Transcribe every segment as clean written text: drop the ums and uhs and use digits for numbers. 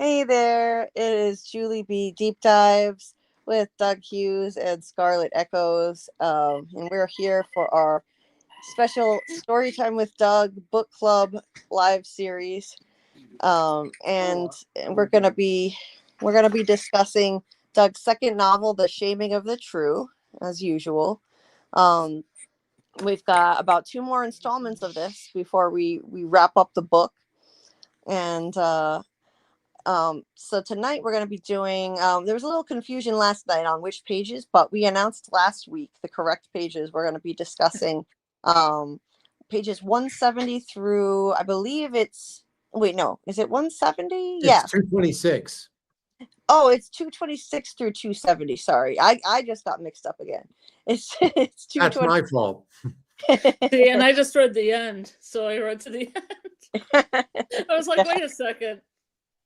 Hey there, it is Julie B. Deep Dives with Doug Hughes and Scarlet Echoes. And we're here for our special Storytime with Doug book club live series. And we're gonna be discussing Doug's second novel, The Shaming of the True, as usual. Um, we've got about two more installments of this before we wrap up the book. And so tonight we're going to be doing, there was a little confusion last night on which pages, but we announced last week the correct pages. We're going to be discussing pages 170 through, I believe it's, wait, no, is it 170? It's Yes. 226. Oh, it's 226 through 270. Sorry. I just got mixed up again. It's 220. That's my fault. See, and I just read the end, so I read to the end. I was like, wait a second.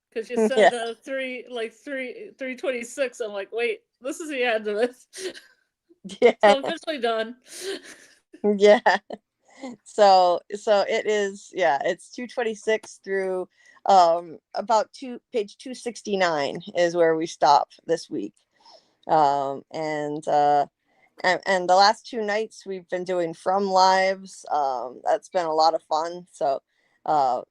Because you said 326. I'm like, wait, this is the end of it. Yeah. So officially done. Yeah. So it is, it's 226 through about page 269 is where we stop this week. And the last two nights we've been doing From Lives. That's been a lot of fun. So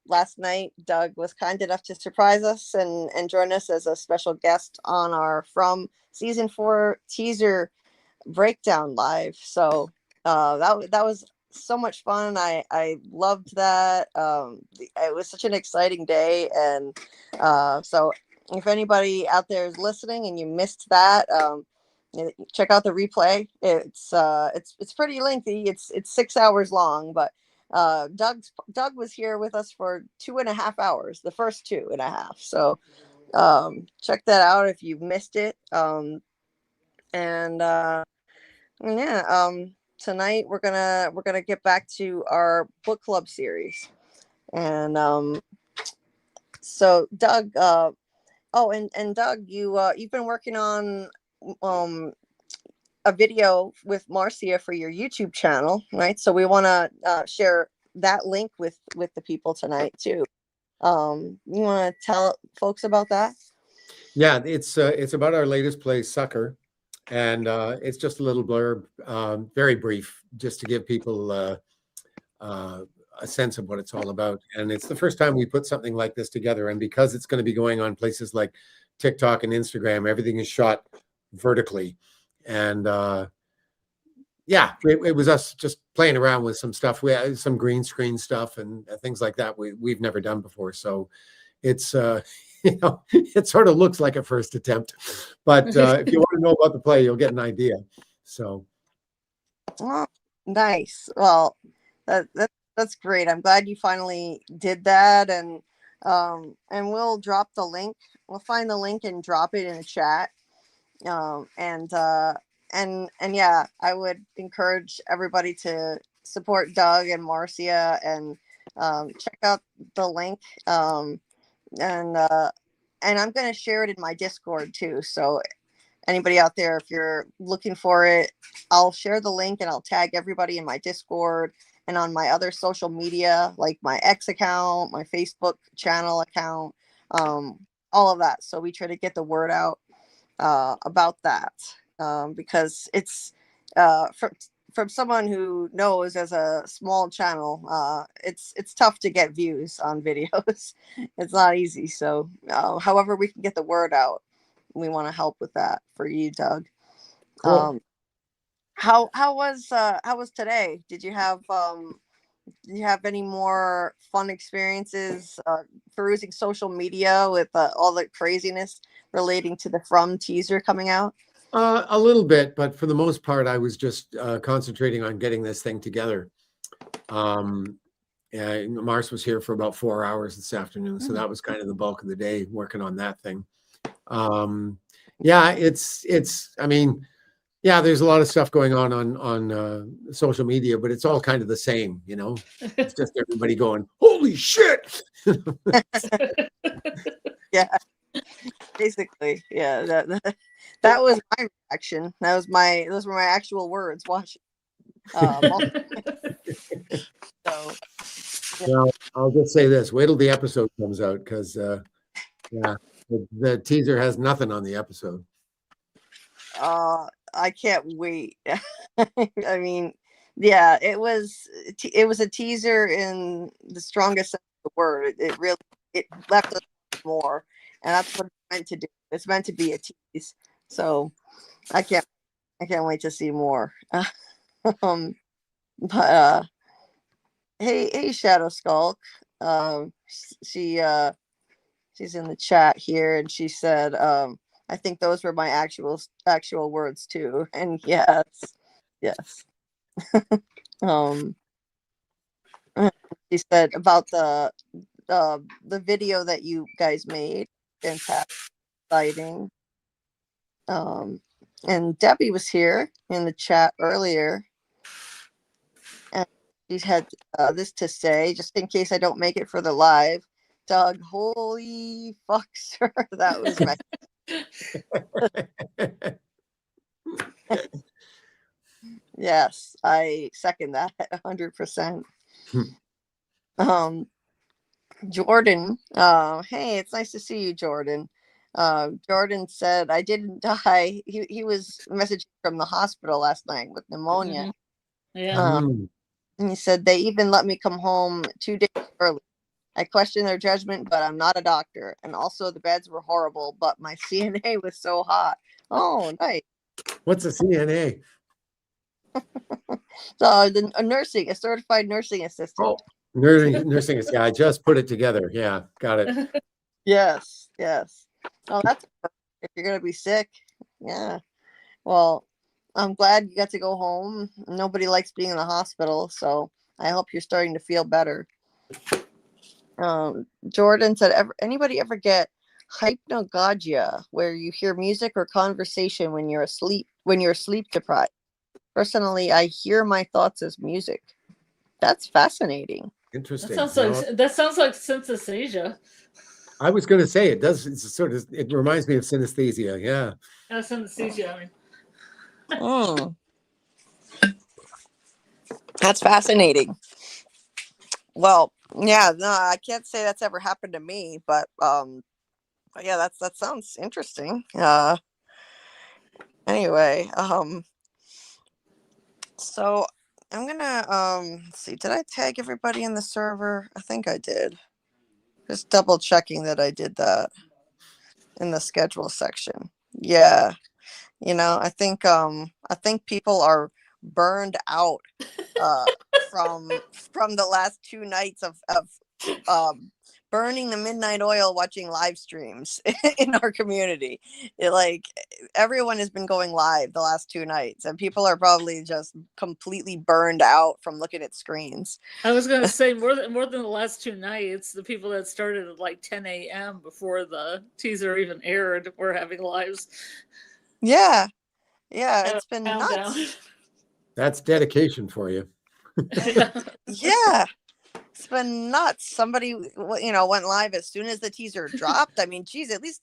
last night Doug was kind enough to surprise us and join us as a special guest on our From season 4 teaser breakdown live. So that was so much fun. I loved that. It was such an exciting day, and so if anybody out there is listening and you missed that, check out the replay. It's pretty lengthy. It's 6 hours long, but Doug was here with us for 2.5 hours, the first 2.5. So check that out if you've missed it. Tonight we're gonna get back to our book club series. And so Doug, and Doug, you've been working on a video with Marcia for your YouTube channel, right? So we want to share that link with the people tonight too. You want to tell folks about that? Yeah, it's about our latest play, Sucker, and it's just a little blurb, very brief, just to give people a sense of what it's all about. And it's the first time we put something like this together, and because it's going to be going on places like TikTok and Instagram, everything is shot vertically. And it was us just playing around with some stuff. We had some green screen stuff and things like that we've never done before. So it's it sort of looks like a first attempt, but if you want to know about the play, you'll get an idea. So nice. Well, that's great. I'm glad you finally did that, and we'll drop the link. We'll find the link and drop it in the chat. And yeah, I would encourage everybody to support Doug and Marcia and check out the link. And I'm going to share it in my Discord too. So anybody out there, if you're looking for it, I'll share the link and I'll tag everybody in my Discord and on my other social media, like my X account, my Facebook channel account, all of that. So we try to get the word out about that, because it's from someone who knows, as a small channel, it's tough to get views on videos. It's not easy. So however we can get the word out, we want to help with that for you, Doug. cool. How was today? Did you have any more fun experiences perusing social media with all the craziness relating to the From teaser coming out? A little bit, but for the most part, I was just concentrating on getting this thing together. Mars was here for about 4 hours this afternoon, so that was kind of the bulk of the day working on that thing. There's a lot of stuff going on social media, but it's all kind of the same, It's just everybody going, "Holy shit!" Yeah, basically, yeah. That was my reaction. Those were my actual words watching. So I'll just say this: wait till the episode comes out, because The teaser has nothing on the episode. I can't wait. I mean, yeah, it was a teaser in the strongest sense of the word. It really left us more, and that's what it's meant to do. It's meant to be a tease. So I can't wait to see more. But hey, Shadow Skulk. She's in the chat here, and she said, I think those were my actual words too. And yes. She said about the video that you guys made, fantastic, exciting. And Debbie was here in the chat earlier, and she had this to say, just in case I don't make it for the live. Doug, holy fuck, sir, that was right. Yes, I second that 100%. Jordan, hey, it's nice to see you, Jordan. Jordan said I didn't die. He was messaging from the hospital last night with pneumonia. Yeah. And he said they even let me come home 2 days early. I question their judgment, but I'm not a doctor. And also the beds were horrible, but my CNA was so hot. Oh, nice. What's a CNA? So a certified nursing assistant. Oh, nursing. Yeah, I just put it together. Yeah, got it. Yes. Oh, that's perfect. If you're gonna be sick. Yeah. Well, I'm glad you got to go home. Nobody likes being in the hospital, so I hope you're starting to feel better. Jordan said, anybody ever get hypnagogia, where you hear music or conversation when you're sleep deprived? Personally, I hear my thoughts as music. That's fascinating. Interesting. That sounds like synesthesia. I was going to say it does. It's sort of. It reminds me of synesthesia. Yeah. Synesthesia. I mean. That's fascinating. Well, yeah, no, I can't say that's ever happened to me, but yeah, that sounds interesting. Anyway, so I'm gonna let's see, did I tag everybody in the server? I think I did. Just double checking that I did that in the schedule section. Yeah. I think people are burned out from the last 2 nights of burning the midnight oil watching live streams in our community. Everyone has been going live the last 2 nights, and people are probably just completely burned out from looking at screens. I was going to say more than the last 2 nights, the people that started at like 10 a.m. before the teaser even aired were having lives. Yeah, it's been nuts. Down. That's dedication for you. Yeah. It's been nuts. Somebody, went live as soon as the teaser dropped. I mean, geez, at least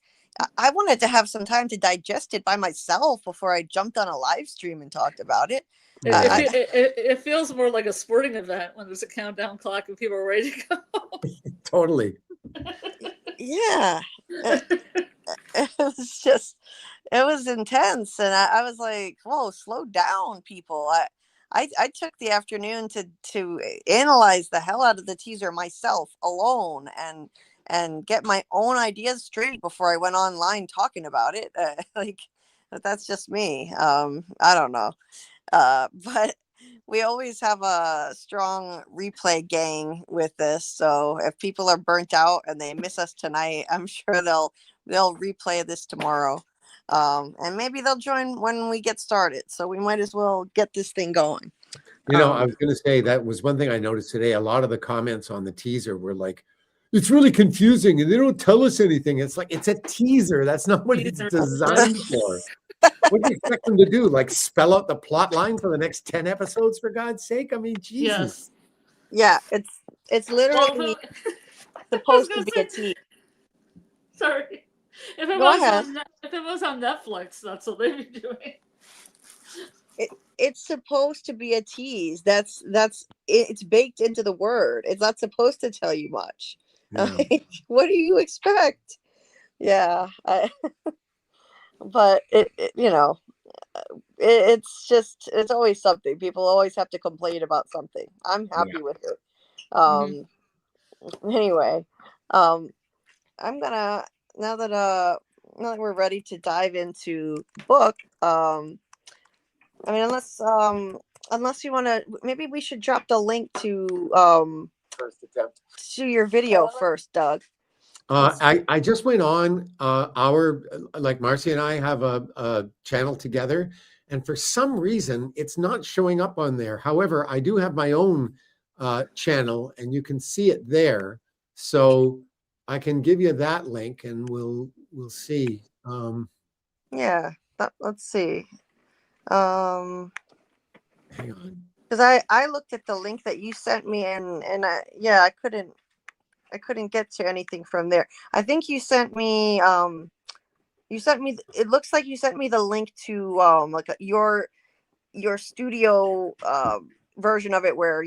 I wanted to have some time to digest it by myself before I jumped on a live stream and talked about it. It feels more like a sporting event when there's a countdown clock and people are ready to go. Totally. Yeah. It was intense. And I was like, whoa, slow down, people. I took the afternoon to analyze the hell out of the teaser myself alone and get my own ideas straight before I went online talking about it. That's just me. I don't know. But we always have a strong replay gang with this. So if people are burnt out and they miss us tonight, I'm sure they'll replay this tomorrow. And maybe they'll join when we get started. So we might as well get this thing going. I was going to say that was one thing I noticed today. A lot of the comments on the teaser were like, it's really confusing and they don't tell us anything. It's like, it's a teaser. That's not what it's designed for. What do you expect them to do? Like spell out the plot line for the next 10 episodes, for God's sake? I mean, Jesus. Yes. Yeah, it's literally supposed to be a tease. Sorry. If it was on Netflix, that's what they'd be doing. It's supposed to be a tease. It's baked into the word. It's not supposed to tell you much. Yeah. What do you expect? Yeah, but it's just, it's always something. People always have to complain about something. I'm Yeah. happy with it. Mhm. Anyway, um, I'm gonna now that we're ready to dive into the book. I mean, unless you want to, maybe we should drop the link First attempt. to your video first, Doug. I just went on like Marcy and I have a channel together, and for some reason it's not showing up on there. However, I do have my own channel, and you can see it there. So I can give you that link, and we'll see. Yeah, let's see. Because Hang on. I looked at the link that you sent me, and I couldn't get to anything from there. I think you sent me it looks like you sent me the link to like your studio version of it, where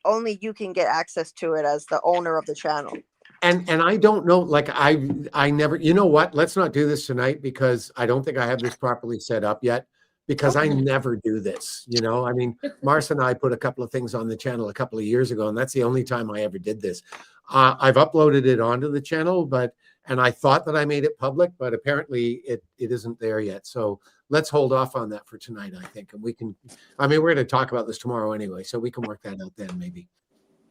only you can get access to it as the owner of the channel. And I don't know, like I never, you know what? Let's not do this tonight because I don't think I have this properly set up yet, because I never do this. I mean, Mars and I put a couple of things on the channel a couple of years ago, and that's the only time I ever did this. I've uploaded it onto the channel, and I thought that I made it public, but apparently it isn't there yet. So let's hold off on that for tonight, I think. And we're going to talk about this tomorrow anyway, so we can work that out then maybe.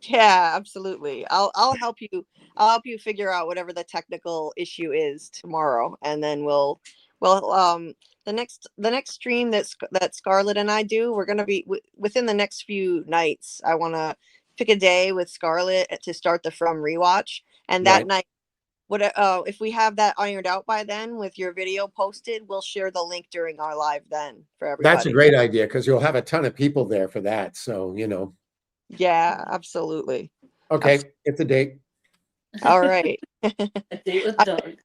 Yeah, absolutely. I'll help you. I'll help you figure out whatever the technical issue is tomorrow, and then we'll the next stream that Scarlet and I do, we're gonna be within the next few nights. I want to pick a day with Scarlet to start the From Rewatch, and that night, if we have that ironed out by then with your video posted, we'll share the link during our live then for everybody. That's a great idea, because you'll have a ton of people there for that. So Yeah, absolutely. Okay, it's a date. All right. A date with Doug.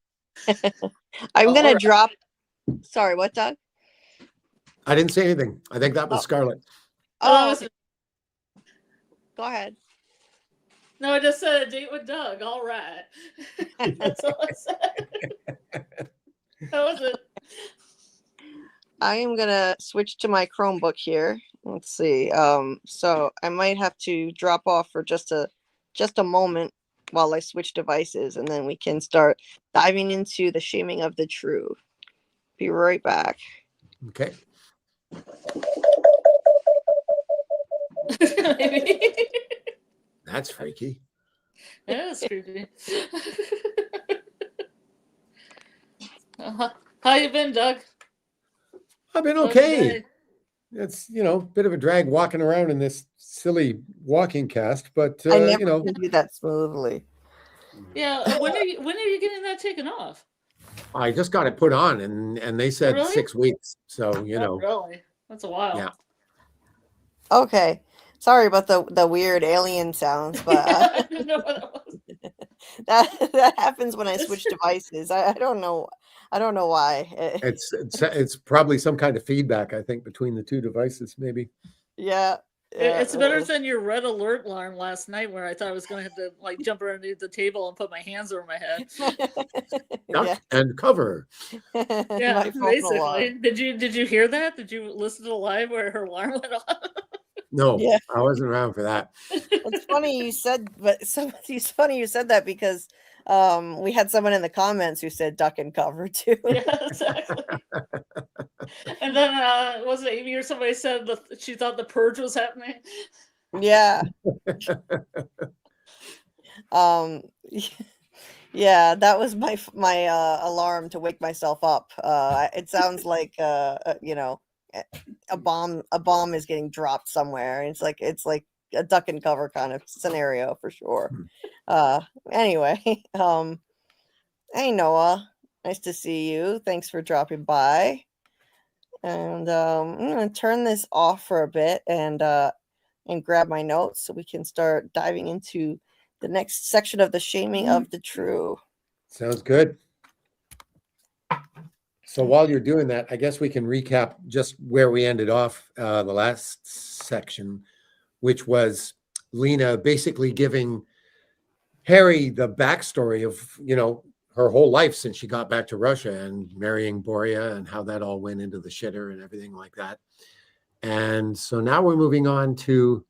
I'm going to drop. Sorry, what, Doug? I didn't say anything. I think that was Scarlet. Oh, okay. Go ahead. No, I just said a date with Doug. All right. That's all I said. That was it. I am going to switch to my Chromebook here. Let's see. So I might have to drop off for just a moment while I switch devices, and then we can start diving into the shaming of the true. Be right back. Okay. That's freaky. Yeah, it's creepy. How you been, Doug? I've been okay. It's a bit of a drag walking around in this silly walking cast, but I never can do that smoothly. Yeah, when are you getting that taken off? I just got it put on, and they said 6 weeks. So Oh, really? That's a while. Yeah. Okay. Sorry about the weird alien sounds, but I didn't know what that was. that happens when I switch devices. I don't know. I don't know why. It's probably some kind of feedback, I think, between the two devices, maybe. Yeah. It's better than your red alert alarm last night, where I thought I was going to have to jump underneath the table and put my hands over my head. Duck and cover. Yeah, basically. Did you hear that? Did you listen to the live where her alarm went off? No, yeah. I wasn't around for that. It's funny you said, it's funny you said that, because we had someone in the comments who said duck and cover too. Yeah, exactly. And then was it Amy or somebody said that she thought the purge was happening? Yeah. Yeah, that was my alarm to wake myself up. It sounds like a bomb is getting dropped somewhere. It's like a duck and cover kind of scenario for sure. Anyway, hey Noah, nice to see you. Thanks for dropping by. And I'm gonna turn this off for a bit and grab my notes so we can start diving into the next section of the shaming of the true. Sounds good. So while you're doing that, I guess we can recap just where we ended off the last section, which was Lena basically giving Harry the backstory of, her whole life since she got back to Russia and marrying Boria and how that all went into the shitter and everything like that. And so now we're moving on to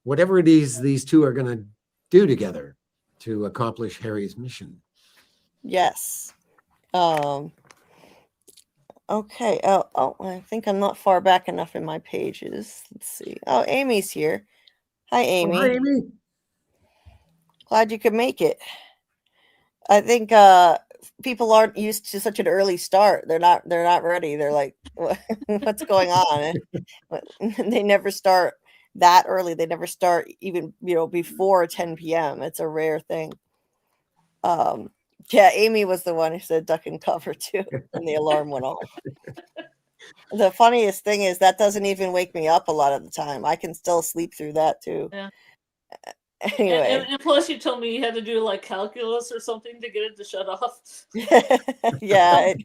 whatever it is these two are going to do together to accomplish Harry's mission. Yes. Okay. Oh, I think I'm not far back enough in my pages. Let's see. Oh, Amy's here. Hi, Amy. Oh, hi, Amy. Glad you could make it. I think people aren't used to such an early start. They're not ready. They're like, what's going on? They never start that early. They never start even, before 10 p.m. It's a rare thing. Yeah, Amy was the one who said duck and cover too, and the alarm went off. The funniest thing is that doesn't even wake me up a lot of the time. I can still sleep through that too. Yeah. Anyway. And plus you told me you had to do like calculus or something to get it to shut off. Yeah.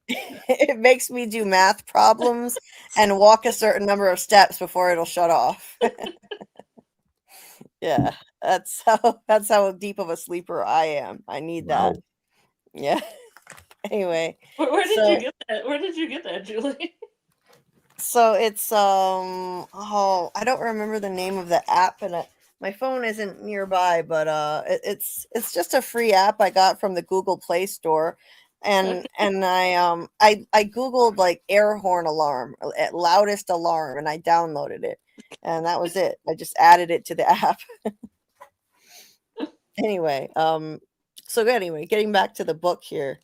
It makes me do math problems and walk a certain number of steps before it'll shut off. Yeah. That's how deep of a sleeper I am. I need that. Yeah. Anyway. Where did you get that? Where did you get that, Julie? So it's I don't remember the name of the app, and my phone isn't nearby, but it's just a free app I got from the Google Play Store, and I Googled like air horn alarm, loudest alarm, and I downloaded it, and that was it. I just added it to the app. Anyway, getting back to the book here,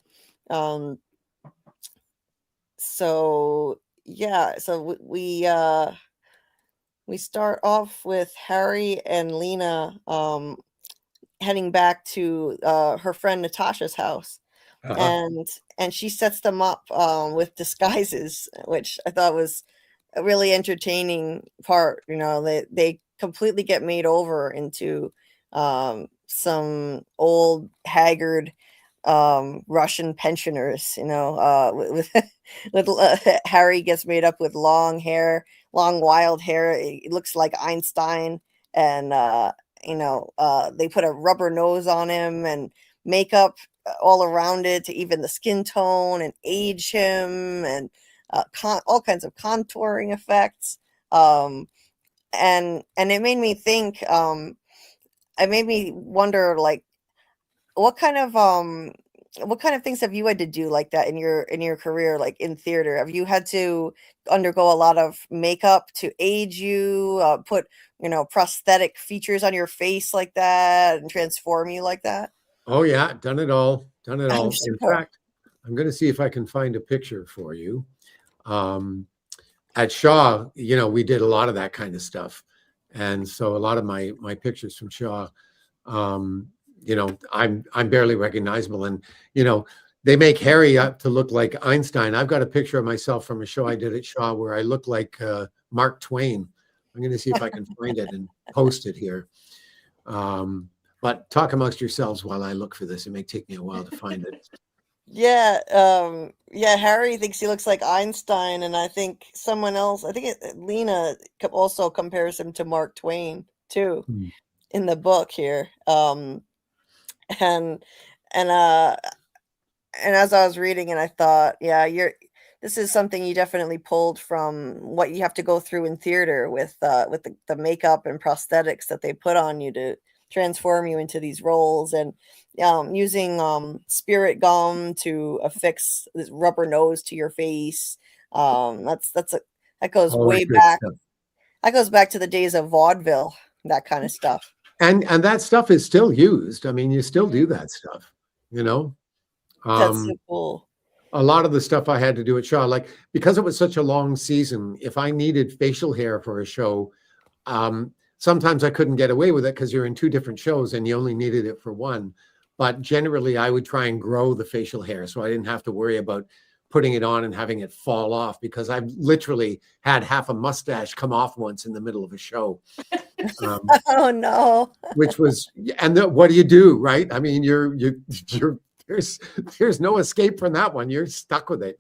so we start off with Harry and Lena heading back to her friend Natasha's house, and she sets them up with disguises, which I thought was a really entertaining part. They completely get made over into some old haggard Russian pensioners, with Harry gets made up with long wild hair. It looks like Einstein, and they put a rubber nose on him and makeup all around it to even the skin tone and age him, and all kinds of contouring effects. And it made me think. It made me wonder, like, what kind of things have you had to do like that in your career, like in theater? Have you had to undergo a lot of makeup to age you, put prosthetic features on your face like that, and transform you like that? Oh yeah, done it all. In Sure. fact, I'm going to see if I can find a picture for you. At Shaw, we did a lot of that kind of stuff, and so a lot of my pictures from Shaw, I'm barely recognizable, and they make Harry up to look like Einstein. I've got a picture of myself from a show I did at Shaw where I look like Mark Twain. I'm going to see if I can find it and post it here. But talk amongst yourselves while I look for this. It may take me a while to find it. Yeah, Harry thinks he looks like Einstein, and I think someone else, Lena also compares him to Mark Twain too, in the book here. And as I was reading it, I thought, this is something you definitely pulled from what you have to go through in theater with the makeup and prosthetics that they put on you to transform you into these roles, and using spirit gum to affix this rubber nose to your face. That goes way back. Stuff. That goes back to the days of vaudeville, that kind of stuff. And that stuff is still used. I mean, you still do that stuff, That's so cool. A lot of the stuff I had to do at Shaw, like, because it was such a long season, if I needed facial hair for a show, sometimes I couldn't get away with it because you're in two different shows and you only needed it for one. But generally, I would try and grow the facial hair so I didn't have to worry about putting it on and having it fall off, because I've literally had half a mustache come off once in the middle of a show. Oh no! Which was, and what do you do, right? I mean, you're there's no escape from that one. You're stuck with it,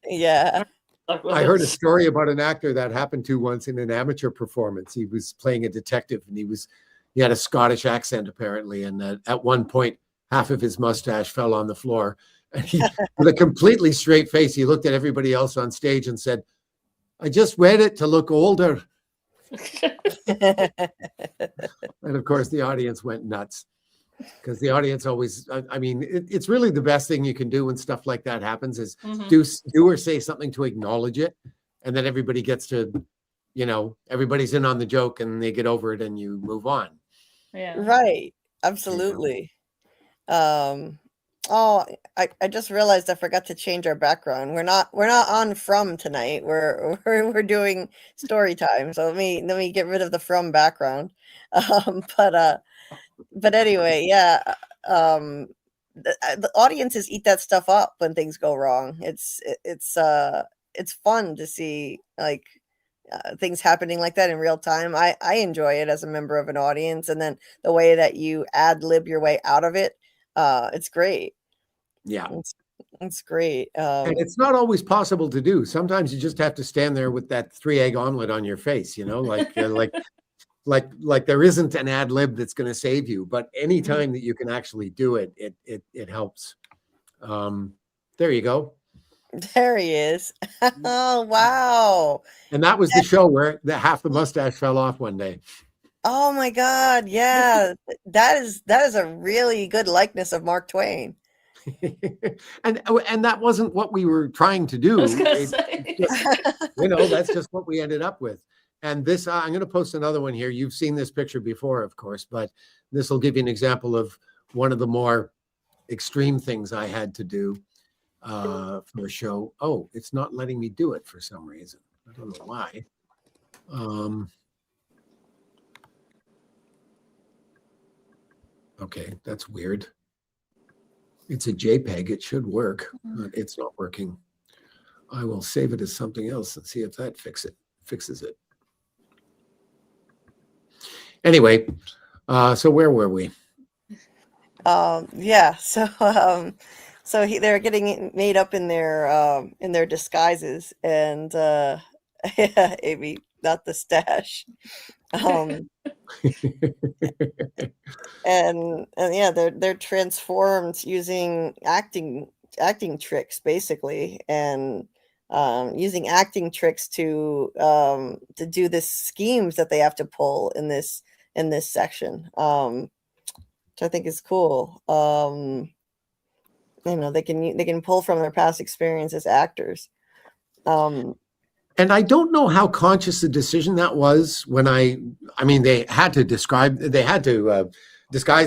Yeah. I heard a story about an actor that happened to once in an amateur performance. He was playing a detective, and he was he had a Scottish accent apparently, and at one point half of his mustache fell on the floor. And he, with a completely straight face, he looked at everybody else on stage and said, "I just read it to look older." And of course, the audience went nuts, because the audience always, I mean, it's really the best thing you can do when stuff like that happens is do or say something to acknowledge it. And then everybody gets to, everybody's in on the joke and they get over it and you move on. Yeah. Right. Absolutely. Oh, I just realized I forgot to change our background. We're not on From tonight. We're doing story time. So let me get rid of the From background. But anyway, yeah. The audiences eat that stuff up when things go wrong. It's fun to see like things happening like that in real time. I enjoy it as a member of an audience, and then the way that you ad lib your way out of it, it's great. Yeah. It's great. And it's not always possible to do. Sometimes you just have to stand there with that 3-egg omelet on your face, like there isn't an ad lib that's going to save you, but anytime that you can actually do it, it helps. There you go. There he is. Oh, wow. And that was the show where half the mustache fell off one day. Oh my God. Yeah. That is a really good likeness of Mark Twain. and that wasn't what we were trying to do. I was gonna say. That's just what we ended up with. And this, I'm going to post another one here. You've seen this picture before, of course, but this will give you an example of one of the more extreme things I had to do for a show. Oh, it's not letting me do it for some reason. I don't know why. Okay, that's weird. It's a JPEG. It should work, but it's not working. I will save it as something else and see if that fixes it. Anyway, so where were we? Yeah. So they're getting made up in their disguises, and yeah, Amy, not the stash. And yeah, they're transformed using acting tricks basically, and using acting tricks to do this schemes that they have to pull in this section, which I think is cool. They can pull from their past experience as actors. And I don't know how conscious a decision that was when they had to disguise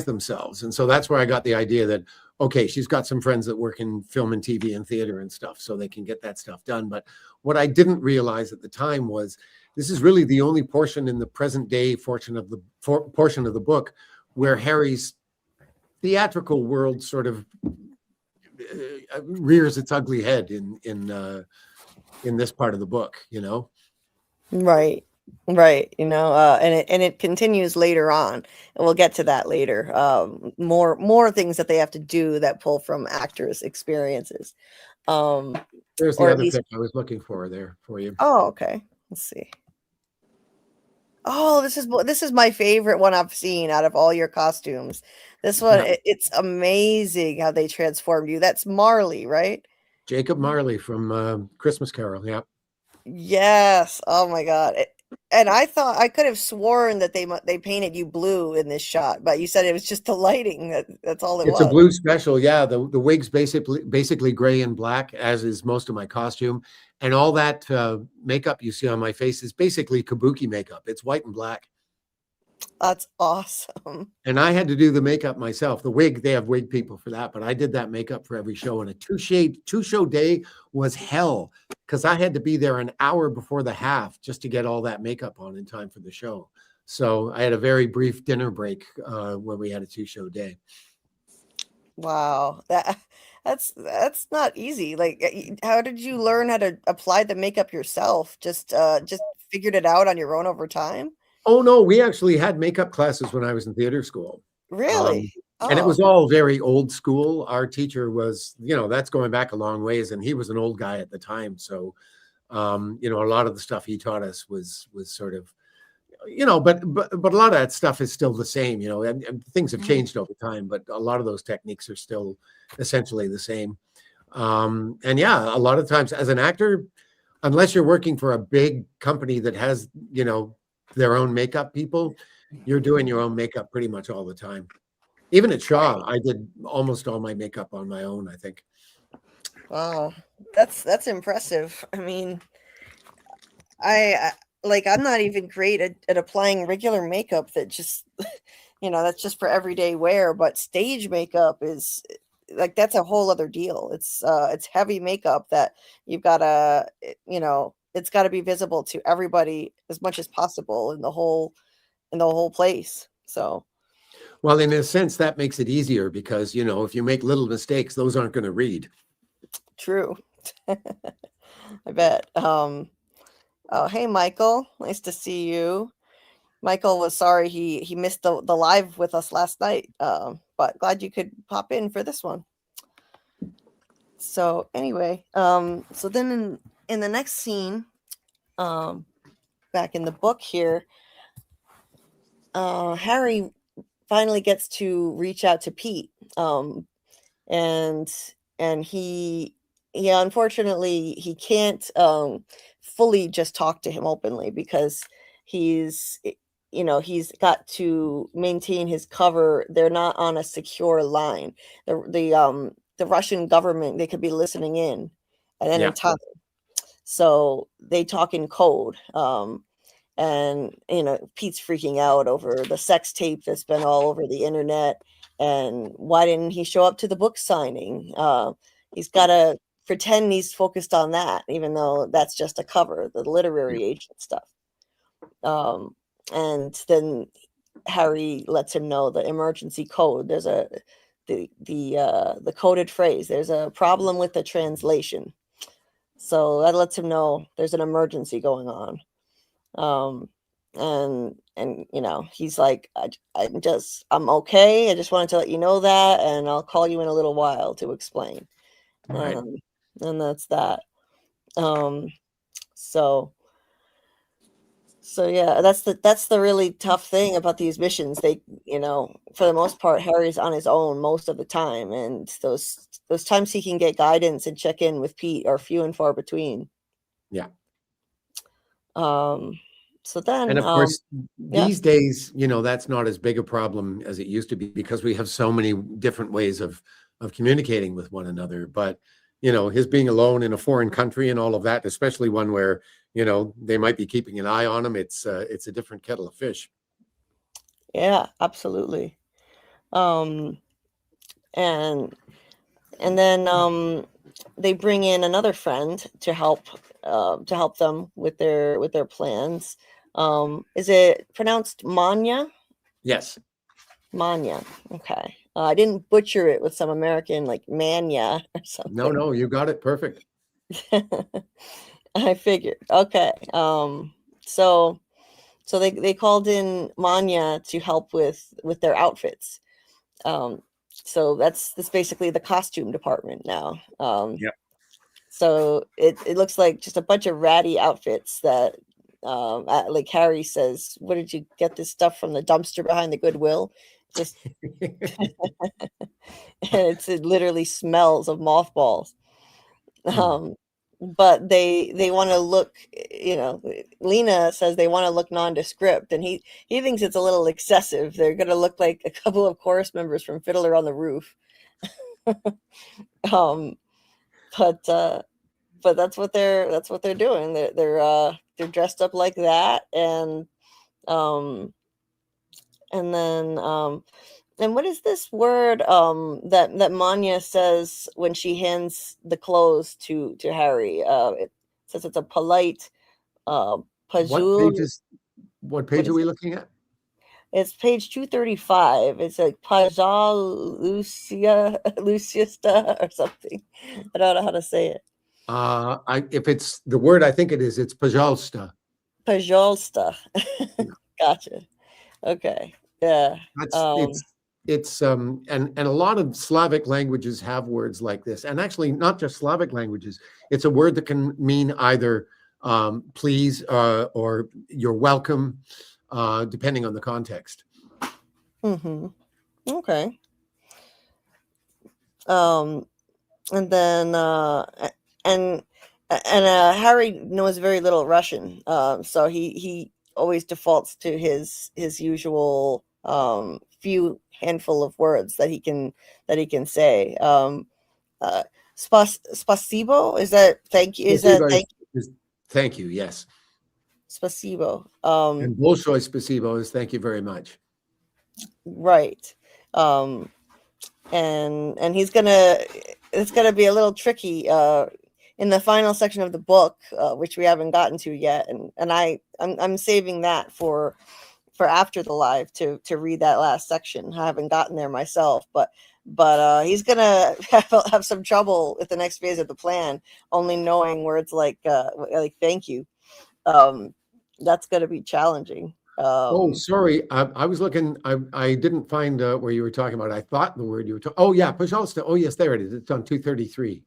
themselves. And so that's where I got the idea that, okay, she's got some friends that work in film and TV and theater and stuff, so they can get that stuff done. But what I didn't realize at the time was this is really the only portion in the present day portion of the book where Harry's theatrical world sort of rears its ugly head in this part of the book, Right. And it continues later on, and we'll get to that later. More things that they have to do that pull from actors' experiences. There's the other pic I was looking for there for you. Oh, okay. Let's see. Oh, this is my favorite one I've seen out of all your costumes. This one, it's amazing how they transformed you. That's Marley, right? Jacob Marley from Christmas Carol. Yeah. Yes. Oh my God. And I thought I could have sworn that they painted you blue in this shot, but you said it was just the lighting. That's all it was. It's a blue special. Yeah. The wig's basically gray and black, as is most of my costume. And all that makeup you see on my face is basically kabuki makeup. It's white and black. That's awesome. And I had to do the makeup myself. The wig, they have wig people for that, but I did that makeup for every show. And a two-show day was hell, because I had to be there an hour before the half just to get all that makeup on in time for the show. So I had a very brief dinner break when we had a 2-show day. Wow, that's not easy. Like, how did you learn how to apply the makeup yourself? Just figured it out on your own over time? Oh, no, we actually had makeup classes when I was in theater school. Really? And it was all very old school. Our teacher was, that's going back a long ways, and he was an old guy at the time. So, a lot of the stuff he taught us was sort of, but a lot of that stuff is still the same, and things have changed over time, but a lot of those techniques are still essentially the same. And yeah, a lot of times as an actor, unless you're working for a big company that has, their own makeup people, you're doing your own makeup pretty much all the time. Even at Shaw, I did almost all my makeup on my own, I think. Wow, that's impressive. I mean, I'm not even great at applying regular makeup that just, that's just for everyday wear. But stage makeup is like that's a whole other deal. It's heavy makeup that you've got to, it's got to be visible to everybody as much as possible in the whole place. So. Well, in a sense, that makes it easier because, if you make little mistakes, those aren't going to read. True. I bet. Oh, hey, Michael. Nice to see you. Michael was sorry he missed the live with us last night, but glad you could pop in for this one. So anyway, so then in the next scene, back in the book here, Harry finally gets to reach out to Pete, and he unfortunately he can't fully just talk to him openly because he's got to maintain his cover. They're not on a secure line. The Russian government, they could be listening in at any time, so they talk in code. And Pete's freaking out over the sex tape that's been all over the internet, and why didn't he show up to the book signing? He's got to pretend he's focused on that, even though that's just a cover, the literary agent stuff. And then Harry lets him know the emergency code. There's the coded phrase. There's a problem with the translation, so that lets him know there's an emergency going on. And he's like, I'm okay. I just wanted to let you know that, and I'll call you in a little while to explain. Right. And that's that. So yeah, that's the really tough thing about these missions. They, for the most part, Harry's on his own most of the time, and those times he can get guidance and check in with Pete are few and far between. Yeah. So then, and of course, these days, that's not as big a problem as it used to be because we have so many different ways of communicating with one another. But, his being alone in a foreign country and all of that, especially one where, they might be keeping an eye on him, it's a different kettle of fish. Yeah, absolutely. And then they bring in another friend to help them with their plans. Is it pronounced Manya? Yes. Manya. Okay. I didn't butcher it with some American like Mania or something. No, you got it perfect. I figured. Okay. So they called in Manya to help with their outfits. So that's basically the costume department now. So it looks like just a bunch of ratty outfits that like Harry says, "What did you get this stuff from the dumpster behind the Goodwill?" Just it literally smells of mothballs. But they want to look, Lena says they want to look nondescript, and he thinks it's a little excessive. They're going to look like a couple of chorus members from Fiddler on the Roof. But that's what they're doing. They're dressed up like that, and what is this word that Manya says when she hands the clothes to Harry? It says it's a polite pajul. What page are we looking at? It's page 235. It's like pajal Luciasta or something. I don't know how to say it. If it's the word, I think it's Pajalsta. Pajalsta. Gotcha. Okay. Yeah. It's and a lot of Slavic languages have words like this, and actually not just Slavic languages. It's a word that can mean either please or you're welcome. depending on the context. Mm-hmm. Okay. And then and Harry knows very little Russian, so he always defaults to his usual few handful of words that he can say. Spasibo, is that thank you? Is that Spasibo thank is thank you, yes. Spasibo? And Bolshoi spasibo is thank you very much. Right. And it's gonna be a little tricky in the final section of the book, which we haven't gotten to yet, and I'm saving that for after the live to read that last section. I haven't gotten there myself, but he's gonna have some trouble with the next phase of the plan, only knowing words like thank you. That's gonna be challenging. Oh, sorry. I was looking. I didn't find where you were talking about. I thought the word you were talking. Oh, yeah. Pajolsta. Oh, yes, there it is. It's on 233.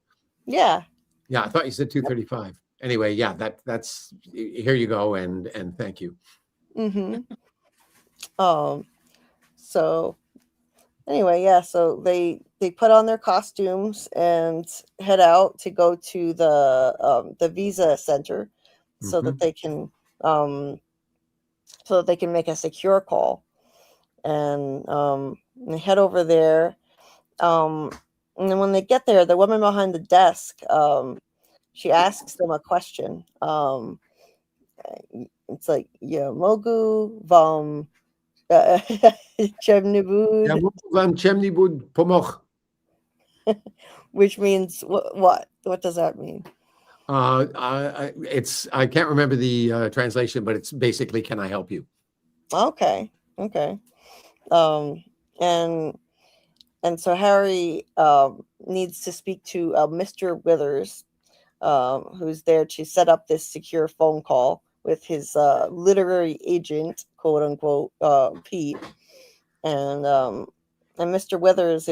Yeah. Yeah, I thought you said 235. Anyway, yeah, that's here you go, and thank you. Mm-hmm. So anyway, yeah, so they put on their costumes and head out to go to the visa center so that they can make a secure call, and they head over there, and then when they get there, the woman behind the desk, she asks them a question. It's like, yeah, Mogu vom Chemnibud, Ja, вам чем-нибудь помог? which means what? What does that mean? I can't remember the translation, but it's basically, can I help you? Okay. And so Harry needs to speak to Mr. Withers, who's there to set up this secure phone call with his literary agent, quote unquote, Pete, and Mr. Withers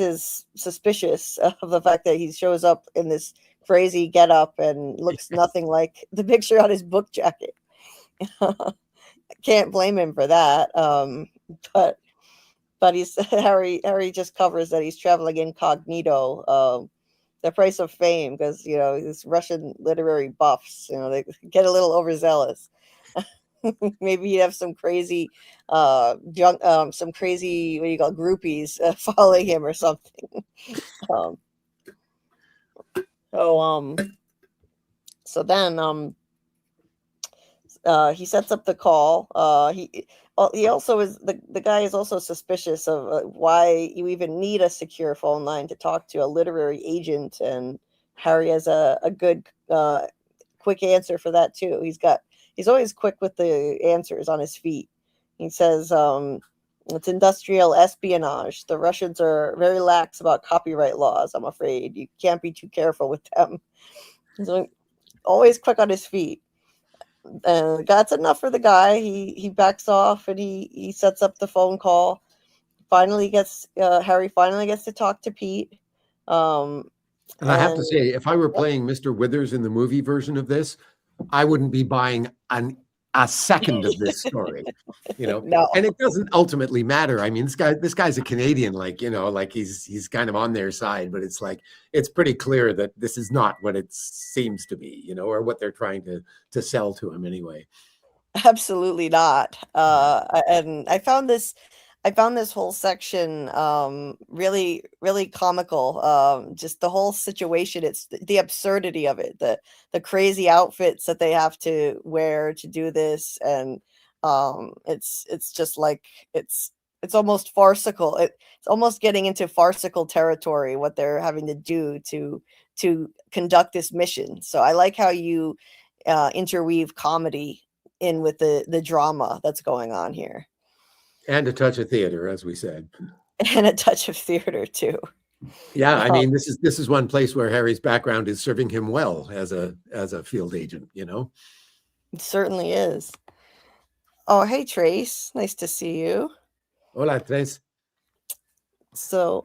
is suspicious of the fact that he shows up in this crazy getup and looks nothing like the picture on his book jacket. Can't blame him for that. But he's Harry just covers that he's traveling incognito. The price of fame, because these Russian literary buffs, they get a little overzealous. Maybe he'd have some crazy some crazy, what do you call, groupies following him or something. So then he sets up the call. He also is the guy is also suspicious of why you even need a secure phone line to talk to a literary agent, and Harry has a good quick answer for that too. He's always quick with the answers on his feet. He says it's industrial espionage. The Russians are very lax about copyright laws, I'm afraid. You can't be too careful with them. So always quick on his feet. That's enough for the guy. He backs off and he sets up the phone call. Harry finally gets to talk to Pete. And I have to say, if I were playing Mr. Withers in the movie version of this, I wouldn't be buying a second of this story, No. And it doesn't ultimately matter. I mean, this guy's a Canadian, like he's kind of on their side, but it's like it's pretty clear that this is not what it seems to be, or what they're trying to sell to him anyway. Absolutely not. And I found this whole section really, really comical. Just the whole situation. It's the absurdity of it, the crazy outfits that they have to wear to do this, and it's just like it's almost farcical. It's almost getting into farcical territory what they're having to do to conduct this mission. So I like how you interweave comedy in with the drama that's going on here. And a touch of theater, as we said. And a touch of theater too. Yeah, I mean, this is one place where Harry's background is serving him well as a field agent, It certainly is. Oh, hey Trace, nice to see you. Hola, Trace. So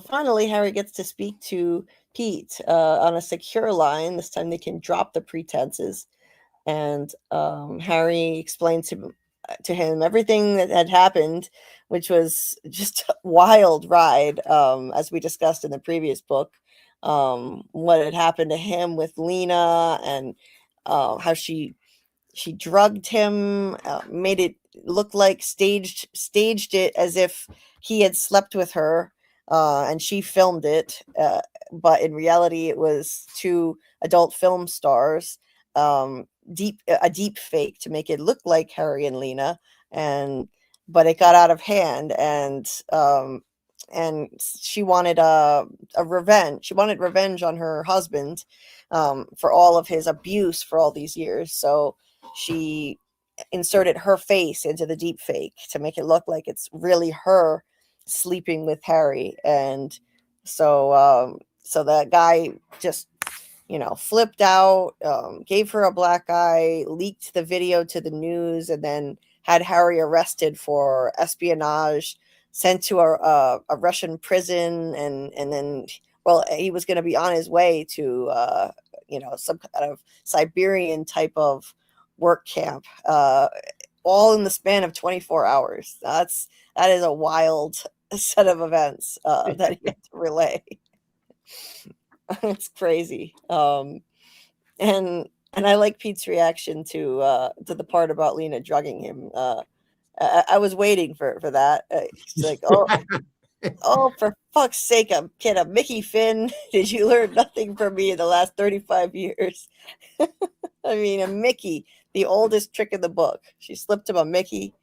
finally Harry gets to speak to Pete on a secure line. This time they can drop the pretenses. and Harry explained to him everything that had happened, which was just a wild ride, as we discussed in the previous book. What had happened to him with Lena, and how she drugged him, made it look like staged it as if he had slept with her, and she filmed it, but in reality it was two adult film stars, a deep fake to make it look like Harry and Lena, and but it got out of hand, and she wanted a revenge. She wanted revenge on her husband, for all of his abuse for all these years. So she inserted her face into the deep fake to make it look like it's really her sleeping with Harry. And so that guy just, flipped out, gave her a black eye, leaked the video to the news, and then had Harry arrested for espionage, sent to a Russian prison, and then, well, he was going to be on his way to some kind of Siberian type of work camp, all in the span of 24 hours. That is a wild set of events that he had to relay. It's crazy. And I like Pete's reaction to the part about Lena drugging him. I was waiting for that. It's like, oh, for fuck's sake, kid, a Mickey Finn. Did you learn nothing from me in the last 35 years? I mean, a Mickey, the oldest trick in the book. She slipped him a Mickey.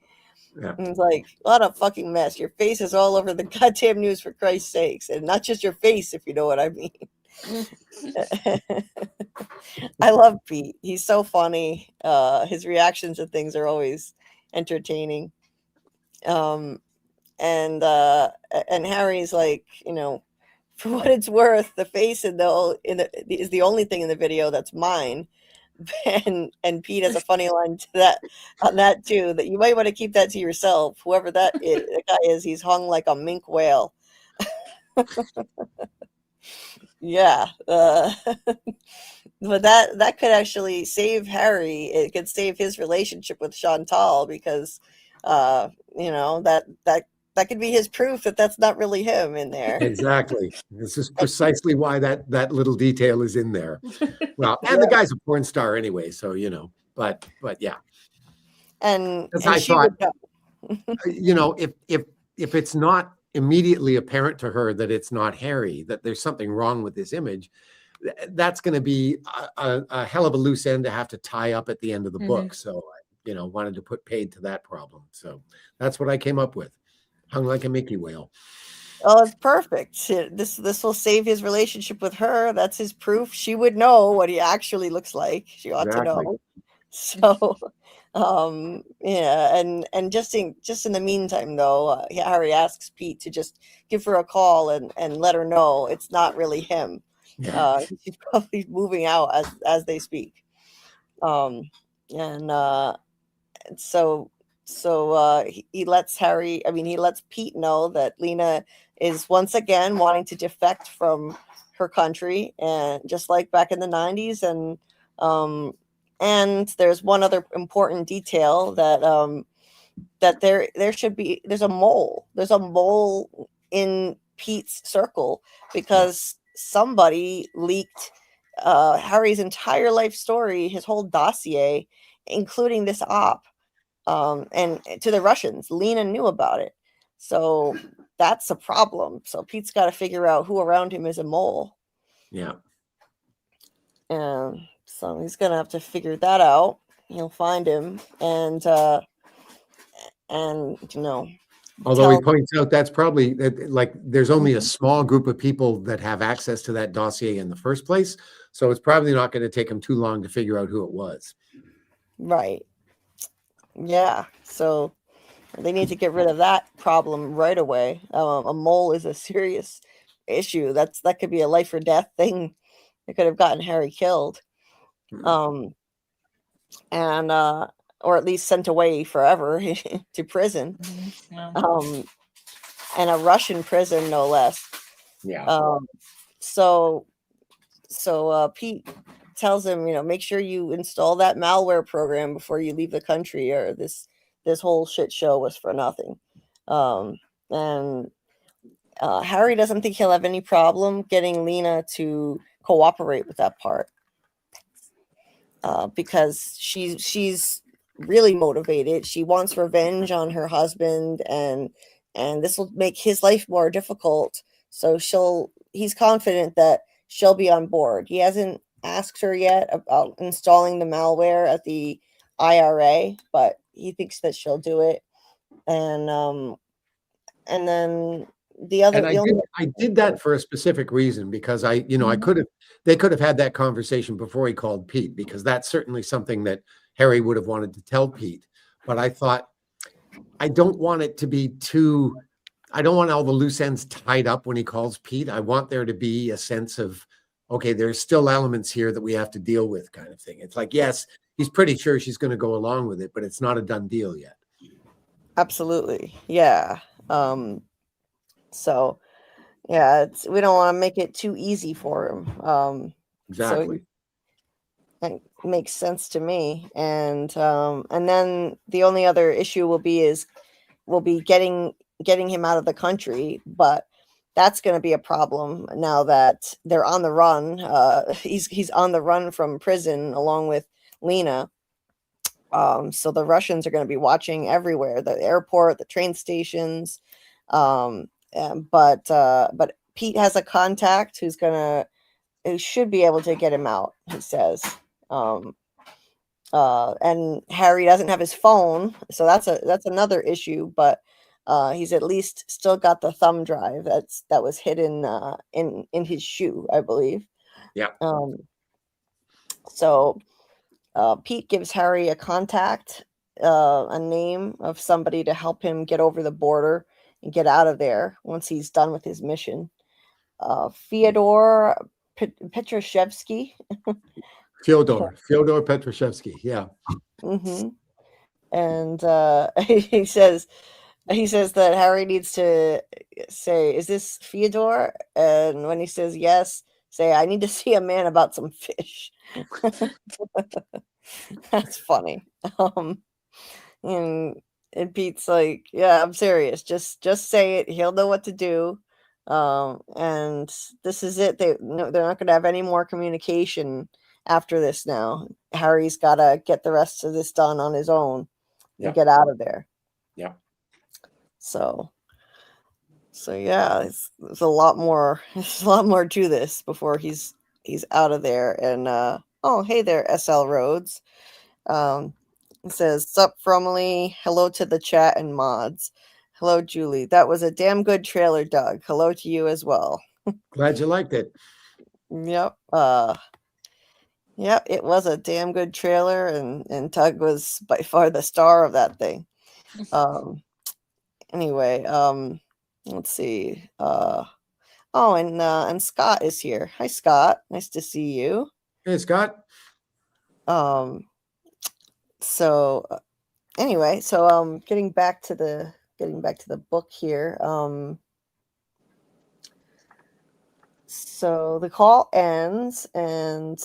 Yeah. And it's like, what a fucking mess. Your face is all over the goddamn news, for Christ's sakes. And not just your face, if you know what I mean. I love Pete. He's so funny. His reactions to things are always entertaining. And Harry's like, for what it's worth, the face is the only thing in the video that's mine. And Pete has a funny line to that on that too, that you might want to keep that to yourself. Whoever that is, the guy is, he's hung like a mink whale. Yeah, but that could actually save Harry. It could save his relationship with Chantal, because that could be his proof that that's not really him in there. Exactly. This is precisely why that little detail is in there. Well, and the guy's a porn star anyway, so but yeah. And I she thought, would if it's not immediately apparent to her that it's not Harry, that there's something wrong with this image, that's going to be a hell of a loose end to have to tie up at the end of the book. So, wanted to put paid to that problem. So that's what I came up with. Hung like a Mickey whale. Oh, it's perfect. This will save his relationship with her. That's his proof. She would know what he actually looks like. She ought to know. So, yeah, and just in the meantime, though, Harry asks Pete to just give her a call and let her know it's not really him. Yeah. She's probably moving out as they speak. So he lets he lets Pete know that Lena is once again wanting to defect from her country, and just like back in the 90s. And there's one other important detail, that there's a mole. There's a mole in Pete's circle, because somebody leaked Harry's entire life story, his whole dossier, including this op, and to the Russians. Lena knew about it, so that's a problem. So Pete's got to figure out who around him is a mole. Yeah. And so he's gonna have to figure that out. He'll find him, and although he points out that's probably like there's only a small group of people that have access to that dossier in the first place, so it's probably not going to take him too long to figure out who it was. Right. Yeah. So they need to get rid of that problem right away. A mole is a serious issue. That could be a life or death thing. It could have gotten Harry killed, and or at least sent away forever to prison. And a Russian prison, no less. Yeah. So Pete tells him, make sure you install that malware program before you leave the country, or this whole shit show was for nothing. And Harry doesn't think he'll have any problem getting Lena to cooperate with that part, because she's really motivated. She wants revenge on her husband, and this will make his life more difficult. So he's confident that she'll be on board. He hasn't asked her yet about installing the malware at the IRA, but he thinks that she'll do it. And then I did that for a specific reason, because I they could have had that conversation before he called Pete, because that's certainly something that Harry would have wanted to tell Pete. But I thought, I don't want all the loose ends tied up when he calls Pete. I want there to be a sense of, okay, there's still elements here that we have to deal with, kind of thing. It's like, yes, he's pretty sure she's going to go along with it, but it's not a done deal yet. Absolutely. Yeah. So yeah, we don't want to make it too easy for him. Exactly. So it makes sense to me. And then the only other issue will be getting him out of the country, but that's going to be a problem now that they're on the run. He's on the run from prison along with Lena. So the Russians are going to be watching everywhere, the airport, the train stations. But Pete has a contact who should be able to get him out, he says. And Harry doesn't have his phone, so that's another issue, but he's at least still got the thumb drive that was hidden in his shoe, I believe. Yeah. So Pete gives Harry a contact, a name of somebody to help him get over the border and get out of there once he's done with his mission. Fyodor Petrashevsky. Fyodor Petrashevsky. Yeah. Mm-hmm. And he says that Harry needs to say, "Is this Fyodor?" And when he says yes, say, "I need to see a man about some fish." That's funny. And Pete's like, "Yeah, I'm serious. Just say it. He'll know what to do." And this is it. They're not going to have any more communication after this now. Harry's got to get the rest of this done on his own and get out of there. Yeah. So yeah, there's a lot more. There's a lot more to this before he's out of there. And oh, hey there, SL Rhodes. It says, "Sup, Fromley. Hello to the chat and mods. Hello, Julie. That was a damn good trailer, Doug. Hello to you as well." Glad you liked it. Yep. Yep, it was a damn good trailer, and Doug was by far the star of that thing. Anyway, let's see. Oh, and Scott is here. Hi, Scott. Nice to see you. Hey, Scott. So anyway, so getting back to the book here. So the call ends, and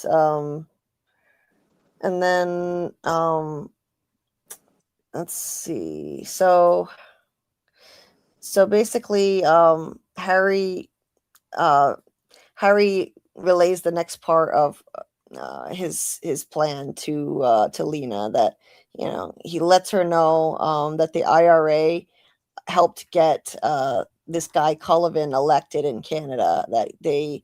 then let's see. So basically, Harry relays the next part of his plan to Lena, that he lets her know that the IRA helped get this guy Cullivan elected in Canada, that they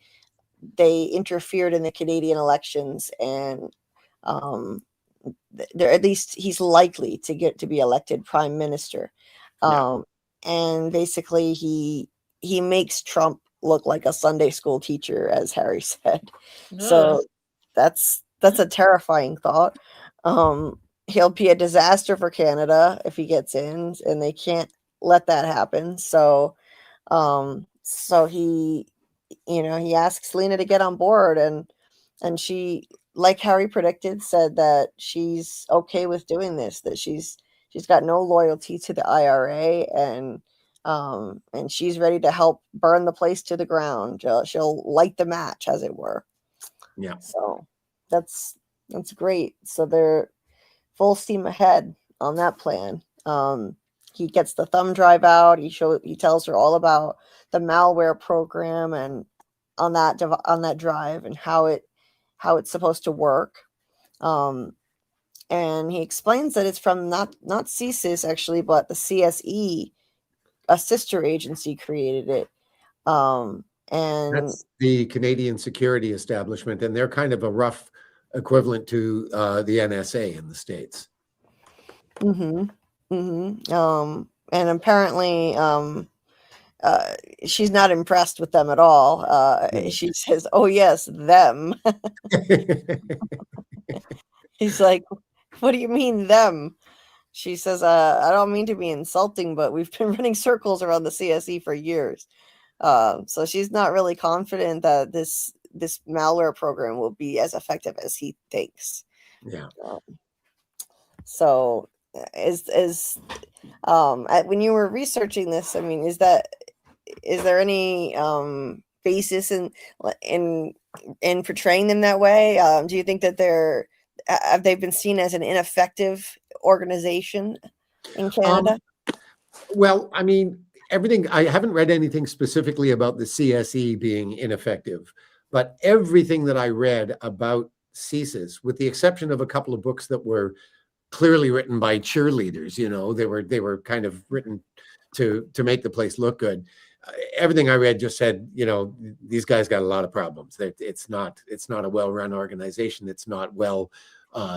interfered in the Canadian elections, and at least he's likely to get to be elected prime minister. And basically he makes Trump look like a Sunday school teacher, as Harry said. So that's a terrifying thought. He'll be a disaster for Canada if he gets in, and they can't let that happen. So he asks Lena to get on board, and she, like Harry predicted, said that she's okay with doing this, that she's got no loyalty to the IRA, and she's ready to help burn the place to the ground. She'll light the match, as it were. Yeah. So that's great. So they're full steam ahead on that plan. He gets the thumb drive out. He tells her all about the malware program and on that drive and how it's supposed to work. And he explains that it's from not CSIS actually, but the CSE, a sister agency, created it. And That's the Canadian Security Establishment, and they're kind of a rough equivalent to the NSA in the States. and apparently she's not impressed with them at all. She says, "Oh yes, them." He's like, "What do you mean them?" She says, "I don't mean to be insulting, but we've been running circles around the CSE for years." So she's not really confident that this malware program will be as effective as he thinks. Yeah. So when you were researching this, I mean, is there any basis in portraying them that way? Do you think that have they been seen as an ineffective organization in Canada? Well, I mean, I haven't read anything specifically about the CSE being ineffective, but everything that I read about CSIS, with the exception of a couple of books that were clearly written by cheerleaders, they were kind of written to make the place look good. Everything I read just said, these guys got a lot of problems. It's not a well-run organization. It's not well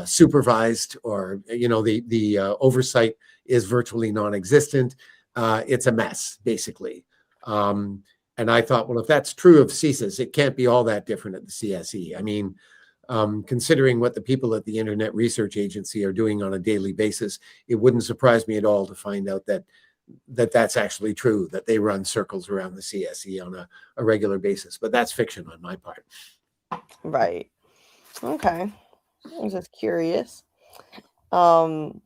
supervised, or the oversight is virtually non-existent. It's a mess, basically. And I thought, well, if that's true of CSIS, it can't be all that different at the CSE. I mean, considering what the people at the Internet Research Agency are doing on a daily basis, it wouldn't surprise me at all to find out that's actually true, that they run circles around the CSE on a regular basis. But that's fiction on my part. Right. Okay. I was just curious. So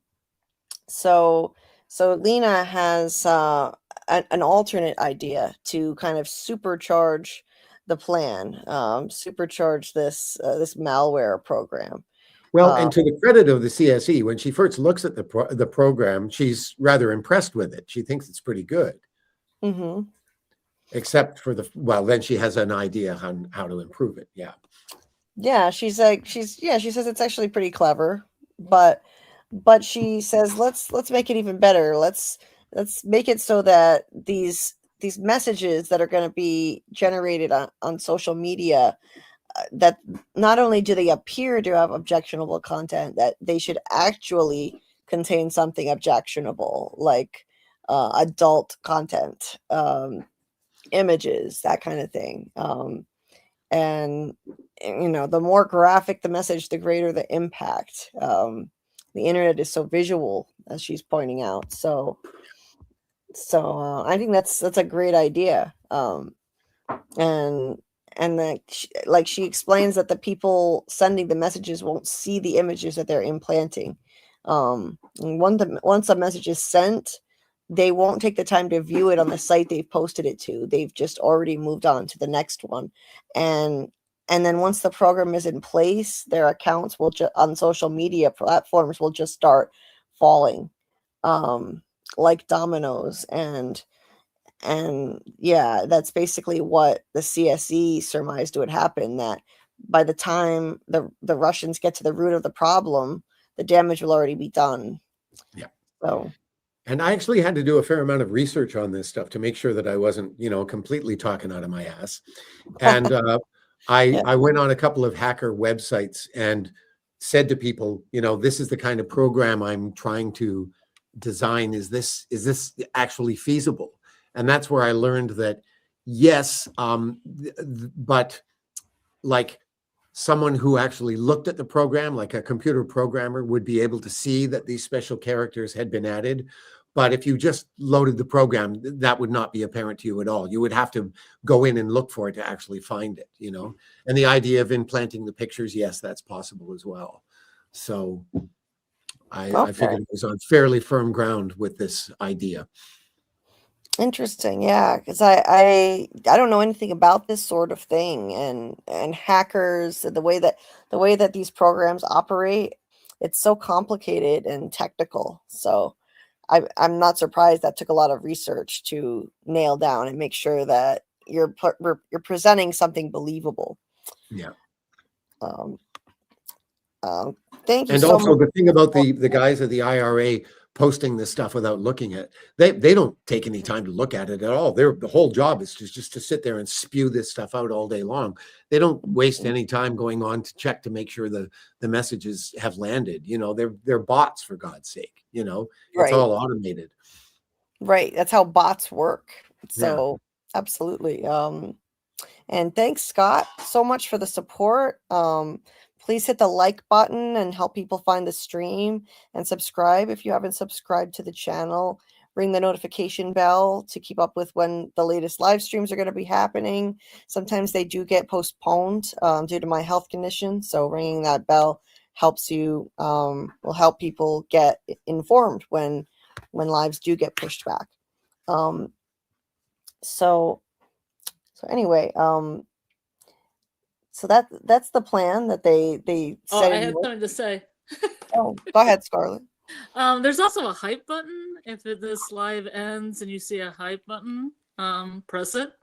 Lena has an alternate idea to kind of supercharge the plan, supercharge this malware program. Well, and to the credit of the CSE, when she first looks at the program, she's rather impressed with it. She thinks it's pretty good. Mm-hmm. Except for then she has an idea on how to improve it. Yeah. Yeah, she says it's actually pretty clever, but she says let's make it even better. Let's make it so that these messages that are going to be generated on social media, that not only do they appear to have objectionable content, that they should actually contain something objectionable, like adult content, images, that kind of thing. And the more graphic the message, the greater the impact. The internet is so visual, as she's pointing out. So I think that's a great idea. And that she explains that the people sending the messages won't see the images that they're implanting. Once a message is sent, they won't take the time to view it on the site they've posted it to. They've just already moved on to the next one. And then once the program is in place, their accounts will on social media platforms will just start falling, like dominoes. And yeah, that's basically what the CSE surmised would happen, that by the time the Russians get to the root of the problem, the damage will already be done. Yeah. So. And I actually had to do a fair amount of research on this stuff to make sure that I wasn't, completely talking out of my ass. And I went on a couple of hacker websites and said to people, this is the kind of program I'm trying to design. Is this actually feasible? And that's where I learned that, yes, but like someone who actually looked at the program, like a computer programmer, would be able to see that these special characters had been added. But if you just loaded the program, that would not be apparent to you at all. You would have to go in and look for it to actually find it, And the idea of implanting the pictures, yes, that's possible as well. So I figured it was on fairly firm ground with this idea. Interesting, yeah, because I don't know anything about this sort of thing, and hackers, the way that these programs operate, it's so complicated and technical. So I'm not surprised that took a lot of research to nail down and make sure that you're presenting something believable. Yeah. Um, um, thank you And so much. also the thing about the guys at the IRA posting this stuff without looking at they don't take any time to look at it at all. The whole job is just to sit there and spew this stuff out all day long. They don't waste any time going on to check to make sure the messages have landed. You know, they're bots, for God's sake. You know, it's Right, all automated. right. That's how bots work. Yeah. So absolutely. And thanks, Scott, so much for the support. Please hit the like button and help people find the stream, and subscribe if you haven't subscribed to the channel. Ring the notification bell to keep up with when the latest live streams are going to be happening. Sometimes they do get postponed due to my health condition. So ringing that bell helps you, will help people get informed when lives do get pushed back. Um, so so anyway, so that's the plan that they Oh, set I in had motion. something to say. Oh, go ahead, Scarlet. There's also a hype button. If this live ends and you see a hype button, press it,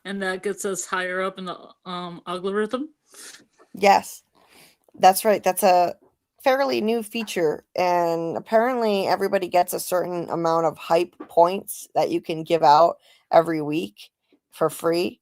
and that gets us higher up in the algorithm. Yes, that's right. That's a fairly new feature, and apparently everybody gets a certain amount of hype points that you can give out every week for free.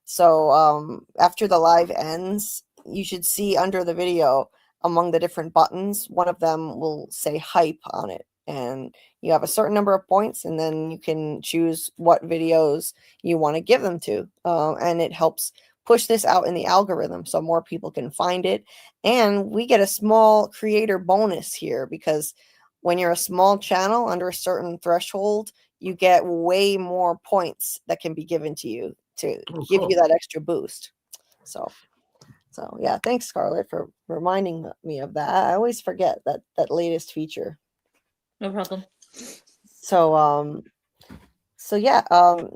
So after the live ends, you should see under the video, among the different buttons, one of them will say hype on it, and you have a certain number of points, and then you can choose what videos you want to give them to, and it helps push this out in the algorithm so more people can find it. And we get a small creator bonus here, because when you're a small channel under a certain threshold, you get way more points that can be given to you to give you that extra boost. So yeah, thanks, Scarlett, for reminding me of that. I always forget that latest feature. No problem. So yeah,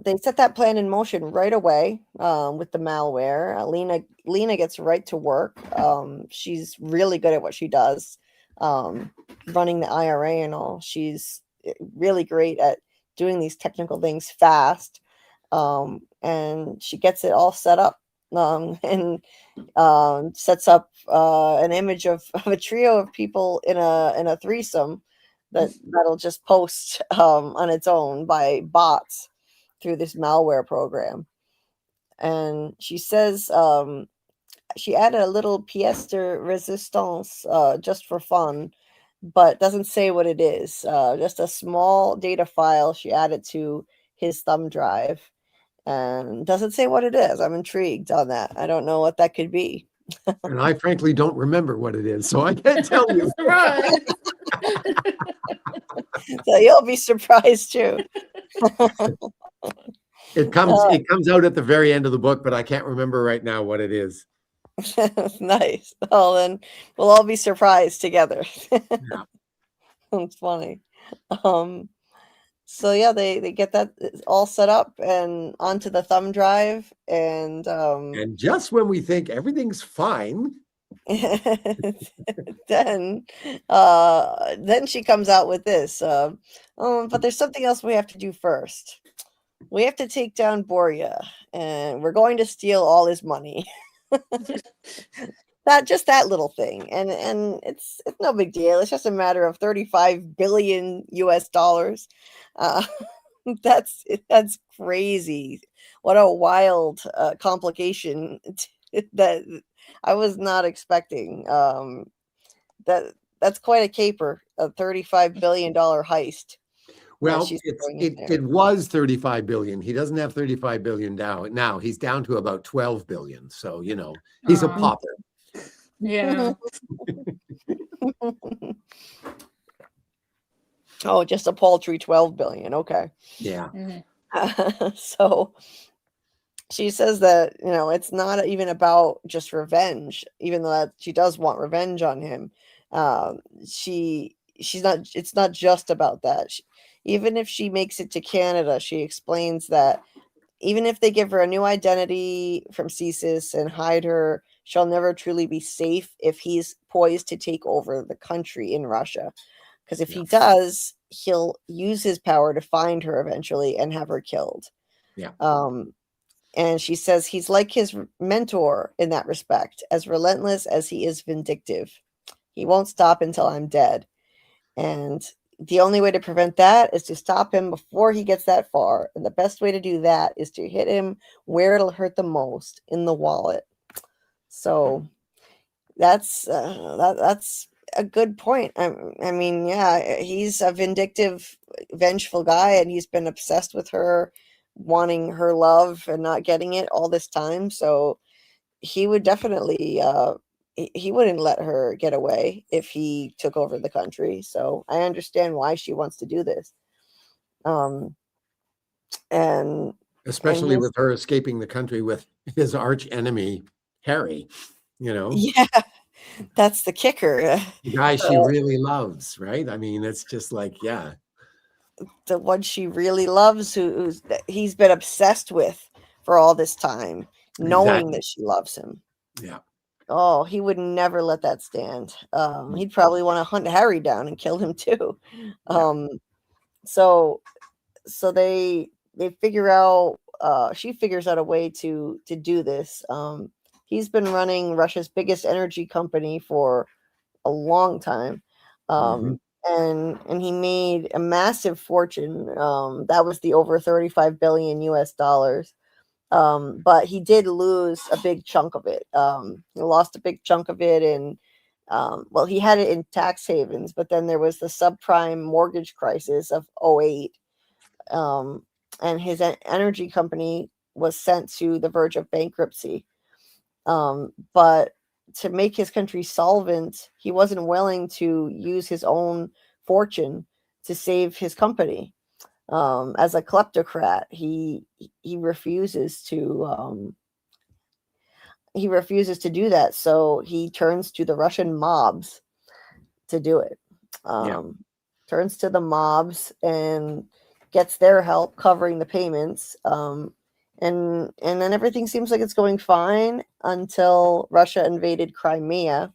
they set that plan in motion right away with the malware. Lena gets right to work. She's really good at what she does, running the IRA and all. She's really great at doing these technical things fast, and she gets it all set up, and sets up an image of a trio of people in a threesome that'll just post on its own by bots through this malware program. And she says she added a little pièce de résistance just for fun, but doesn't say what it is. Just a small data file she added to his thumb drive, and doesn't say what it is. I'm intrigued on that. I don't know what that could be. And I frankly don't remember what it is, so I can't tell you. Right. So you'll be surprised too. It comes out at the very end of the book, but I can't remember right now what it is. Nice. Well, then we'll all be surprised together. Yeah. It's funny. So yeah, they get that all set up and onto the thumb drive, and And just when we think everything's fine, then she comes out with this. But there's something else we have to do first. We have to take down Borya, and we're going to steal all his money. That little thing, and it's no big deal. It's just a matter of 35 billion US dollars. Uh, that's crazy. What a wild complication that I was not expecting. That's quite a caper, a $35 billion heist. well, it was 35 billion. He doesn't have 35 billion now. He's down to about 12 billion. So, you know, he's a pauper. Yeah. Oh, just a paltry 12 billion. Okay. Yeah. So she says that, it's not even about just revenge, even though that she does want revenge on him. It's not just about that. even if she makes it to Canada, she explains that even if they give her a new identity from CSIS and hide her, she'll never truly be safe if he's poised to take over the country in Russia. Because if he does, he'll use his power to find her eventually and have her killed. Yeah. And she says he's like his mentor in that respect, as relentless as he is vindictive. He won't stop until I'm dead. And the only way to prevent that is to stop him before he gets that far. And the best way to do that is to hit him where it'll hurt the most, in the wallet. So that's a good point. I mean, yeah, he's a vindictive, vengeful guy, and he's been obsessed with her, wanting her love and not getting it all this time. So he would definitely he wouldn't let her get away if he took over the country. So I understand why she wants to do this. And Especially with her escaping the country with his arch enemy, Harry, you know. Yeah, that's the kicker. The guy she really loves, right? I mean, it's just like, yeah. The one she really loves, who's he's been obsessed with for all this time, knowing that she loves him. Yeah. Oh, he would never let that stand. He'd probably want to hunt Harry down and kill him too. So they figure out, she figures out a way to do this. He's been running Russia's biggest energy company for a long time. And he made a massive fortune. That was the over 35 billion US dollars. But he did lose a big chunk of it. He lost a big chunk of it in, well, he had it in tax havens, but then there was the subprime mortgage crisis of 08. And his energy company was sent to the verge of bankruptcy. But to make his country solvent, he wasn't willing to use his own fortune to save his company. As a kleptocrat, he refuses to do that. So he turns to the Russian mobs to do it. Turns to the mobs and gets their help covering the payments. And then everything seems like it's going fine until Russia invaded Crimea.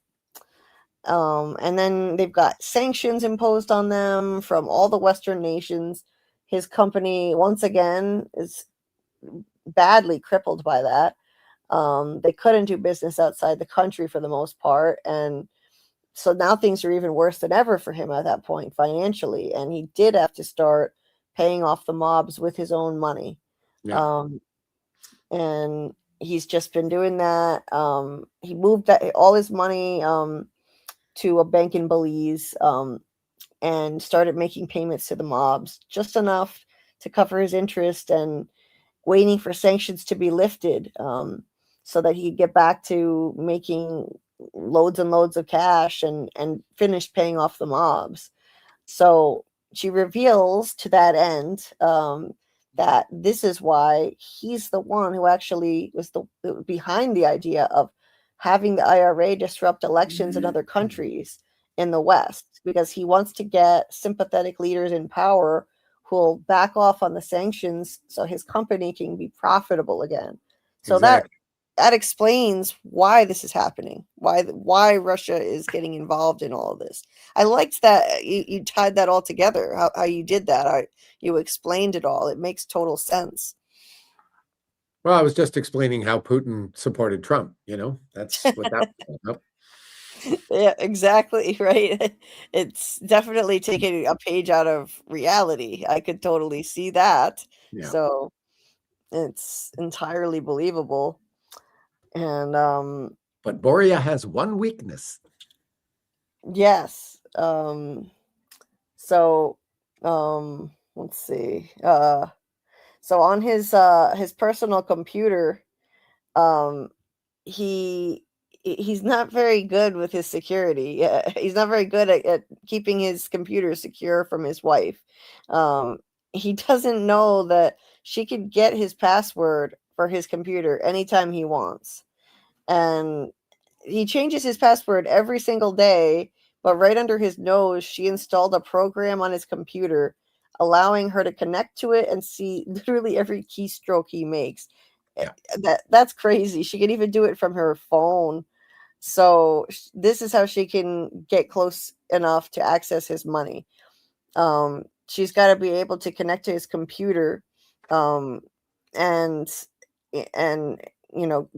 And then they've got sanctions imposed on them from all the Western nations. His company, once again, is badly crippled by that. They couldn't do business outside the country for the most part. And so now things are even worse than ever for him at that point financially. And he did have to start paying off the mobs with his own money. And he's just been doing that. He moved all his money to a bank in Belize, and started making payments to the mobs, just enough to cover his interest, and waiting for sanctions to be lifted, so that he could get back to making loads and loads of cash and finish paying off the mobs. So she reveals to that end that this is why he's the one who actually was behind the idea of having the IRA disrupt elections in other countries in the West, because he wants to get sympathetic leaders in power who will back off on the sanctions so his company can be profitable again. So that explains why this is happening, why Russia is getting involved in all of this. I liked that you tied that all together, how you did that. You explained it all. It makes total sense. Well, I was just explaining how Putin supported Trump, you know, that's what that was about. Yeah, exactly, right. It's definitely taking a page out of reality. I could totally see that. Yeah. So it's entirely believable. And but Boria has one weakness. Yes. So let's see. So on his personal computer, he's not very good with his security. He's not very good at keeping his computer secure from his wife. He doesn't know that she could get his password for his computer anytime he wants. And he changes his password every single day, but right under his nose, she installed a program on his computer allowing her to connect to it and see literally every keystroke he makes. Yeah. That's crazy. She can even do it from her phone. So this is how she can get close enough to access his money. She's got to be able to connect to his computer, and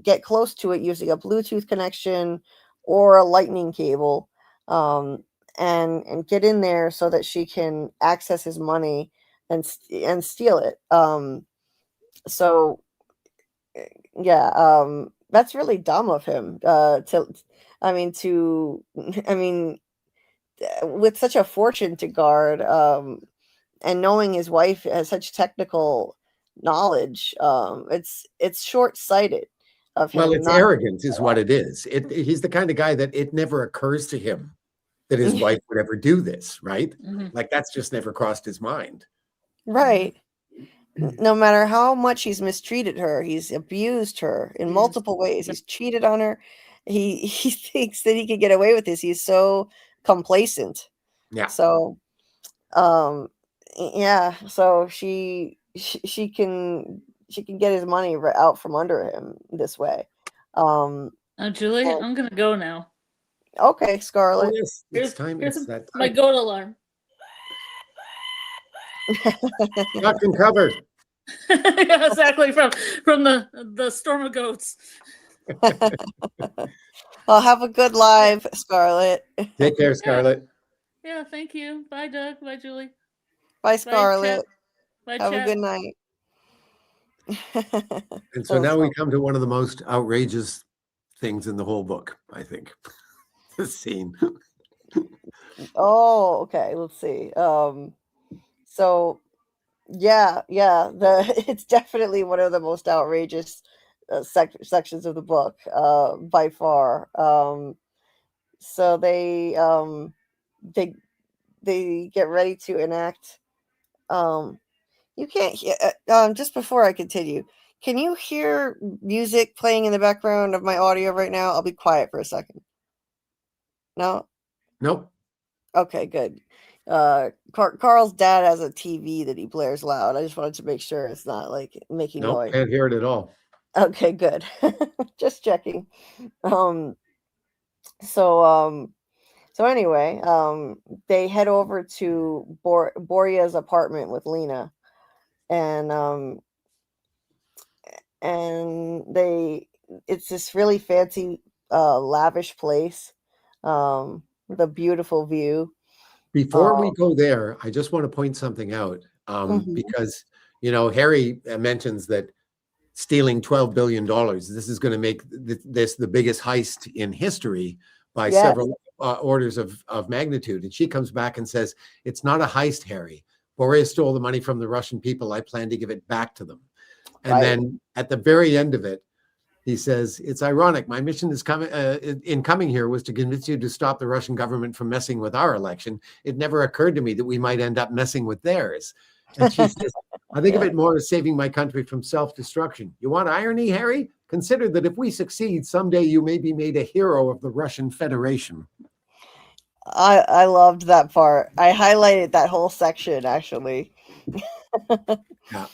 get close to it using a Bluetooth connection or a lightning cable, and get in there so that she can access his money and steal it. So yeah, that's really dumb of him, I mean to I mean with such a fortune to guard, and knowing his wife has such technical knowledge, it's short-sighted of Well, him it's not. arrogant is what it is. He's the kind of guy that it never occurs to him that his wife would ever do this, right? Mhm. Like that's just never crossed his mind. Right. No matter how much he's mistreated her, he's abused her in multiple ways. He's cheated on her. He thinks that he can get away with this. He's so complacent. Yeah. So, yeah. So she can get his money out from under him this way. Julie, I'm gonna go now. Okay, Oh, Scarlet. yes, it's time. Here's It's that my time. goat alarm. Duck and cover. Yeah, exactly, from the storm of goats. Well, have a good live, Scarlet. Take care, Scarlet. Yeah, thank you. Bye, Doug. Bye, Julie. Bye, Bye, Scarlet. chat. Bye, Have a chat. good night. And so now we come to one of the most outrageous things in the whole book, I think. The scene. Oh, okay. Let's see. So yeah, it's definitely one of the most outrageous sections of the book, by far. So they get ready to enact. You can't hear. Just before I continue, can you hear music playing in the background of my audio right now? I'll be quiet for a second. No. Nope. Okay, good. Carl's dad has a TV that he blares loud. I just wanted to make sure it's not like making Nope. noise. Can't hear it at all. Okay, good. Just checking. So anyway, they head over to Boria's apartment with Lena, and it's this really fancy, lavish place, with a beautiful view. Before we go there, I just want to point something out, Mhm. because, Harry mentions that stealing $12 billion, this is going to make this the biggest heist in history by Yes. several orders of magnitude. And she comes back and says, it's not a heist, Harry. Borea stole the money from the Russian people. I plan to give it back to them. And Right. then at the very end of it, he says, it's ironic. My mission is coming here was to convince you to stop the Russian government from messing with our election. It never occurred to me that we might end up messing with theirs. And she says, I think of Yeah. it more as saving my country from self-destruction. You want irony, Harry? Consider that if we succeed, someday you may be made a hero of the Russian Federation. I loved that part. I highlighted that whole section, actually. Yeah.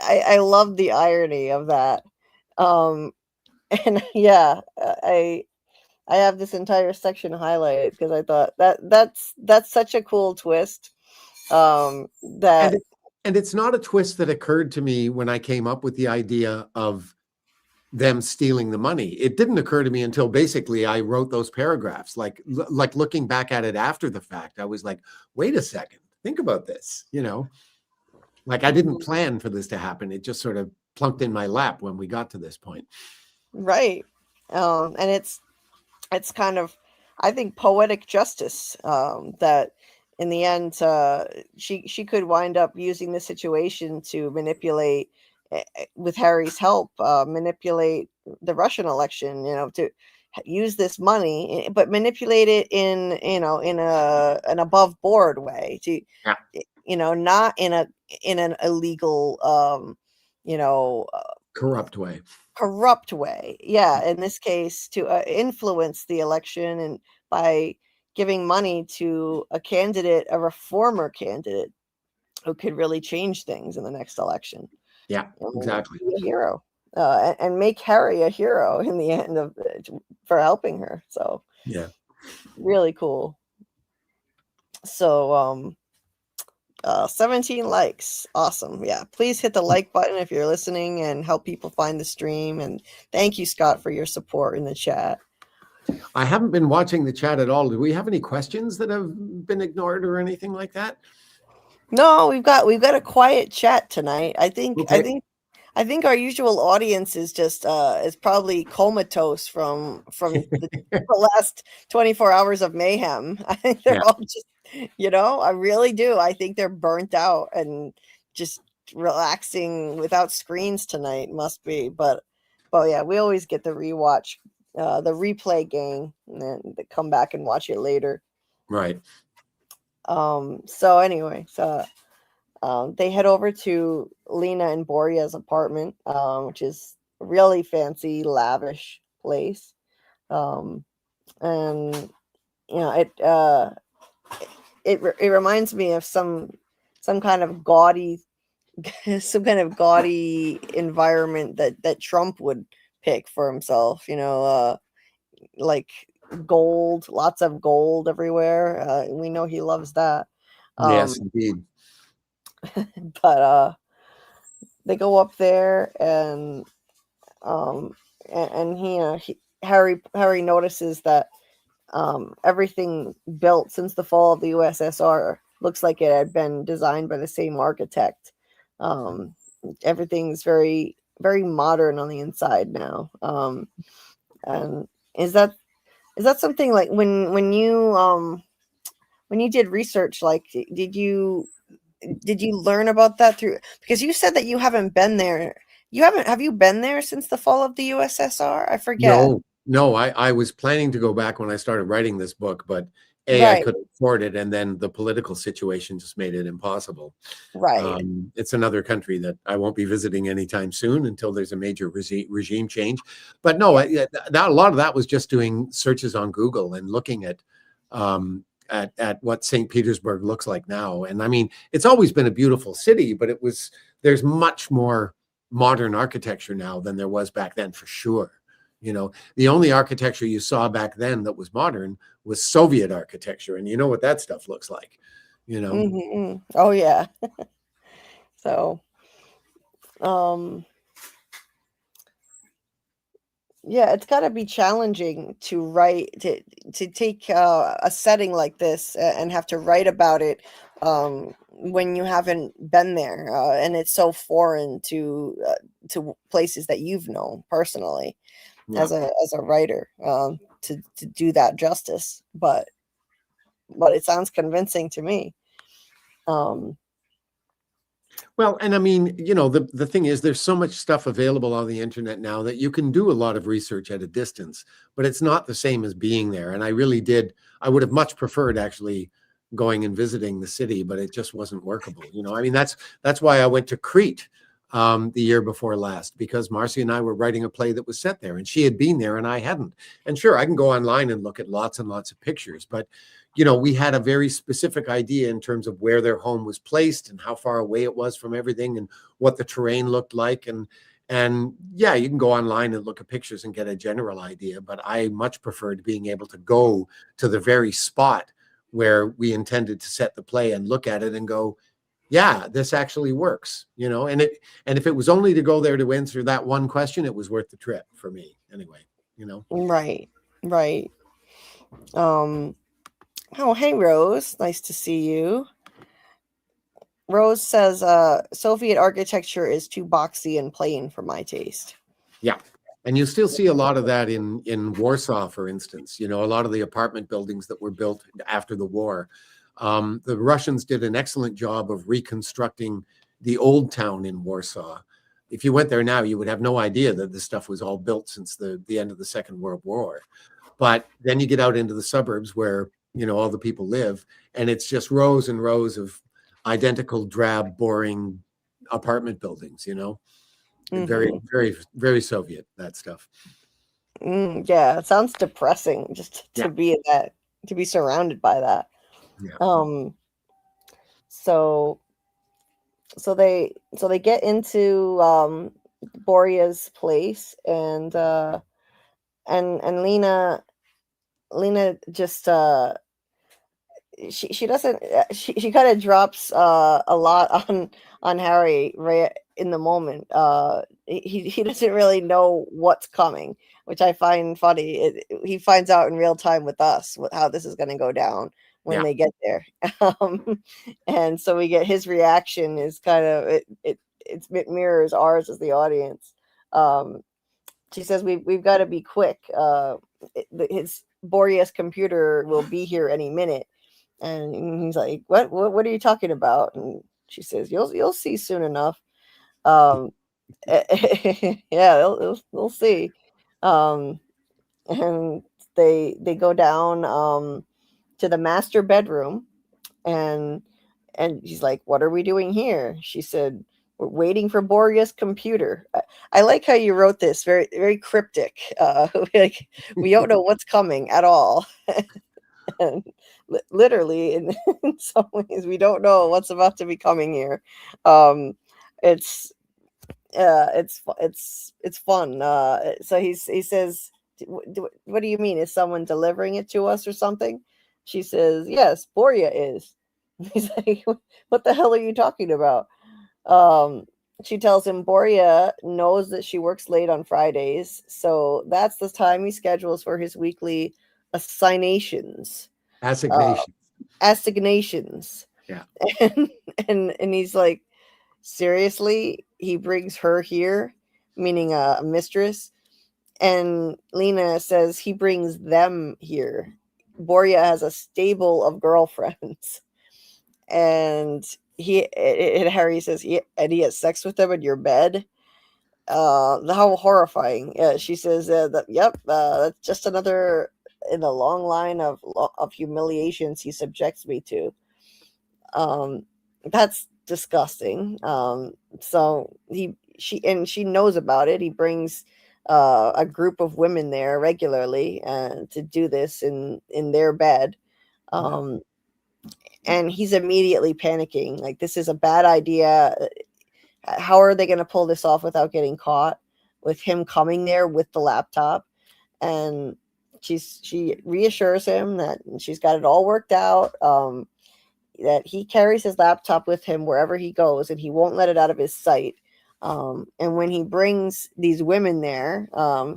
I love the irony of that. And yeah, I have this entire section highlighted because I thought that's such a cool twist. That And it's not a twist that occurred to me when I came up with the idea of them stealing the money. It didn't occur to me until basically I wrote those paragraphs. Like looking back at it after the fact, I was like, wait a second, think about this, Like I didn't plan for this to happen. It just sort of plunked in my lap when we got to this point. right. And it's kind of, I think, poetic justice, that in the end, she could wind up using the situation to manipulate, with Harry's help, manipulate the Russian election, to use this money, but manipulate it in an above board way, to not in an illegal, Corrupt way. Yeah, in this case, to influence the election, and by giving money to a reformer candidate, who could really change things in the next election. Yeah, exactly. Be a hero, and make Harry a hero in the end of for helping her. So yeah, really cool. So 17 likes, awesome. Yeah, please hit the like button if you're listening and help people find the stream. And thank you, Scott, for your support in the chat. I haven't been watching the chat at all. Do we have any questions that have been ignored or anything like that? No, we've got a quiet chat tonight. I think Okay. I think our usual audience is just is probably comatose from the last 24 hours of mayhem. I think they're Yeah. all just, I really do. I think they're burnt out and just relaxing without screens tonight must be. But yeah, we always get the rewatch, the replay gang, and then they come back and watch it later. Right. So anyway, they head over to Lena and Boria's apartment, which is a really fancy, lavish place. And it reminds me of some kind of gaudy some kind of gaudy environment that Trump would pick for himself, like gold, lots of gold everywhere. We know he loves that. Yes, indeed. But they go up there and Harry notices that everything built since the fall of the USSR looks like it had been designed by the same architect. Everything's very, very modern on the inside now. And is that something like when you did research, like did you learn about that through, because you said that you haven't been there. Have you been there since the fall of the USSR? I forget. No, I was planning to go back when I started writing this book, but I Right. couldn't afford it, and then the political situation just made it impossible. Right. It's another country that I won't be visiting anytime soon until there's a major regime change. But no, a lot of that was just doing searches on Google and looking at what St. Petersburg looks like now. And I mean, it's always been a beautiful city, but there's much more modern architecture now than there was back then, for sure. The only architecture you saw back then that was modern was Soviet architecture, and you know what that stuff looks like. Mm-hmm. Oh yeah. So, yeah, it's got to be challenging to write to take a setting like this and have to write about it when you haven't been there, and it's so foreign to places that you've known personally. Yeah. As a writer, to do that justice, but it sounds convincing to me. Well, and I mean, the thing is, there's so much stuff available on the internet now that you can do a lot of research at a distance, but it's not the same as being there. And I would have much preferred actually going and visiting the city, but it just wasn't workable. I mean, that's why I went to Crete the year before last, because Marcy and I were writing a play that was set there, and she had been there and I hadn't. And sure, I can go online and look at lots and lots of pictures, but we had a very specific idea in terms of where their home was placed and how far away it was from everything and what the terrain looked like. And yeah, you can go online and look at pictures and get a general idea, but I much preferred being able to go to the very spot where we intended to set the play and look at it and go, yeah, this actually works, and if it was only to go there to answer that one question, it was worth the trip for me anyway, Right. Oh, hey, Rose. Nice to see you. Rose says, Soviet architecture is too boxy and plain for my taste. Yeah. And you still see a lot of that in Warsaw, for instance. A lot of the apartment buildings that were built after the war. The Russians did an excellent job of reconstructing the old town in Warsaw. If you went there now, you would have no idea that this stuff was all built since the end of the Second World War. But then you get out into the suburbs where all the people live, and it's just rows and rows of identical, drab, boring apartment buildings. Mm-hmm. Very, very, very Soviet, that stuff. Yeah, it sounds depressing just to be in that, to be surrounded by that. Yeah. So so they get into Boria's place, and Lena just she doesn't she kind of drops a lot on Harry right in the moment. He doesn't really know what's coming, which I find funny. He finds out in real time with us how this is going to go down when Yeah. they get there. And so we get his reaction is kind of it mirrors ours as the audience. She says we've got to be quick. His Boreas computer will be here any minute. And he's like, what are you talking about? And she says, you'll see soon enough. Um, yeah, they'll see. Um, and they go down to the master bedroom, and he's like, what are we doing here? She said, we're waiting for Boreas computer. I like how you wrote this, very very cryptic. Like, we don't know what's coming at all. And literally in some ways we don't know what's about to be coming here. um it's it's fun. So he says, what do you mean, is someone delivering it to us or something? She says, yes, Boria is. He's like, what the hell are you talking about? um she tells him Boria knows that she works late on Fridays, so that's the time he schedules for his weekly assignations. uh, Assignation. assignations. Yeah. and and he's like, seriously, he brings her here, meaning a mistress. And Lena says he brings them here. Boria has a stable of girlfriends. And Harry says and he has sex with them in your bed. How horrifying. She says that, yep, that's just another in the long line of humiliations he subjects me to. That's disgusting. So she knows about it. He brings a group of women there regularly to do this in their bed. um and he's immediately panicking, like, this is a bad idea. How are they going to pull this off without getting caught, with him coming there with the laptop? And she reassures him that she's got it all worked out. That he carries his laptop with him wherever he goes, and he won't let it out of his sight. And when he brings these women there,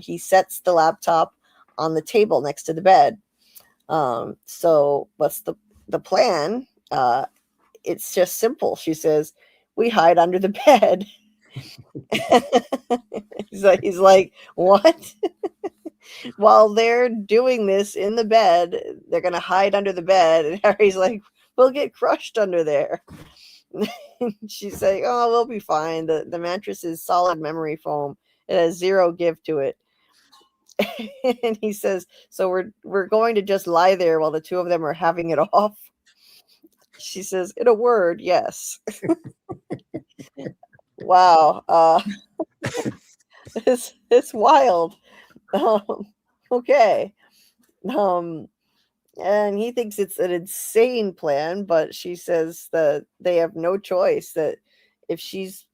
he sets the laptop on the table next to the bed. So what's the plan? It's just simple. She says, we hide under the bed. He's like, what? While they're doing this in the bed, they're gonna hide under the bed. And Harry's like, we'll get crushed under there. She's like, oh, we'll be fine. The mattress is solid memory foam. It has zero give to it. And he says, so we're going to just lie there while the two of them are having it off. She says, in a word, yes. Wow. It's wild. Okay. And he thinks it's an insane plan, but she says that they have no choice, that if she's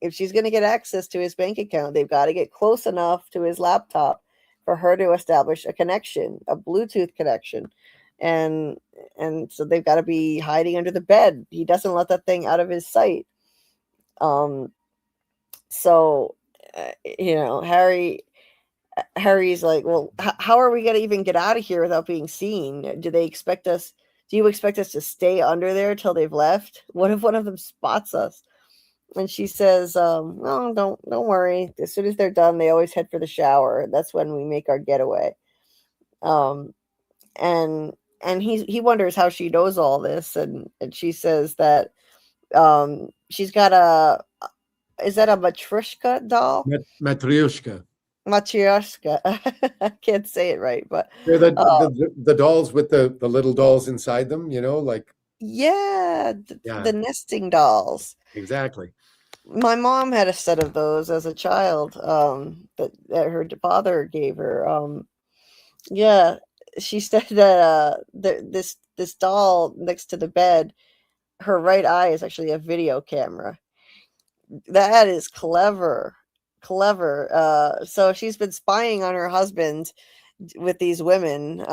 going to get access to his bank account, they've got to get close enough to his laptop for her to establish a connection, a Bluetooth connection. And so they've got to be hiding under the bed. He doesn't let that thing out of his sight. So Harry's like, well, how are we going to even get out of here without being seen? Do you expect us to stay under there till they've left? What if one of them spots us? And she says, no, don't worry. As soon as they're done, they always head for the shower. That's when we make our getaway. And he wonders how she knows all this. And she says that she's got is that a Matryoshka doll? Matryoshka. Matryoshka. I can't say it right, but They're the dolls with the little dolls inside them, like. Yeah, Yeah, the nesting dolls. exactly. My mom had a set of those as a child, that her father gave her. Yeah, she said that this doll next to the bed, her right eye is actually a video camera. That is clever. So she's been spying on her husband with these women,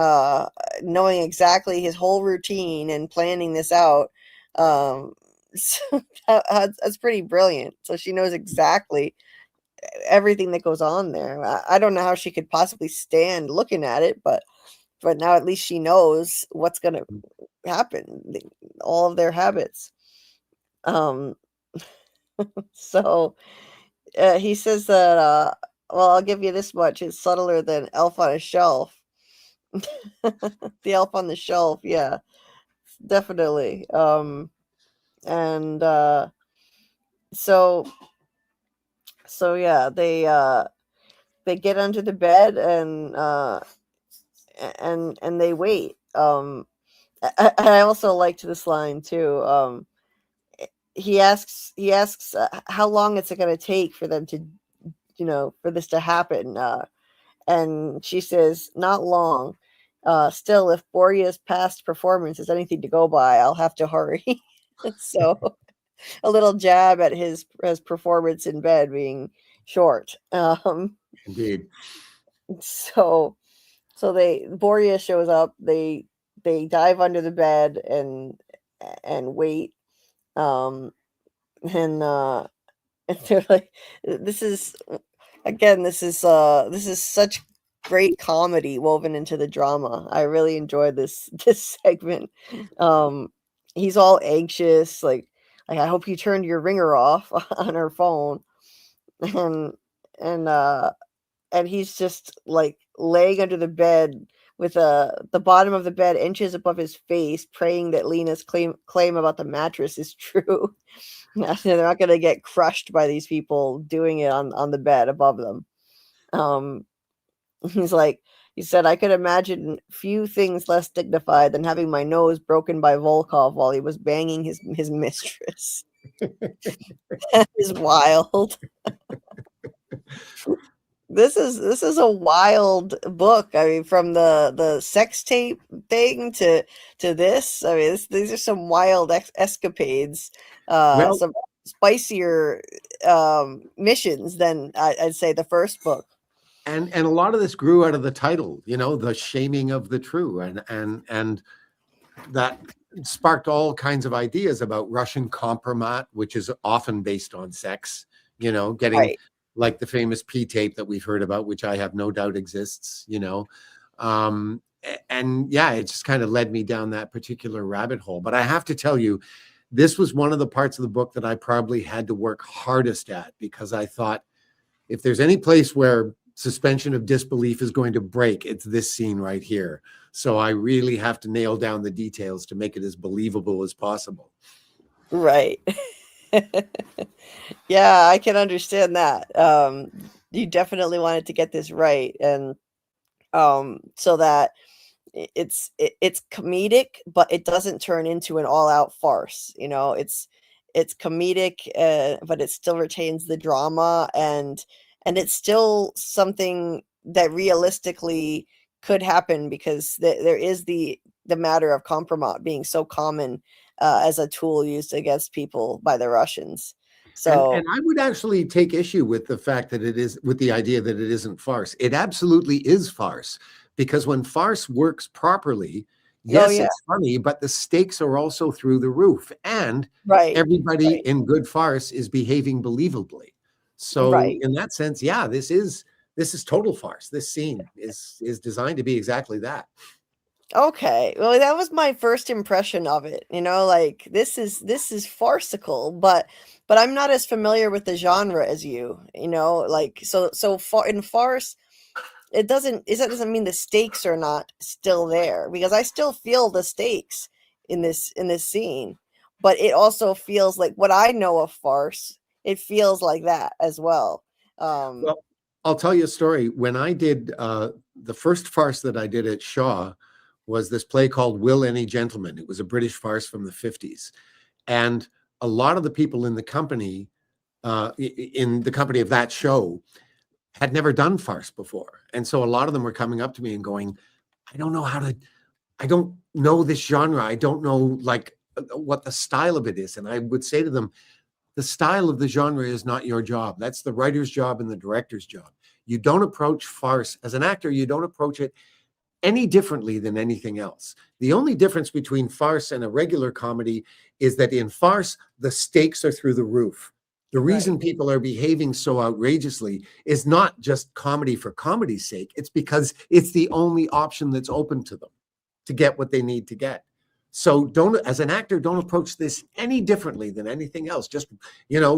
knowing exactly his whole routine and planning this out. So that's pretty brilliant. So she knows exactly everything that goes on there. I don't know how she could possibly stand looking at it, but now at least she knows what's going to happen, all of their habits. Um, so he says that, well, I'll give you this much. It's subtler than Elf on a Shelf. The Elf on the Shelf, yeah, definitely. And so yeah, they get under the bed and they wait. I also liked this line too. He asks how long is it going to take for them to, for this to happen. And she says, not long. Still, if Boria's past performance is anything to go by, I'll have to hurry. So a little jab at his performance in bed being short. Indeed. So Boria shows up. They dive under the bed and wait. And they're like, this is such great comedy woven into the drama. I really enjoyed this segment. He's all anxious, like I hope you turned your ringer off on her phone, and and uh and he's just like laying under the bed with the bottom of the bed inches above his face, praying that Lena's claim about the mattress is true. They're not going to get crushed by these people doing it on the bed above them. He's like, he said, I could imagine few things less dignified than having my nose broken by Volkov while he was banging his mistress. That is wild. This is a wild book. I mean, from the sex tape thing to this. I mean, these are some wild escapades. Well, Some spicier missions than I'd say the first book. and a lot of this grew out of the title, the shaming of the true, and that sparked all kinds of ideas about Russian compromat, which is often based on sex. Getting Right. like the famous P tape that we've heard about, which I have no doubt exists. And yeah, it just kind of led me down that particular rabbit hole. But I have to tell you, this was one of the parts of the book that I probably had to work hardest at, because I thought, if there's any place where suspension of disbelief is going to break, it's this scene right here. So I really have to nail down the details to make it as believable as possible. Right. Yeah, I can understand that. You definitely wanted to get this right, and so that it's comedic, but it doesn't turn into an all-out farce. It's comedic, but it still retains the drama, and it's still something that realistically could happen, because there is the matter of compromise being so common as a tool used against people by the Russians. So And I would actually take issue with the fact that with the idea that it isn't farce. It absolutely is farce, because when farce works properly, yes, yeah. it's funny, but the stakes are also through the roof, and Right. everybody Right. in good farce is behaving believably. So Right. in that sense, yeah, this is total farce. This scene is designed to be exactly that. Okay. Well, that was my first impression of it. Like this is farcical, but I'm not as familiar with the genre as you. Like so far in farce, it doesn't mean the stakes are not still there, because I still feel the stakes in this scene, but it also feels like what I know of farce. It feels like that as well. Well, I'll tell you a story. When I did the first farce that I did at Shaw was this play called Will Any Gentleman. It was a British farce from the 50s. And a lot of the people in the company of that show had never done farce before. And so a lot of them were coming up to me and going, I don't know this genre. I don't know like what the style of it is. And I would say to them, the style of the genre is not your job. That's the writer's job and the director's job. You don't approach farce as an actor. You don't approach it any differently than anything else. The only difference between farce and a regular comedy is that in farce, the stakes are through the roof. The reason people are behaving so outrageously is not just comedy for comedy's sake. It's because it's the only option that's open to them to get what they need to get. So don't, as an actor, don't approach this any differently than anything else. Just,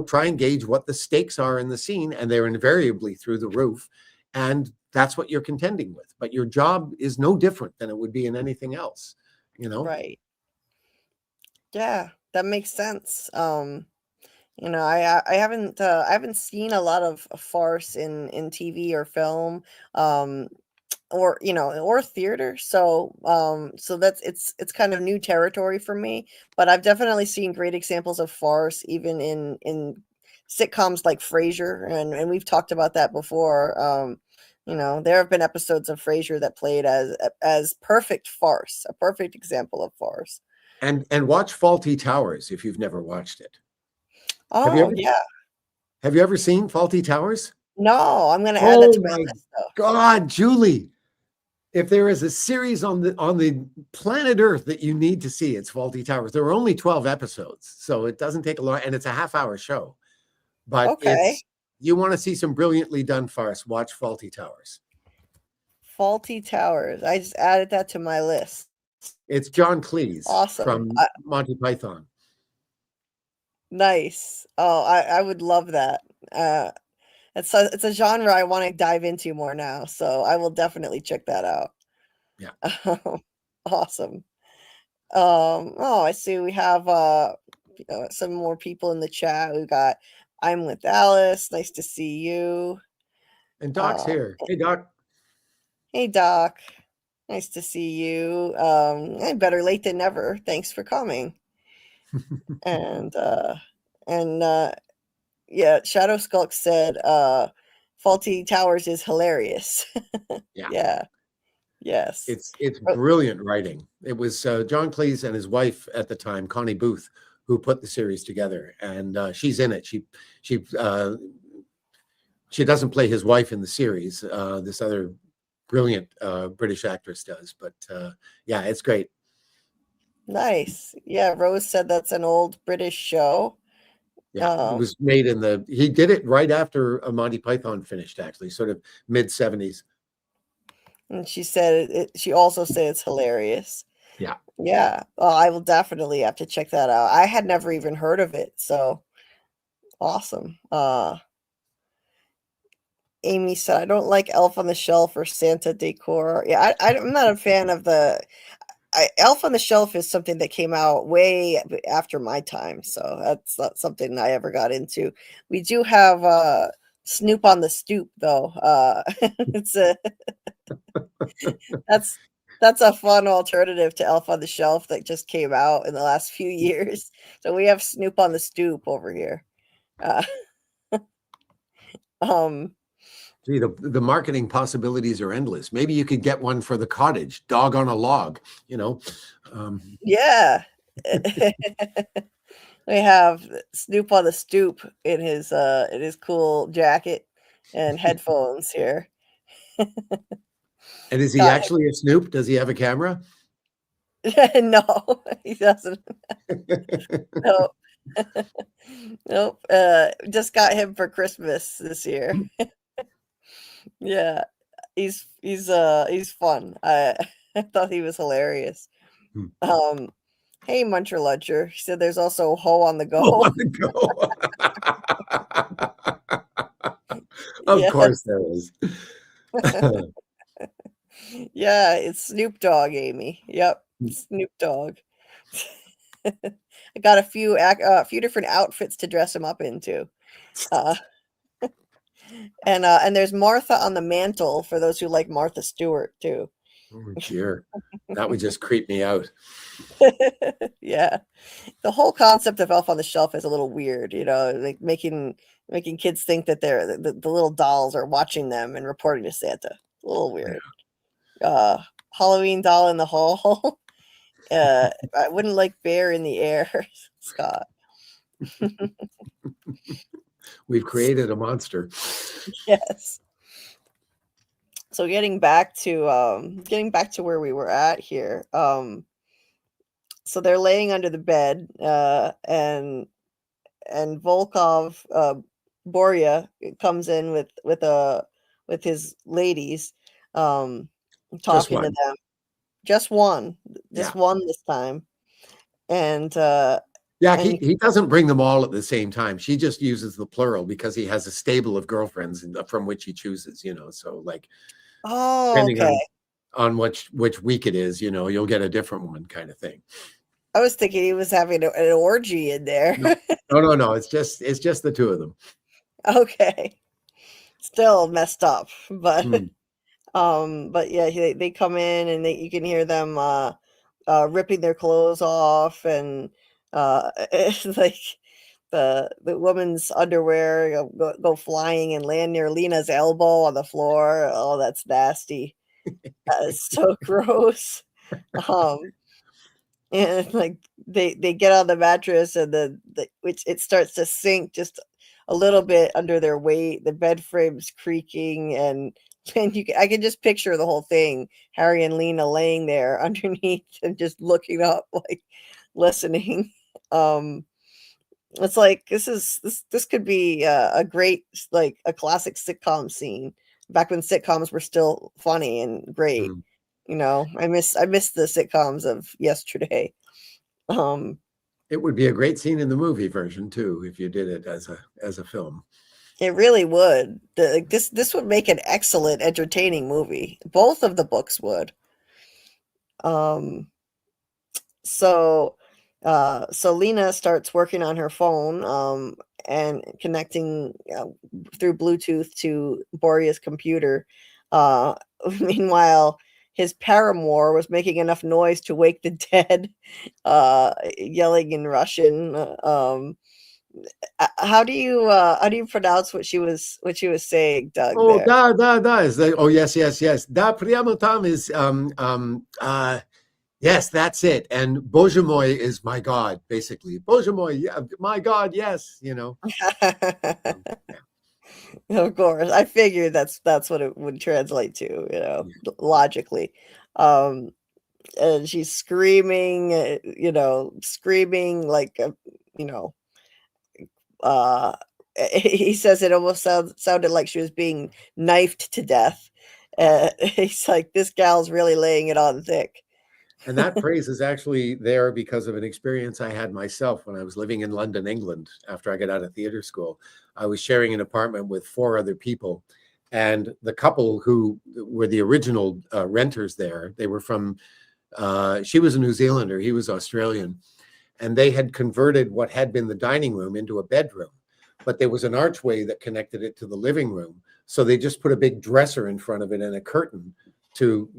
try and gauge what the stakes are in the scene, and they're invariably through the roof. And that's what you're contending with. But your job is no different than it would be in anything else, Right. Yeah, that makes sense. I haven't seen a lot of farce in TV or film, or theater. So that's it's kind of new territory for me. But I've definitely seen great examples of farce even in sitcoms like Frasier, and we've talked about that before. There have been episodes of Frasier that played as perfect farce, a perfect example of farce. And watch Faulty Towers if you've never watched it. Oh, yeah. Have you ever seen Faulty Towers? No, I'm going to add that to my my list, though. God, Julie, if there is a series on the planet Earth that you need to see, it's Faulty Towers. There are only 12 episodes, so it doesn't take a lot, and it's a half-hour show. But Okay. you want to see some brilliantly done farce, watch Faulty Towers. Faulty Towers. I just added that to my list. It's John Cleese Awesome. from Monty Python. Nice. Oh, I would love that. It's a genre I want to dive into more now, so I will definitely check that out. Yeah. Awesome. I see we have some more people in the chat. We got I'm with Alice. Nice to see you. And Doc's here. Hey, Doc. Hey, Doc. Nice to see you. Better late than never. Thanks for coming. and yeah, Shadow Skulk said Faulty Towers is hilarious. Yeah. Yeah. Yes. It's brilliant writing. It was John Cleese and his wife at the time, Connie Booth, who put the series together, and she's in it. She doesn't play his wife in the series. This other brilliant British actress does, but yeah, it's great. Nice. Yeah, Rose said that's an old British show. Yeah, it was made he did it right after Monty Python finished, actually, sort of mid-70s. And she said she also said it's hilarious. Yeah. Yeah. Well, I will definitely have to check that out. I had never even heard of it, so awesome. Amy said, I don't like Elf on the Shelf or Santa decor. Yeah, I'm not a fan of Elf on the Shelf is something that came out way after my time, so that's not something I ever got into. We do have Snoop on the Stoop, though. It's that's a fun alternative to Elf on the Shelf that just came out in the last few years. So we have Snoop on the Stoop over here. Gee, the marketing possibilities are endless. Maybe you could get one for the cottage, dog on a log, Yeah. We have Snoop on the Stoop in his cool jacket and headphones here. And is he actually a Snoop? Does he have a camera? No, he doesn't. No. Nope. Just got him for Christmas this year. Yeah. He's fun. I thought he was hilarious. Hey, Muncher Luncher. He said there's also Ho on the Go. Ho on the Go. Of course there is. Yeah, it's Snoop Dogg, Amy. Yep, Snoop Dogg. I got a few different outfits to dress him up into. And there's Martha on the Mantle for those who like Martha Stewart too. Oh, dear. That would just creep me out. Yeah. The whole concept of Elf on the Shelf is a little weird, like making kids think that they're the little dolls are watching them and reporting to Santa. A little weird. Halloween doll in the hall. I wouldn't like bear in the air, Scott. We've created a monster. Yes. So getting back to where we were at here. So they're laying under the bed, and Volkov, Borya comes in with his ladies, Just talking to one. them. Just one, Yeah. this time, and Yeah, and he doesn't bring them all at the same time. She just uses the plural because he has a stable of girlfriends from which he chooses, So like oh, depending okay. on which week it is, you'll get a different one kind of thing. I was thinking he was having an orgy in there. No. It's just the two of them. Okay, still messed up, but Hmm. but yeah, they come in and you can hear them ripping their clothes off, and it's like the woman's underwear go flying and land near Lena's elbow on the floor. Oh, that's nasty. That is so gross. Um, and like they get on the mattress, and which it starts to sink just a little bit under their weight. The bed frame's creaking, and I can just picture the whole thing. Harry and Lena laying there underneath and just looking up, like listening. Um, it's like this could be a great, like a classic sitcom scene back when sitcoms were still funny and great. Hmm. I miss the sitcoms of yesterday. It would be a great scene in the movie version too if you did it as a film. It really would. This would make an excellent entertaining movie. Both of the books would. Um, so so Lena starts working on her phone, and connecting through Bluetooth to Borya's computer. Uh, Meanwhile, his paramour was making enough noise to wake the dead, yelling in Russian. How do you pronounce what she was saying, Doug? Oh, There. da is that? Oh, yes. Da priamo tam is yes, that's it. And Bože moj is my God, basically. Bože moj, yeah, my God, yes. Of course, I figured that's what it would translate to, Yeah. logically. Um, and she's screaming, screaming like, you know, uh, he says it almost sounded like she was being knifed to death. He's like, this gal's really laying it on thick. And that phrase is actually there because of an experience I had myself when I was living in London, England, after I got out of theater school. I was sharing an apartment with 4 other people. And the couple who were the original renters there, they were from, she was a New Zealander, he was Australian. And they had converted what had been the dining room into a bedroom. But there was an archway that connected it to the living room. So they just put a big dresser in front of it and a curtain to,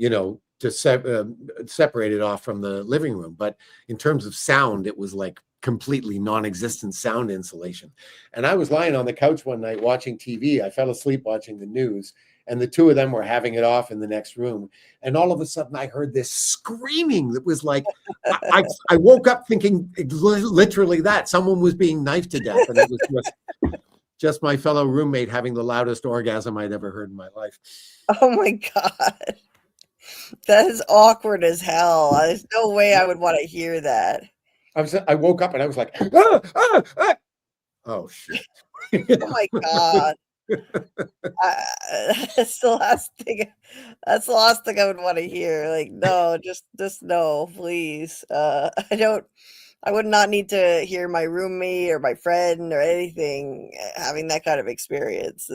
separate it off from the living room. But in terms of sound, it was like completely non-existent sound insulation. And I was lying on the couch one night watching TV. I fell asleep watching the news, and the 2 of them were having it off in the next room. And all of a sudden I heard this screaming that was like, I woke up thinking literally that someone was being knifed to death. And it was just my fellow roommate having the loudest orgasm I'd ever heard in my life. Oh my God. That is awkward as hell. There's no way I would want to hear that. I woke up and I was like, ah. Oh shit. Oh my God. That's the last thing. That's the last thing I would want to hear. Like, no, just no, please. I would not need to hear my roommate or my friend or anything having that kind of experience.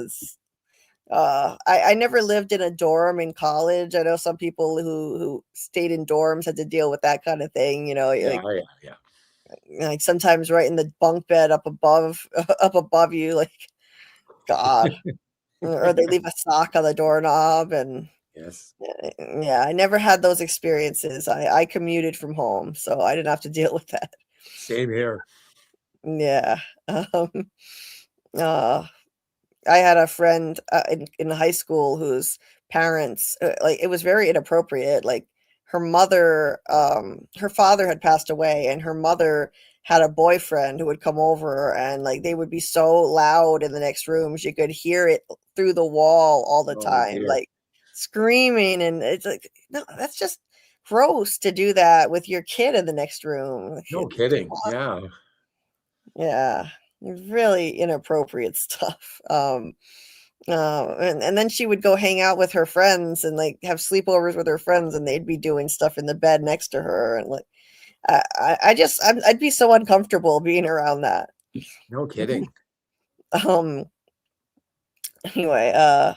I never lived in a dorm in college. I know some people who stayed in dorms had to deal with that kind of thing. Yeah. Like sometimes right in the bunk bed up above up above you, like God. Or they leave a sock on the doorknob, and Yes. yeah, I never had those experiences. I commuted from home, so I didn't have to deal with that. Same here. Yeah. Um, uh, I had a friend in high school whose parents, like, it was very inappropriate. Like, her mother, her father had passed away, and her mother had a boyfriend who would come over, and like they would be so loud in the next room she could hear it through the wall all the Oh time, dear. like screaming. And it's like, no, that's just gross to do that with your kid in the next room. Like, No kidding. Yeah. yeah, really inappropriate stuff. And then she would go hang out with her friends and like have sleepovers with her friends, and they'd be doing stuff in the bed next to her, and like I'd be so uncomfortable being around that. No kidding. Um. Anyway, uh,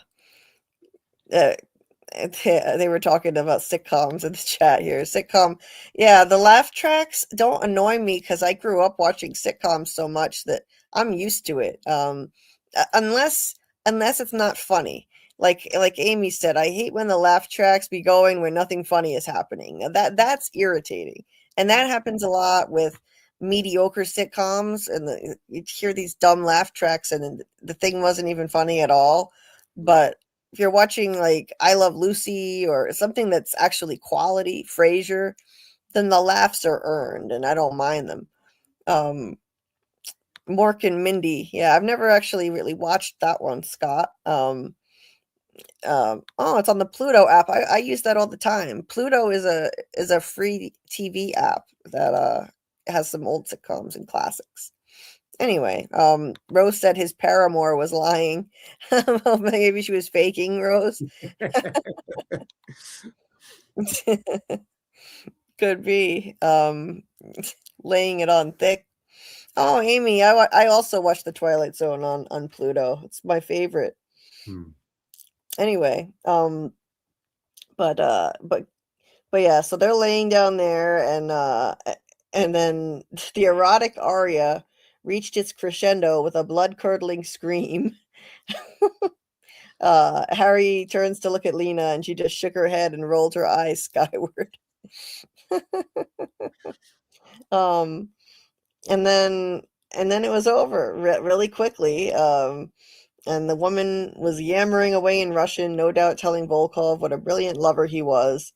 they were talking about sitcoms in the chat here. Sitcom, yeah, the laugh tracks don't annoy me because I grew up watching sitcoms so much that I'm used to it. Unless it's not funny. Like Amy said, I hate when the laugh tracks be going when nothing funny is happening. That's irritating, and that happens a lot with mediocre sitcoms. And you'd hear these dumb laugh tracks, and the thing wasn't even funny at all. But if you're watching like I Love Lucy or something that's actually quality, Frasier, then the laughs are earned, and I don't mind them. Um, Mork and Mindy, yeah, I've never actually really watched that one, Scott. Oh, it's on the Pluto app. I use that all the time. Pluto is a free TV app that has some old sitcoms and classics. Anyway, Rose said his paramour was lying. Maybe she was faking, Rose. Could be. Laying it on thick. Oh, Amy, I also watched The Twilight Zone on Pluto. It's my favorite. Anyway, but yeah, so they're laying down there, and then the erotic aria reached its crescendo with a blood-curdling scream. Harry turns to look at Lena, and she just shook her head and rolled her eyes skyward. um, and then it was over really quickly. And the woman was yammering away in Russian, no doubt telling Volkov what a brilliant lover he was.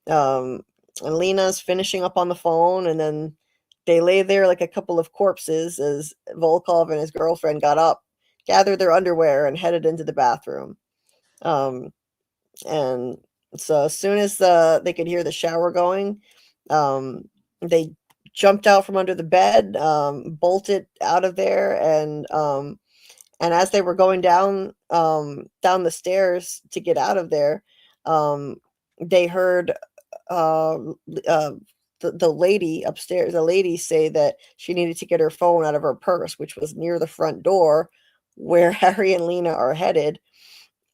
And Lena's finishing up on the phone, and then they lay there like a couple of corpses as Volkov and his girlfriend got up, gathered their underwear, and headed into the bathroom. And so as soon as they could hear the shower going, they jumped out from under the bed, bolted out of there, and as they were going down the stairs to get out of there, they heard the lady upstairs, the lady say that she needed to get her phone out of her purse, which was near the front door where Harry and Lena are headed.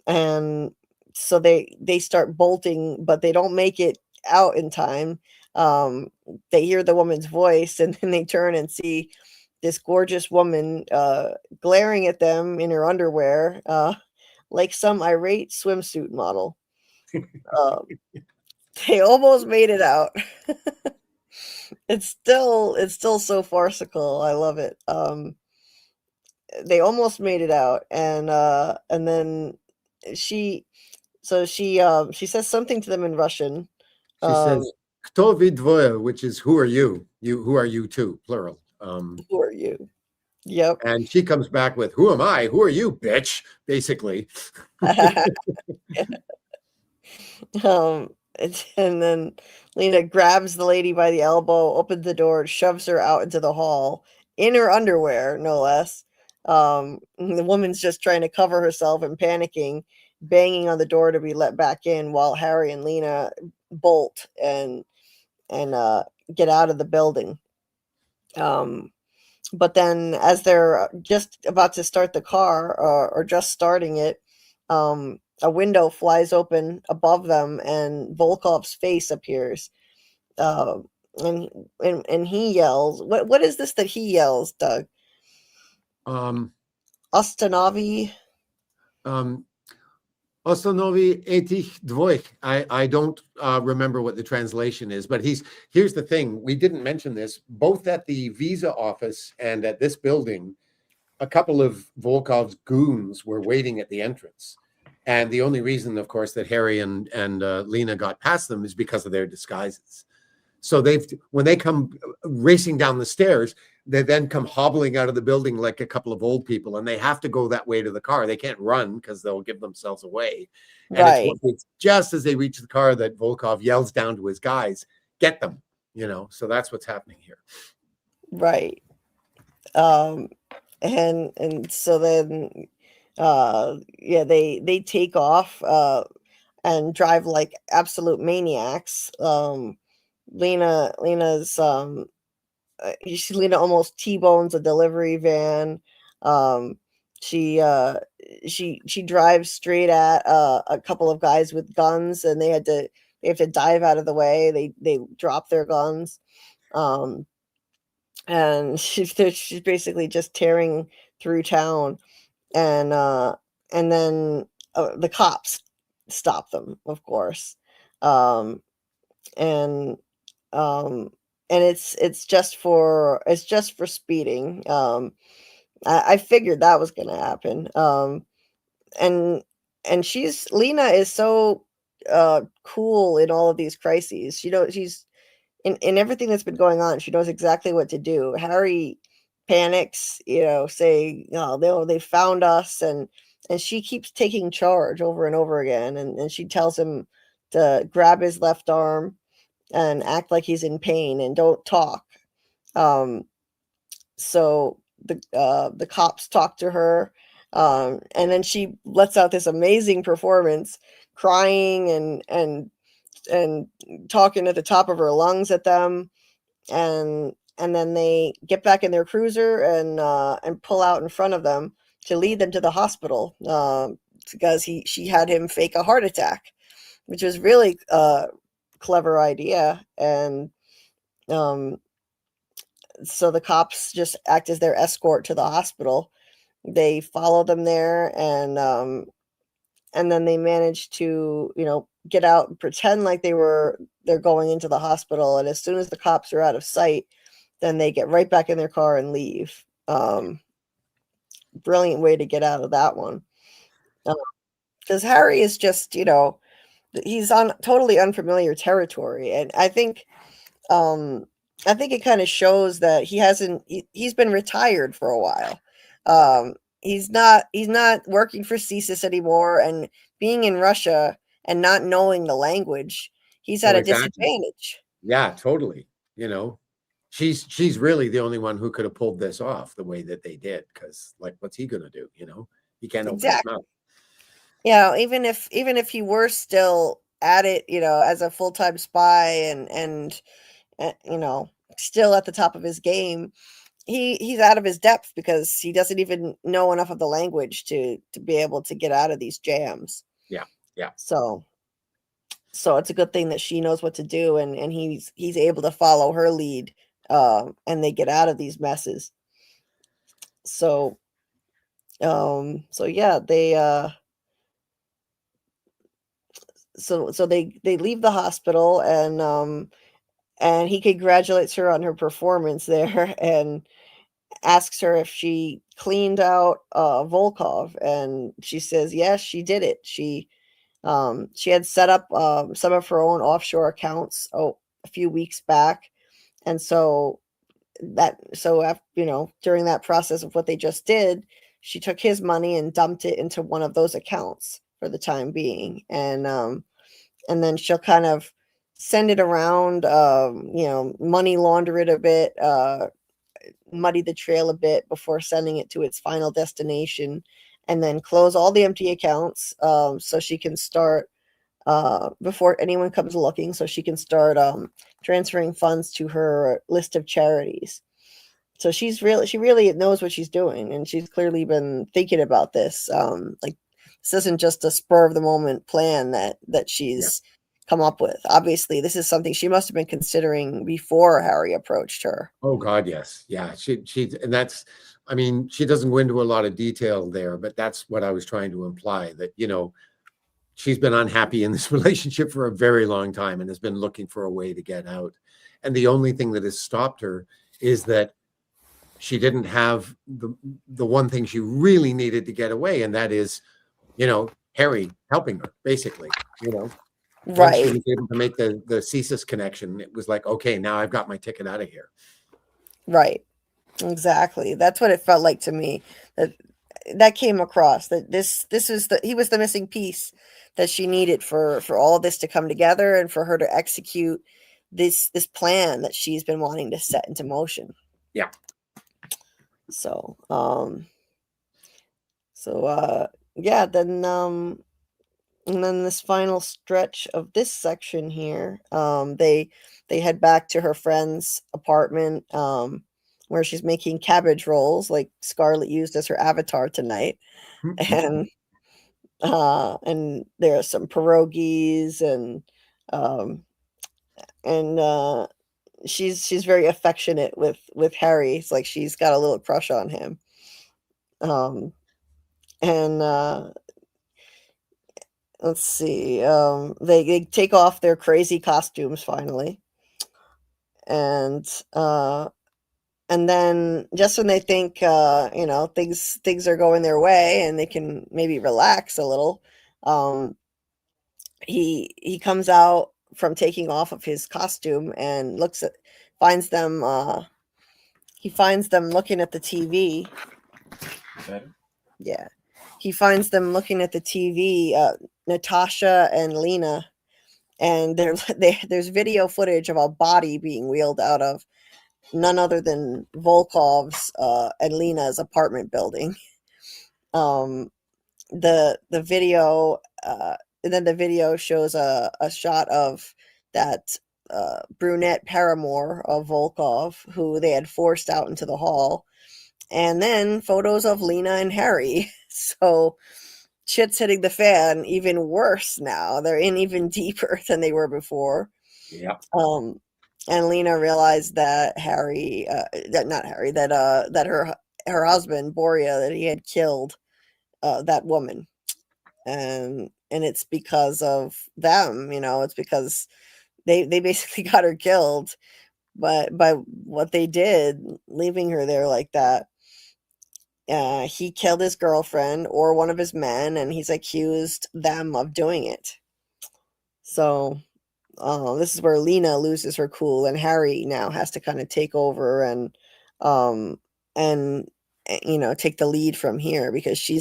And so they start bolting, but they don't make it out in time. They hear the woman's voice, and then they turn and see this gorgeous woman glaring at them in her underwear, like some irate swimsuit model. They almost made it out. It's still so farcical. I love it. They almost made it out, and then she says something to them in Russian. She says, "Kto wy dwoje," which is "Who are you? Who are you too?" Plural. Who are you? Yep. And she comes back with, "Who am I? Who are you, bitch?" Basically. And then Lena grabs the lady by the elbow, opens the door, shoves her out into the hall in her underwear, no less. The woman's just trying to cover herself and panicking, banging on the door to be let back in, while Harry and Lena bolt and get out of the building. But then as they're just about to start the car, or just starting it, a window flies open above them, and Volkov's face appears. And he yells, what is this that he yells, Doug? Ostanovi. Ostanovi etich dvoich. I don't remember what the translation is, but here's the thing. We didn't mention this. Both at the visa office and at this building, a couple of Volkov's goons were waiting at the entrance. And the only reason, of course, that Harry and Lena got past them is because of their disguises. So when they come racing down the stairs, they then come hobbling out of the building like a couple of old people, and they have to go that way to the car. They can't run because they'll give themselves away. And Right. it's just as they reach the car that Volkov yells down to his guys, "Get them!" So that's what's happening here. Right. And so then they take off and drive like absolute maniacs. Lena's Lena almost T-bones a delivery van. She drives straight at a couple of guys with guns, and they have to dive out of the way. They drop their guns. And she's basically just tearing through town, and then the cops stop them, of course. And it's just for speeding. I figured that was gonna happen. And Lena is so cool in all of these crises. She's in everything that's been going on. She knows exactly what to do. Harry panics, saying, they found us, and she keeps taking charge over and over again, and she tells him to grab his left arm and act like he's in pain and don't talk. So the cops talk to her, and then she lets out this amazing performance, crying and talking at the top of her lungs at them, and then they get back in their cruiser and pull out in front of them to lead them to the hospital, because she had him fake a heart attack, which was really clever idea. And so the cops just act as their escort to the hospital. They follow them there, and then they manage to get out and pretend like they're going into the hospital. And as soon as the cops are out of sight, then they get right back in their car and leave. Brilliant way to get out of that one, because Harry is just he's on totally unfamiliar territory. And I think it kind of shows that he's been retired for a while. He's not working for CSIS anymore, and being in Russia and not knowing the language, he's at a disadvantage. Yeah, totally. She's really the only one who could have pulled this off the way that they did, because what's he gonna do? He can't open his mouth. Even if he were still at it, as a full-time spy and still at the top of his game, he's out of his depth because he doesn't even know enough of the language to be able to get out of these jams. Yeah. So it's a good thing that she knows what to do, and he's able to follow her lead, and they get out of these messes. So yeah, they so they leave the hospital, and he congratulates her on her performance there, and asks her if she cleaned out Volkov, and she says yes, she did it. She had set up some of her own offshore accounts a few weeks back, and so during that process of what they just did, she took his money and dumped it into one of those accounts for the time being, and then she'll kind of send it around, money launder it a bit, muddy the trail a bit before sending it to its final destination, and then close all the empty accounts, so she can start before anyone comes looking, so she can start transferring funds to her list of charities. So she really knows what she's doing, and she's clearly been thinking about this. This isn't just a spur of the moment plan that she's come up with. Obviously, this is something she must have been considering before Harry approached her. Oh God, yes. Yeah. And that's, she doesn't go into a lot of detail there, but that's what I was trying to imply, that, she's been unhappy in this relationship for a very long time and has been looking for a way to get out. And the only thing that has stopped her is that she didn't have the one thing she really needed to get away. And that is, Harry helping her, basically, you know. Once she Right. was able to make the CSIS connection, it was like, okay, now I've got my ticket out of here. Right. Exactly. That's what it felt like to me. That came across that this was he was the missing piece that she needed for all of this to come together and for her to execute this plan that she's been wanting to set into motion. Yeah. So yeah, then and then this final stretch of this section here, they head back to her friend's apartment, where she's making cabbage rolls like Scarlet used as her avatar tonight. And there are some pierogies um and she's very affectionate with Harry. It's like she's got a little crush on him. Um and Let's see. They take off their crazy costumes finally, and uh, and then just when they think things are going their way and they can maybe relax a little, um, he comes out from taking off of his costume and finds them. He finds them looking at the TV. Better. Yeah, he finds them looking at the TV. Natasha and Lena. And there's video footage of a body being wheeled out of none other than Volkov's and Lena's apartment building. The video, and then the video shows a shot of that brunette paramour of Volkov, who they had forced out into the hall, and then photos of Lena and Harry. So shit's hitting the fan even worse now. They're in even deeper than they were before. Yeah. And Lena realized that that her husband Boria, that he had killed that woman, and it's because of them. It's because they basically got her killed, but by what they did, leaving her there like that. He killed his girlfriend or one of his men, and he's accused them of doing it. So this is where Lena loses her cool, and Harry now has to kind of take over um, and take the lead from here, because she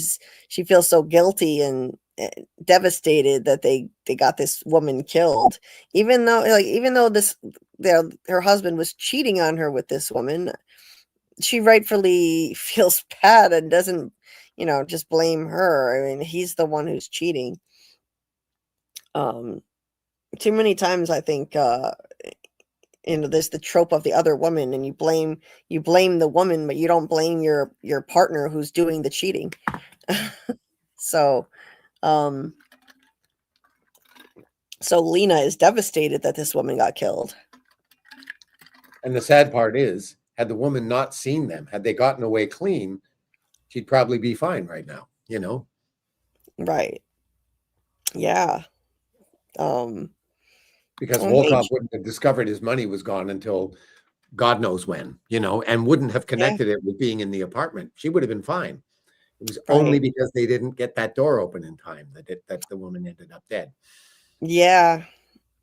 feels so guilty and devastated that they got this woman killed, even though her husband was cheating on her with this woman. She rightfully feels bad and doesn't, just blame her. I mean, he's the one who's cheating. Too many times, I think, there's the trope of the other woman, and you blame the woman, but you don't blame your partner who's doing the cheating. So, so Lena is devastated that this woman got killed. And the sad part is, had the woman not seen them, had they gotten away clean, she'd probably be fine right now, Right. Yeah. Because Volkov wouldn't have discovered his money was gone until God knows when, and wouldn't have connected it with being in the apartment. She would have been fine. It was only because they didn't get that door open in time that the woman ended up dead. Yeah.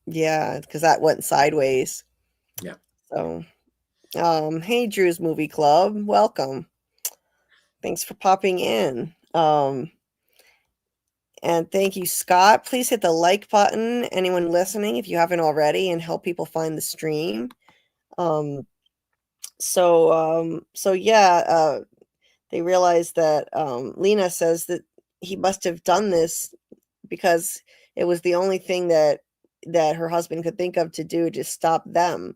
Yeah, because that went sideways. Yeah. So, hey, Drew's Movie Club, welcome. Thanks for popping in. And thank you, Scott. Please hit the like button, anyone listening, if you haven't already, and help people find the stream. So yeah, they realize that Lena says that he must have done this because it was the only thing that her husband could think of to do to stop them.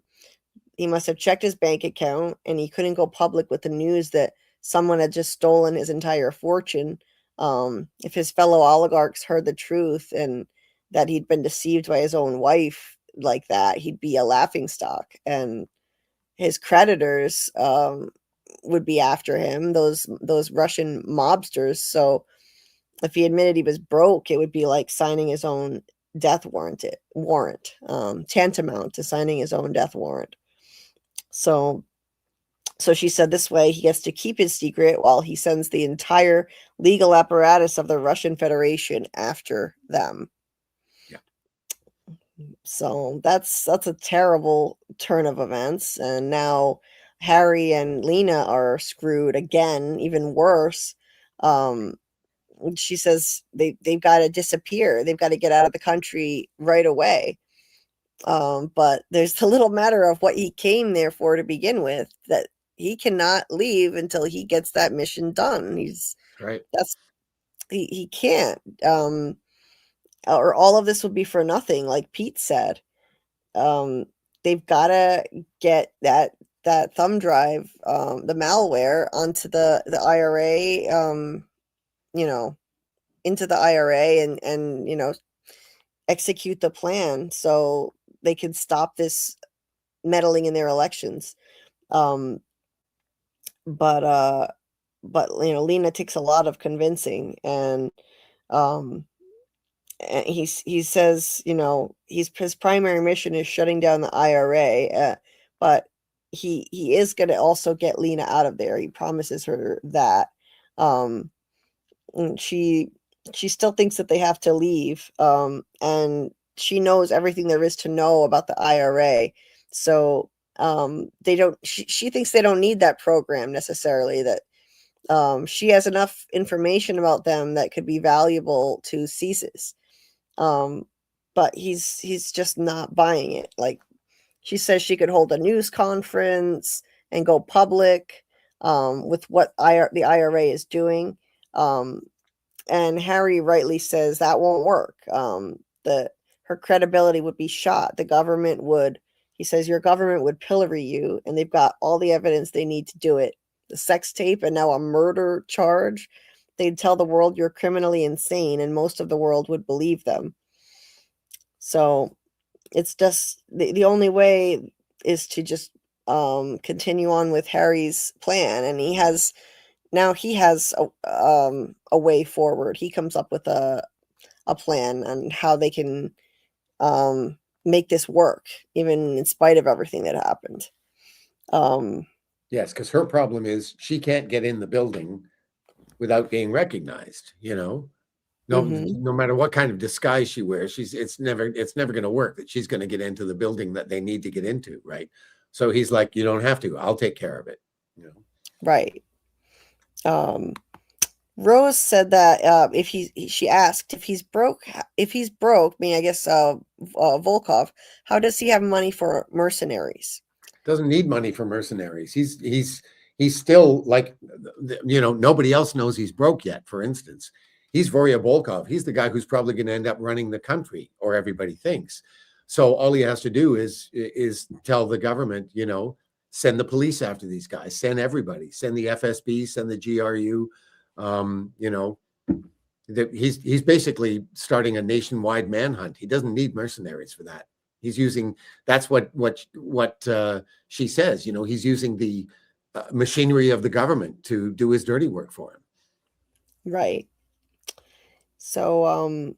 He must have checked his bank account, and he couldn't go public with the news that someone had just stolen his entire fortune. If his fellow oligarchs heard the truth and that he'd been deceived by his own wife like that, he'd be a laughingstock, and his creditors would be after him, those Russian mobsters. So if he admitted he was broke, it would be like signing his own death warrant, tantamount to signing his own death warrant. So So she said this way he gets to keep his secret while he sends the entire legal apparatus of the Russian Federation after them. Yeah. So that's a terrible turn of events. And now Harry and Lena are screwed again, even worse. She says they've got to disappear. They've got to get out of the country right away. But there's the little matter of what he came there for to begin with, that he cannot leave until he gets that mission done. Right. He can't. Or all of this would be for nothing, like Pete said. They've got to get that thumb drive, the malware onto the IRA, into the IRA, and execute the plan so they can stop this meddling in their elections. But Lena takes a lot of convincing, and he says, his primary mission is shutting down the IRA, but he is going to also get Lena out of there. He promises her that. And she still thinks that they have to leave, and she knows everything there is to know about the IRA. So they don't. She thinks they don't need that program necessarily. That she has enough information about them that could be valuable to CSIS. But he's just not buying it. Like, she says she could hold a news conference and go public with what the IRA is doing. And Harry rightly says that won't work. Her credibility would be shot. The government would, he says, your government would pillory you, and they've got all the evidence they need to do it. The sex tape and now a murder charge. They'd tell the world you're criminally insane, and most of the world would believe them. So it's just the only way is to just continue on with Harry's plan, and he has a way forward. He comes up with a plan on how they can make this work, even in spite of everything that happened. Yes, because her problem is she can't get in the building without being recognized. No, no matter what kind of disguise she wears, it's never going to work that she's going to get into the building that they need to get into, right? So he's like, you don't have to. I'll take care of it. Right. Rose said that she asked if he's broke, me, I guess, Volkov, how does he have money for mercenaries? Doesn't need money for mercenaries. He's still like, nobody else knows he's broke yet. For instance, he's Voria Volkov. He's the guy who's probably going to end up running the country, or everybody thinks. So all he has to do is tell the government, send the police after these guys, send everybody, send the FSB, send the GRU. He's basically starting a nationwide manhunt. He doesn't need mercenaries for that. He's using, that's what she says, he's using the machinery of the government to do his dirty work for him. Right. So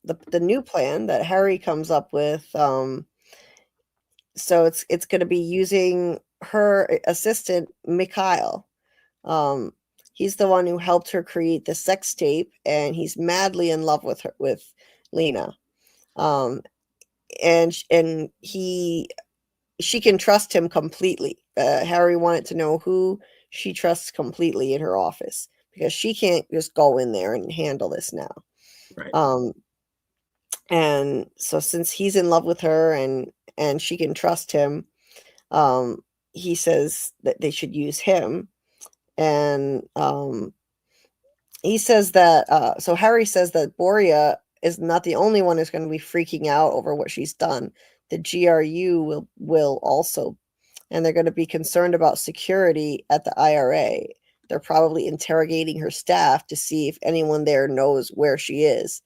the new plan that Harry comes up with, so it's going to be using her assistant Mikhail. He's the one who helped her create the sex tape, and he's madly in love with Lena. And she can trust him completely. Harry wanted to know who she trusts completely in her office, because she can't just go in there and handle this now. Right. And so since he's in love with her and she can trust him, he says that they should use him. And he says that, so Harry says that Boria is not the only one who's going to be freaking out over what she's done. The GRU will also, and they're going to be concerned about security at the IRA. They're probably interrogating her staff to see if anyone there knows where she is.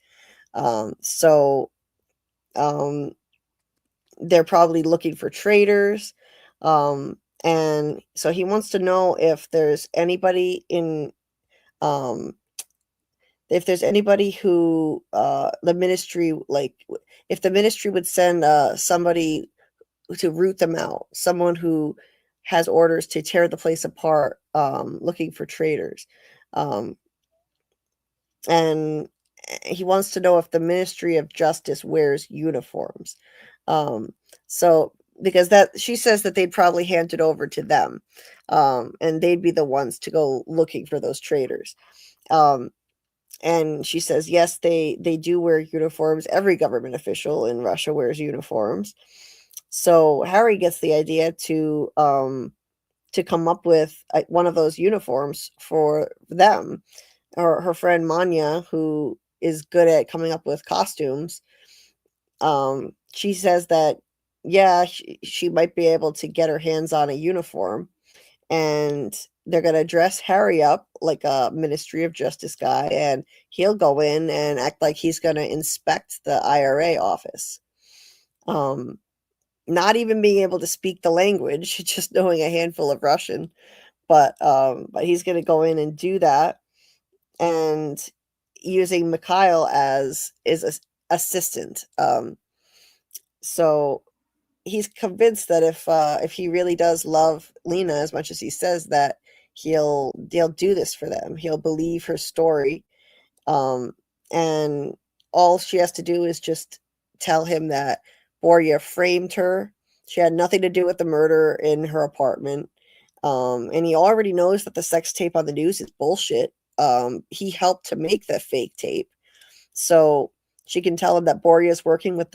They're probably looking for traitors. And so he wants to know if there's anybody who the ministry, like, if the ministry would send somebody root them out, someone who has orders to tear the place apart, looking for traitors. And he wants to know if the Ministry of Justice wears uniforms. So because that she says that they'd probably hand it over to them, and they'd be the ones to go looking for those traitors. And she says yes, they do wear uniforms. Every government official in Russia wears uniforms. So Harry gets the idea to come up with one of those uniforms for them. Or her friend Manya, who is good at coming up with costumes, she says that yeah, she might be able to get her hands on a uniform, and they're going to dress Harry up like a Ministry of Justice guy, and he'll go in and act like he's going to inspect the IRA office. Not even being able to speak the language, just knowing a handful of Russian, but he's going to go in and do that, and using Mikhail as his assistant. So he's convinced that if he really does love Lena as much as he says, that he'll do this for them. He'll believe her story, and all she has to do is just tell him that Borya framed her. She had nothing to do with the murder in her apartment, and he already knows that the sex tape on the news is bullshit. He helped to make the fake tape, so she can tell him that Borya is working with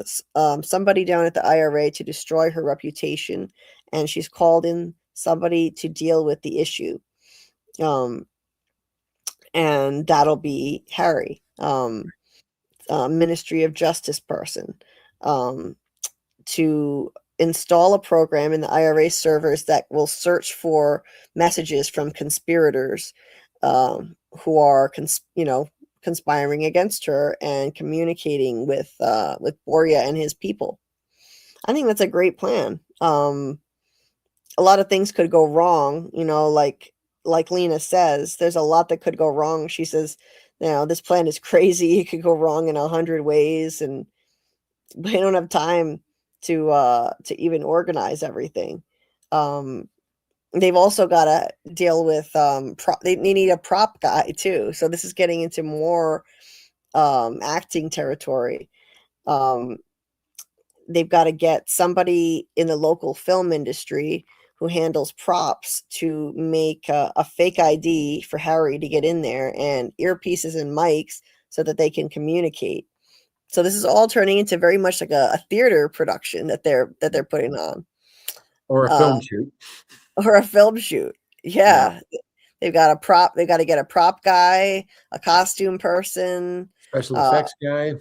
somebody down at the IRA to destroy her reputation, and she's called in somebody to deal with the issue. And that'll be Harry, Ministry of Justice person, to install a program in the IRA servers that will search for messages from conspirators, who are conspiring against her and communicating with Borya and his people. I think that's a great plan. A lot of things could go wrong, like Lena says, there's a lot that could go wrong. She says, this plan is crazy. It could go wrong in 100 ways, and they don't have time to even organize everything. They've also got to deal with they need a prop guy too. So this is getting into more acting territory. They've got to get somebody in the local film industry who handles props to make a fake ID for Harry to get in there, and earpieces and mics so that they can communicate. So this is all turning into very much like a theater production that they're putting on, or a film shoot, or a film shoot. Yeah. They've got a prop. They got to get a prop guy, a costume person, special effects guy.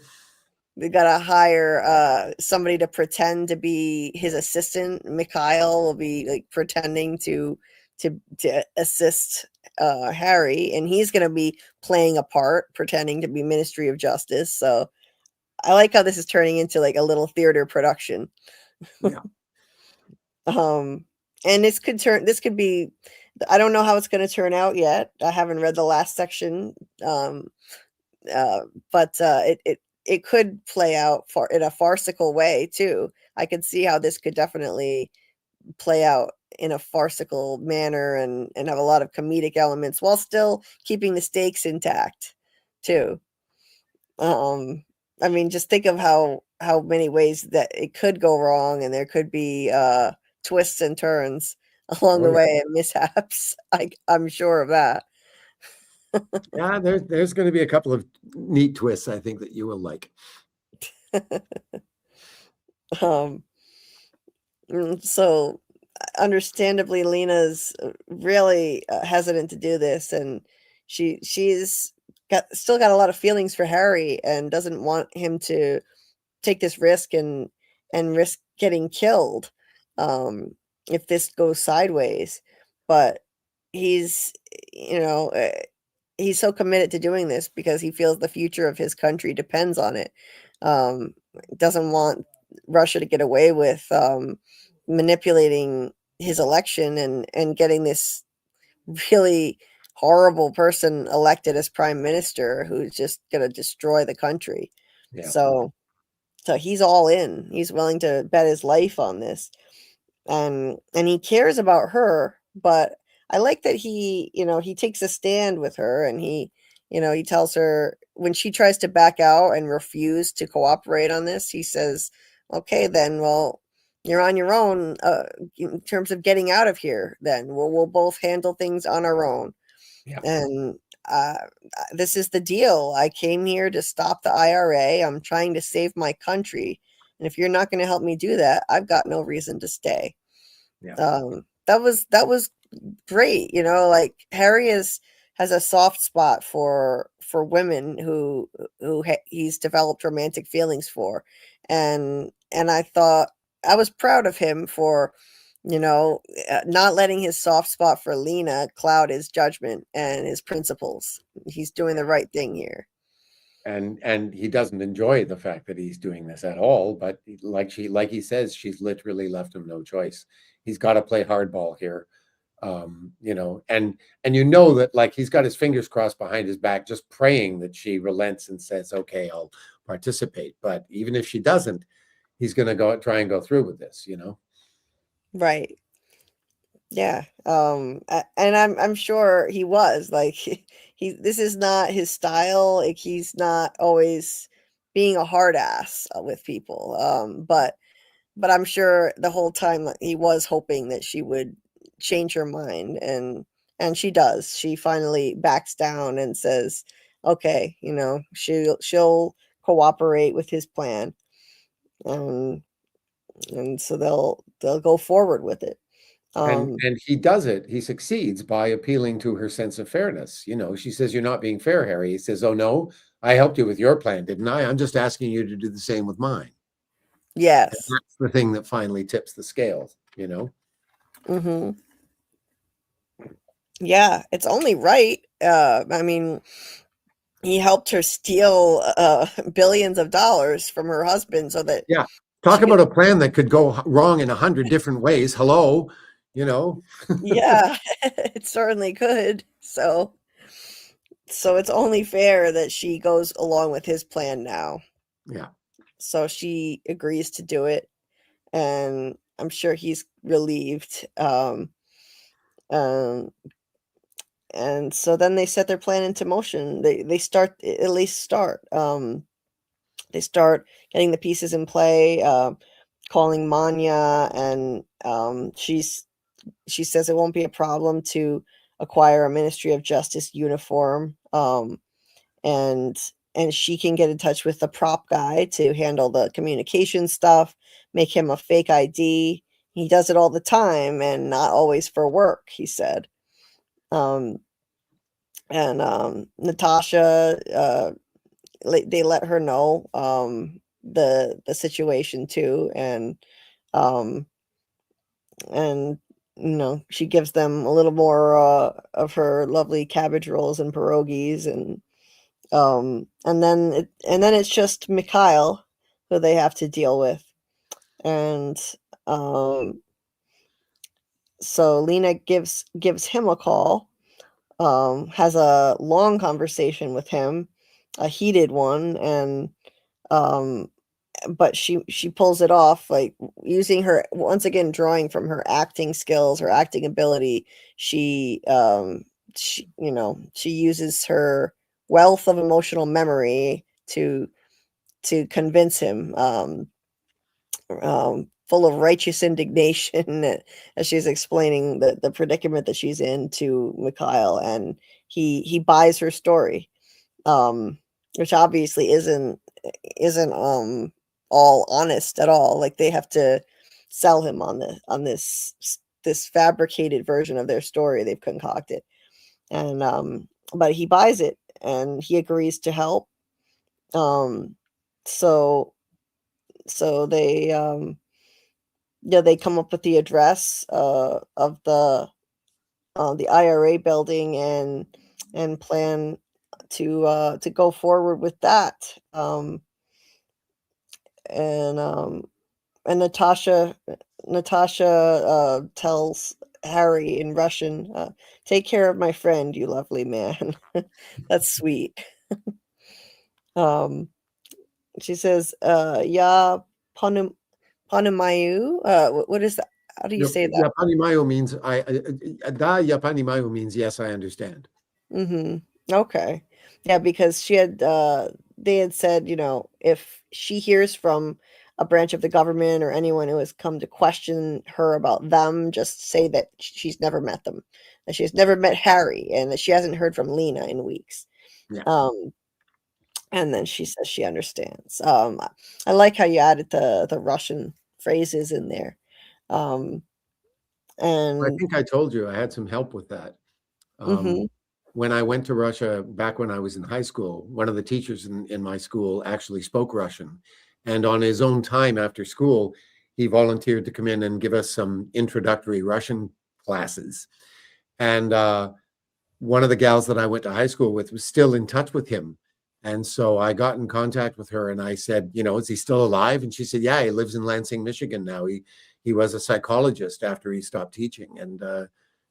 They got to hire somebody to pretend to be his assistant. Mikhail will be like pretending to assist Harry, and he's going to be playing a part, pretending to be Ministry of Justice. So I like how this is turning into like a little theater production. Yeah. And this could be, I don't know how it's going to turn out yet. I haven't read the last section. But it could play out in a farcical way too. I could see how this could definitely play out in a farcical manner and have a lot of comedic elements while still keeping the stakes intact too. I mean, just think of how many ways that it could go wrong, and there could be twists and turns along the way and mishaps. I'm sure of that. Yeah, there's going to be a couple of neat twists, I think, that you will like. So understandably, Lena's really hesitant to do this, and she's still got a lot of feelings for Harry and doesn't want him to take this risk and risk getting killed if this goes sideways. But he's he's so committed to doing this because he feels the future of his country depends on it. Doesn't want Russia to get away with manipulating his election and getting this really horrible person elected as prime minister who's just going to destroy the country. Yeah. So he's all in. He's willing to bet his life on this. and he cares about her, but I like that he, he takes a stand with her, and he tells her when she tries to back out and refuse to cooperate on this, he says, okay, then, well, you're on your own, in terms of getting out of here, then we'll both handle things on our own. Yeah. And this is the deal. I came here to stop the IRA. I'm trying to save my country. And if you're not going to help me do that, I've got no reason to stay. Yeah. That was great. Like Harry has a soft spot for women who he's developed romantic feelings for. And I thought I was proud of him for, not letting his soft spot for Lena cloud his judgment and his principles. He's doing the right thing here. And he doesn't enjoy the fact that he's doing this at all, but like he says, she's literally left him no choice. He's got to play hardball here. And that, like, he's got his fingers crossed behind his back, just praying that she relents and says, okay, I'll participate. But even if she doesn't, he's going to try and go through with this, Right. Yeah. And I'm sure he was like, this is not his style. Like, he's not always being a hard ass with people. But I'm sure the whole time he was hoping that she would change her mind, and she does. She finally backs down and says, okay, she'll cooperate with his plan. And so they'll go forward with it. And he does it. He succeeds by appealing to her sense of fairness. She says, you're not being fair, Harry. He says, oh, no, I helped you with your plan, didn't I? I'm just asking you to do the same with mine. Yes. And that's the thing that finally tips the scales, Mm-hmm. Yeah, it's only right. I mean, he helped her steal billions of dollars from her husband so that talk about a plan that could go wrong in 100 different ways. Hello, yeah, it certainly could. So it's only fair that she goes along with his plan now. Yeah. So she agrees to do it, and I'm sure he's relieved. And so then they set their plan into motion. They start, at least start. They start getting the pieces in play, calling Manya, and she says it won't be a problem to acquire a Ministry of Justice uniform, and she can get in touch with the prop guy to handle the communication stuff, make him a fake ID. He does it all the time and not always for work, he said. Natasha, they let her know the situation too, and she gives them a little more of her lovely cabbage rolls and pierogies, and then it's just Mikhail who they have to deal with. And so Lena gives him a call, has a long conversation with him, a heated one, and but she pulls it off, like using her, once again, drawing from her acting skills, her acting ability. She uses her wealth of emotional memory to convince him, full of righteous indignation, as she's explaining the predicament that she's in to Mikhail, and he buys her story, which obviously isn't all honest at all. Like, they have to sell him on this fabricated version of their story they've concocted, and but he buys it and he agrees to help. So they they come up with the address of the IRA building, and plan to go forward with that. And Natasha tells Harry in Russian, "Take care of my friend, you lovely man." That's sweet. She says, "Ya Ponomayu." What is that? How do you say that? Yapanimayo means da yapanimayo means yes, I understand. Mm-hmm. Okay. Yeah, because they had said, if she hears from a branch of the government or anyone who has come to question her about them, just say that she's never met them, that she's never met Harry, and that she hasn't heard from Lena in weeks. Yeah. And then she says she understands. I like how you added the Russian phrases in there. I And think I told you I had some help with that. mhm. When I went to Russia back when I was in high school, one of the teachers in my school actually spoke Russian. And on his own time after school, he volunteered to come in and give us some introductory Russian classes. And one of the gals that I went to high school with was still in touch with him. And so I got in contact with her and I said, is he still alive? And she said, yeah, he lives in Lansing, Michigan now. He was a psychologist after he stopped teaching. And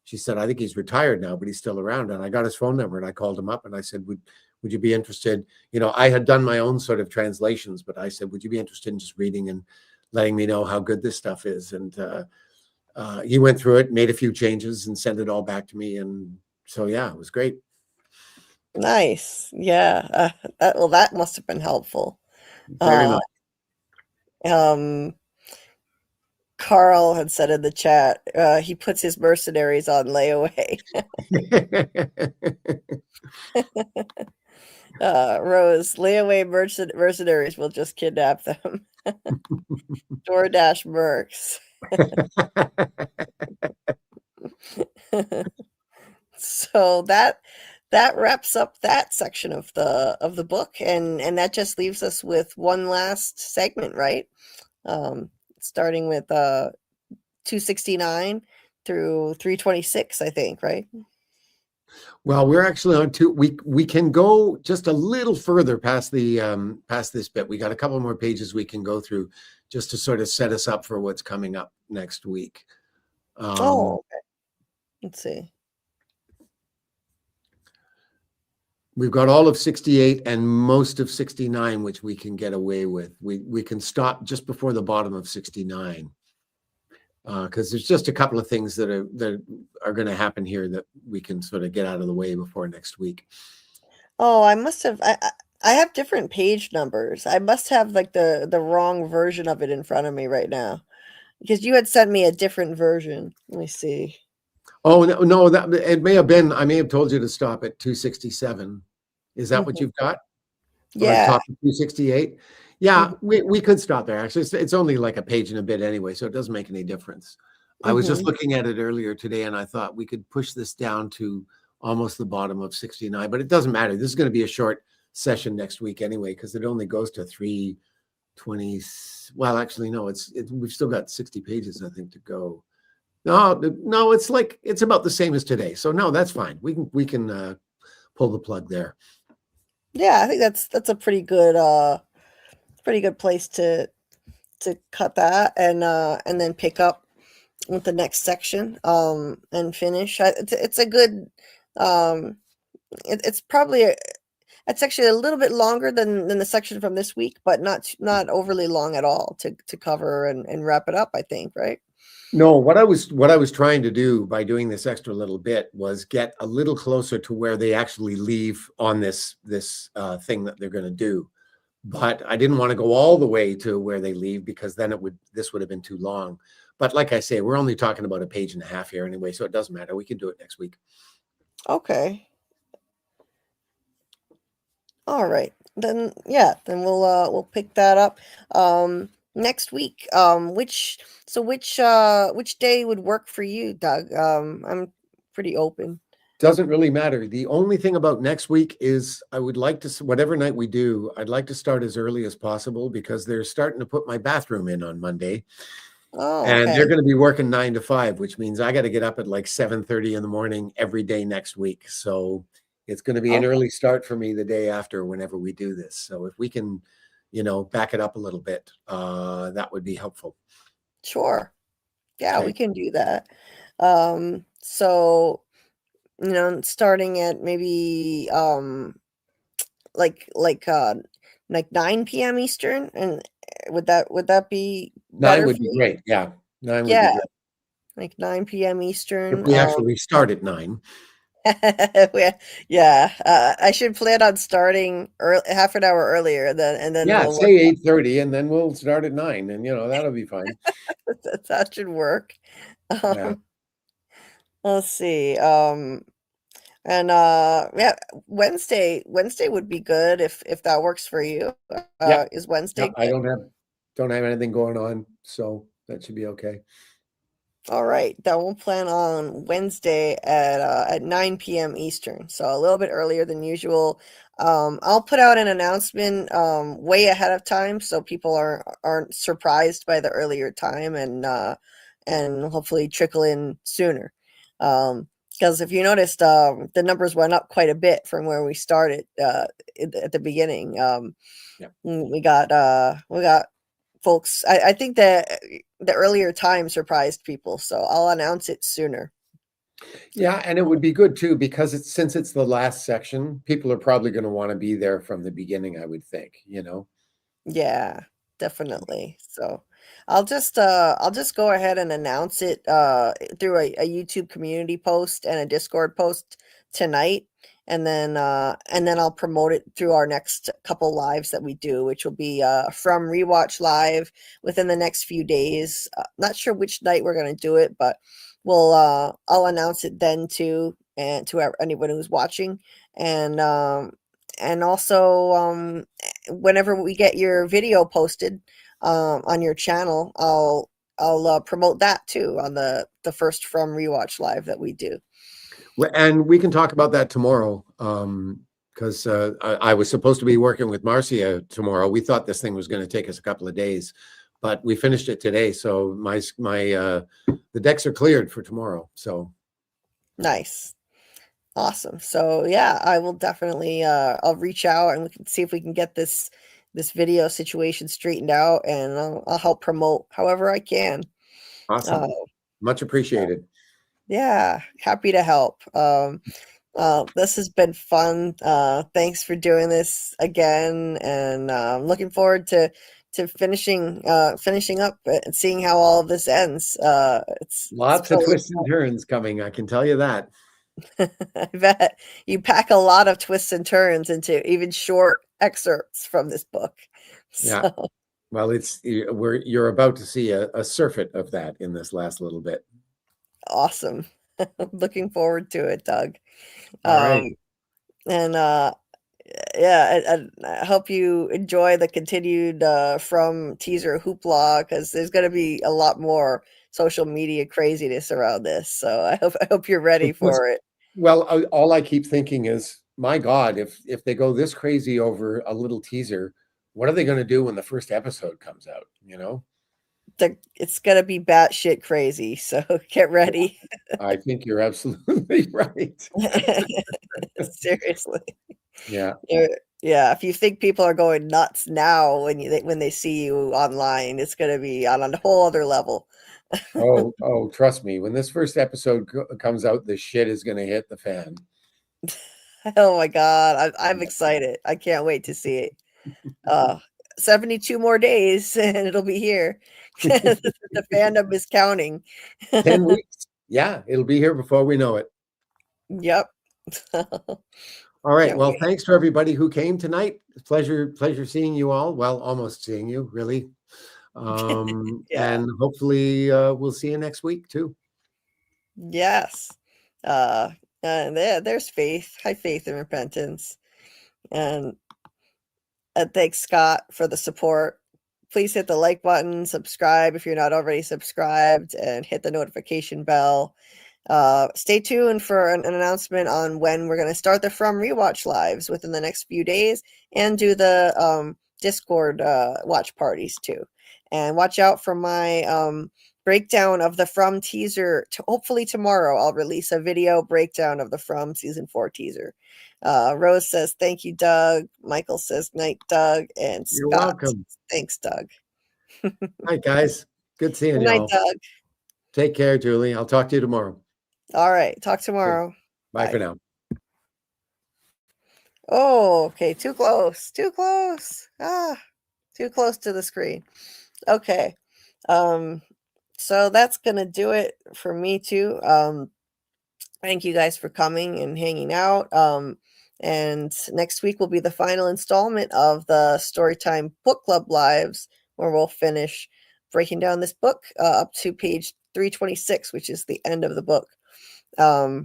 she said, I think he's retired now, but he's still around. And I got his phone number and I called him up and I said, would you be interested? I had done my own sort of translations, but I said, would you be interested in just reading and letting me know how good this stuff is? And he went through it, made a few changes and sent it all back to me. And so, yeah, it was great. Nice. Yeah. That must have been helpful. Very much. Carl had said in the chat, he puts his mercenaries on layaway. Rose, layaway mercenaries will just kidnap them. DoorDash mercs. So that wraps up that section of the book, and that just leaves us with one last segment, right? Starting with 269 through 326, I think, right? Well, we're actually on we can go just a little further past the past this bit. We got a couple more pages we can go through just to sort of set us up for what's coming up next week. Okay. Let's see. We've got all of 68 and most of 69, which we can get away with. We can stop just before the bottom of 69. Because there's just a couple of things that are going to happen here that we can sort of get out of the way before next week. Oh, I must have. I have different page numbers. I must have like the wrong version of it in front of me right now, because you had sent me a different version. Let me see. Oh no, that it may have been. I may have told you to stop at 267. Is that what you've got? Yeah. Top of 268. Yeah, we could stop there. Actually, it's only like a page and a bit anyway, so it doesn't make any difference. I was just looking at it earlier today, and I thought we could push this down to almost the bottom of 69, but it doesn't matter. This is going to be a short session next week anyway, because it only goes to 320. Well, actually, no, we've still got 60 pages, I think, to go. No, it's about the same as today. So no, that's fine. We can pull the plug there. Yeah, I think that's a pretty good place to cut that, and then pick up with the next section and finish. It's a good it's probably it's actually a little bit longer than the section from this week, but not overly long at all to cover and wrap it up, I think, right? No, what I was trying to do by doing this extra little bit was get a little closer to where they actually leave on this thing that they're going to do. But I didn't want to go all the way to where they leave, because then this would have been too long. But like I say, we're only talking about a page and a half here anyway, so it doesn't matter. We can do it next week. Okay. All right. Then we'll pick that up next week. Which day would work for you, Doug? I'm pretty open. Doesn't really matter. The only thing about next week is I would like to, whatever night we do, I'd like to start as early as possible, because they're starting to put my bathroom in on Monday. Oh, and okay. they're going to be working 9 to 5, which means I got to get up at like 7:30 in the morning every day next week. So it's going to be an early start for me the day after, whenever we do this. So if we can, back it up a little bit, that would be helpful. Sure. Yeah, Okay. we can do that. So, starting at maybe like 9 p.m. Eastern, and would that be 9 better would for be you? great. Yeah. 9 would Yeah. be great. like 9 p.m. Eastern. If we actually start at 9. Yeah, I should plan on starting half an hour earlier, and then Yeah, we'll say 8:30, and then we'll start at 9, and that'll be fine. that should work. Yeah. Let's see. And yeah, Wednesday would be good if that works for you. Yeah. Is Wednesday Yeah, I good? don't have anything going on, so that should be okay. All right, then we'll plan on Wednesday at 9 p.m. Eastern, so a little bit earlier than usual. I'll put out an announcement way ahead of time so people aren't surprised by the earlier time and hopefully trickle in sooner. Because if you noticed, the numbers went up quite a bit from where we started at the beginning. Yeah. We got folks. I think that the earlier time surprised people, so I'll announce it sooner. Yeah, and it would be good too because since it's the last section, people are probably going to want to be there from the beginning, I would think, Yeah, definitely. So I'll just go ahead and announce it through a YouTube community post and a Discord post tonight, and then I'll promote it through our next couple lives that we do, which will be from Rewatch Live within the next few days. Not sure which night we're gonna do it, but I'll announce it then too, and to anyone who's watching, and also whenever we get your video posted on your channel, I'll promote that too on the first From Rewatch Live that we do. And we can talk about that tomorrow because I was supposed to be working with Marcia tomorrow. We thought this thing was going to take us a couple of days, but we finished it today. So the decks are cleared for tomorrow. So nice. Awesome. So yeah, I will definitely I'll reach out and we can see if we can get this video situation straightened out, and I'll help promote however I can. Awesome. Much appreciated. Yeah, happy to help. This has been fun. Thanks for doing this again, and I'm looking forward to finishing up and seeing how all of this ends. It's Lots of twists and turns coming, I can tell you that. I bet you pack a lot of twists and turns into even short excerpts from this book. Yeah. Well, you're about to see a surfeit of that in this last little bit. Awesome. Looking forward to it, Doug. All right. And yeah, I hope you enjoy the continued From teaser hoopla, because there's going to be a lot more social media craziness around this. So I hope you're ready for it. Well, all I keep thinking is, my God, if they go this crazy over a little teaser, what are they going to do when the first episode comes out? It's going to be batshit crazy. So get ready. I think you're absolutely right. Seriously. Yeah. Yeah. If you think people are going nuts now when they see you online, it's going to be on a whole other level. Oh, trust me. When this first episode comes out, the shit is going to hit the fan. Oh my God. I'm excited. I can't wait to see it. 72 more days and it'll be here. The fandom is counting. 10 weeks. Yeah, it'll be here before we know it. Yep. All right. Well, thanks to everybody who came tonight. Pleasure seeing you all. Well, almost seeing you, really. And hopefully we'll see you next week too. Yes. There's faith, high faith and repentance. And thanks, Scott, for the support. Please hit the like button, subscribe if you're not already subscribed, and hit the notification bell. Stay tuned for an announcement on when we're going to start the From Rewatch lives within the next few days, and do the Discord watch parties too. And watch out for my breakdown of the From teaser. Hopefully tomorrow I'll release a video breakdown of the From season 4 teaser. Rose says, thank you, Doug. Michael says, night, Doug. And You're Scott, welcome. thanks, Doug. Hi, guys. Good seeing you Good night, all. Doug. Take care, Julie. I'll talk to you tomorrow. All right. Talk tomorrow. Okay. Bye for now. Oh, okay. Too close. Too close. Too close to the screen. Okay. So that's gonna do it for me too. Thank you guys for coming and hanging out. And next week will be the final installment of the Storytime Book Club Lives, where we'll finish breaking down this book up to page 326, which is the end of the book. Yeah,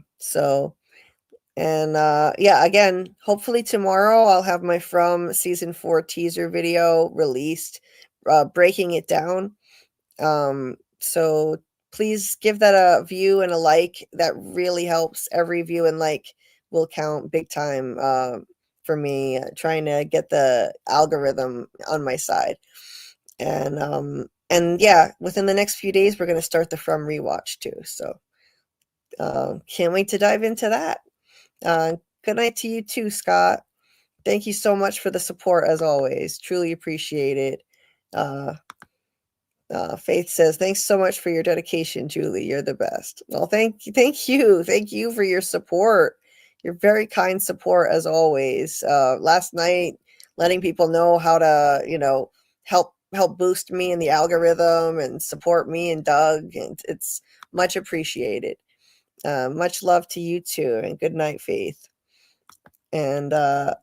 again, hopefully tomorrow I'll have my From Season 4 teaser video released, breaking it down. So please give that a view and a like. That really helps. Every view and like will count big time for me, trying to get the algorithm on my side. And yeah, within the next few days, we're going to start the From Rewatch too. So can't wait to dive into that. Good night to you too, Scott. Thank you so much for the support as always. Truly appreciate it. Faith says, thanks so much for your dedication, Julie. You're the best. Well, thank you for your support. Your very kind support as always. Last night, letting people know how to, help boost me in the algorithm and support me and Doug, and it's much appreciated. Much love to you too, and good night, Faith. Anyway,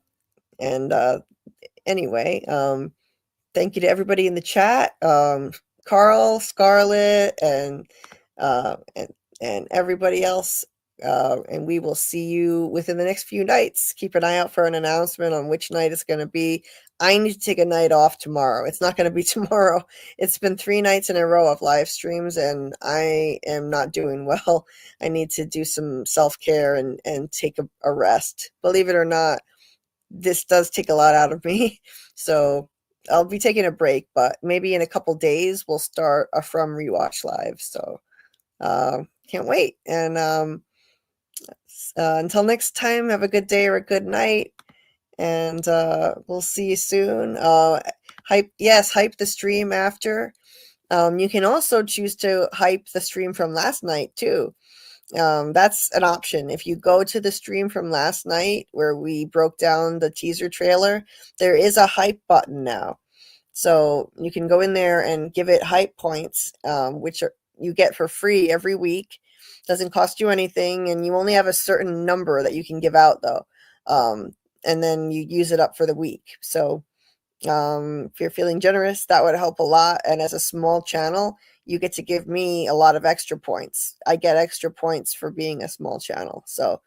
thank you to everybody in the chat. Carl, Scarlet, and everybody else. And we will see you within the next few nights. Keep an eye out for an announcement on which night it's going to be. I need to take a night off tomorrow. It's not going to be tomorrow. It's been 3 nights in a row of live streams, and I am not doing well. I need to do some self-care and take a rest. Believe it or not, this does take a lot out of me. So I'll be taking a break, but maybe in a couple days we'll start a From Rewatch live. So can't wait. And until next time, have a good day or a good night, and we'll see you soon. Hype the stream after. You can also choose to hype the stream from last night too. That's an option. If you go to the stream from last night where we broke down the teaser trailer, there is a hype button now. So you can go in there and give it hype points, which you get for free every week. Doesn't cost you anything, and you only have a certain number that you can give out though. And then you use it up for the week. So if you're feeling generous, that would help a lot. And as a small channel, you get to give me a lot of extra points. I get extra points for being a small channel. So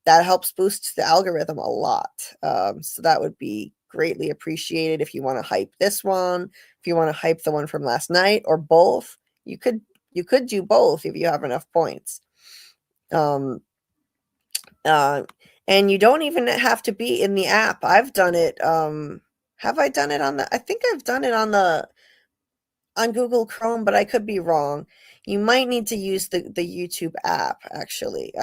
that helps boost the algorithm a lot. So that would be greatly appreciated. If you want to hype this one, if you want to hype the one from last night, or both, you could do both if you have enough points. And you don't even have to be in the app. I've done it. Have I done it on I think I've done it on Google Chrome, but I could be wrong. You might need to use the YouTube app actually.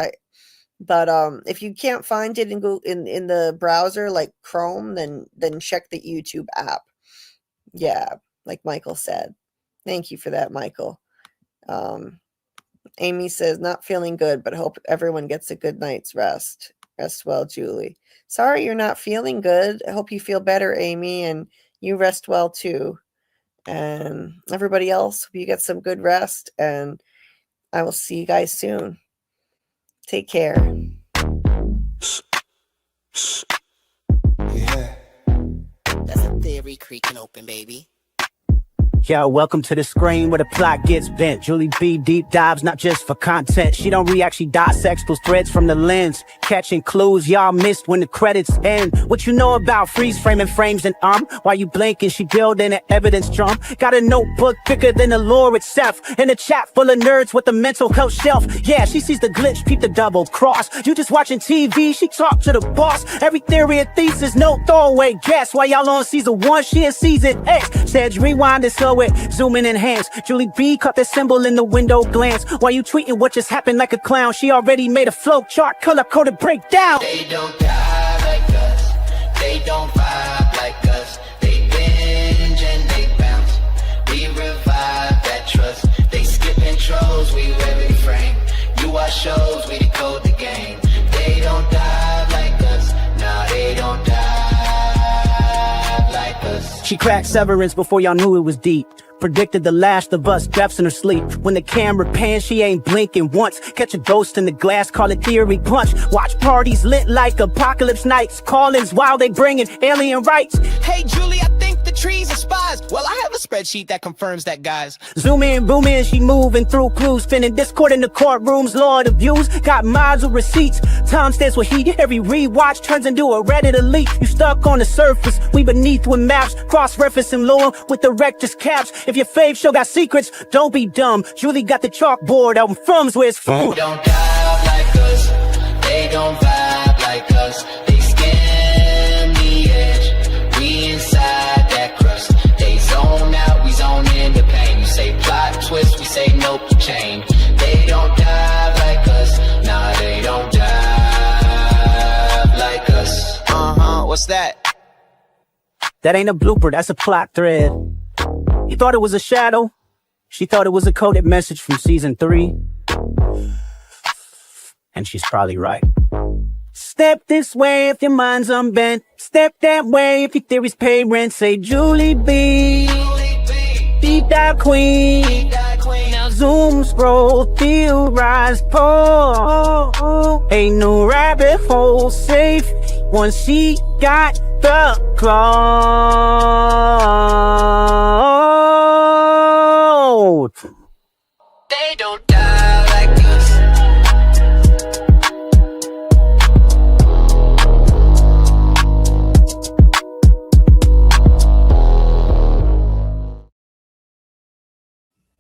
But if you can't find it in the browser like Chrome, then check the YouTube app. Yeah, like Michael said. Thank you for that, Michael. Amy says, not feeling good, but hope everyone gets a good night's rest. Rest well, Julie. Sorry you're not feeling good. I hope you feel better, Amy, and you rest well too. And everybody else, hope you get some good rest, and I will see you guys soon. Take care. Yeah. That's a theory creaking open, baby. Yo, welcome to the screen where the plot gets bent. Julie B deep dives, not just for content. She don't react, she dissects those threads from the lens. Catching clues y'all missed when the credits end. What you know about freeze framing frames and while you blinking, she building an evidence drum. Got a notebook thicker than the lore itself. In a chat full of nerds with a mental health shelf. Yeah, she sees the glitch, peep the double cross. You just watching TV, she talk to the boss. Every theory and thesis, no throwaway guess. While y'all on season 1, she in season X. Said rewind and slow it, zoom in, enhance. Julie B caught the symbol in the window glance. While you tweeting what just happened like a clown, she already made a flow chart, color-coded breakdown. They don't die like us, they don't vibe like us. They binge and they bounce, we revive that trust. They skip intros, we wear frame. You watch shows, we decode the game. They don't die like us, nah, they don't die like us. She cracked Severance before y'all knew it was deep. predicted The Last of Us, deaths in her sleep. When the camera pans, she ain't blinking once. Catch a ghost in the glass, call it theory punch. Watch parties lit like apocalypse nights. Call-ins while they bringing alien rights. Hey, Julie, I think the trees are spies. Well, I have a spreadsheet that confirms that, guys. Zoom in, boom in, she moving through clues. Spinning discord in the courtrooms, lord of views. Got mods with receipts. Time stands with heat. Every rewatch turns into a Reddit elite. You stuck on the surface, we beneath with maps. Cross-referencing lore with the rector's caps. If your fave show got secrets, don't be dumb. Julie got the chalkboard out from's where it's from. They don't dive like us, they don't vibe like us. They skim the edge, we inside that crust. They zone out, we zone in the pain. You say plot twist, we say nope, chain. They don't dive like us, nah, they don't dive like us. What's that? That ain't a blooper, that's a plot thread. You thought it was a shadow? She thought it was a coded message from season 3. And she's probably right. Step this way if your mind's unbent. Step that way if your theories pay rent. Say Julie B, deep dive queen. Now zoom, scroll, theorize, pull. Ain't no rabbit hole safe once she got the cloud. They don't dive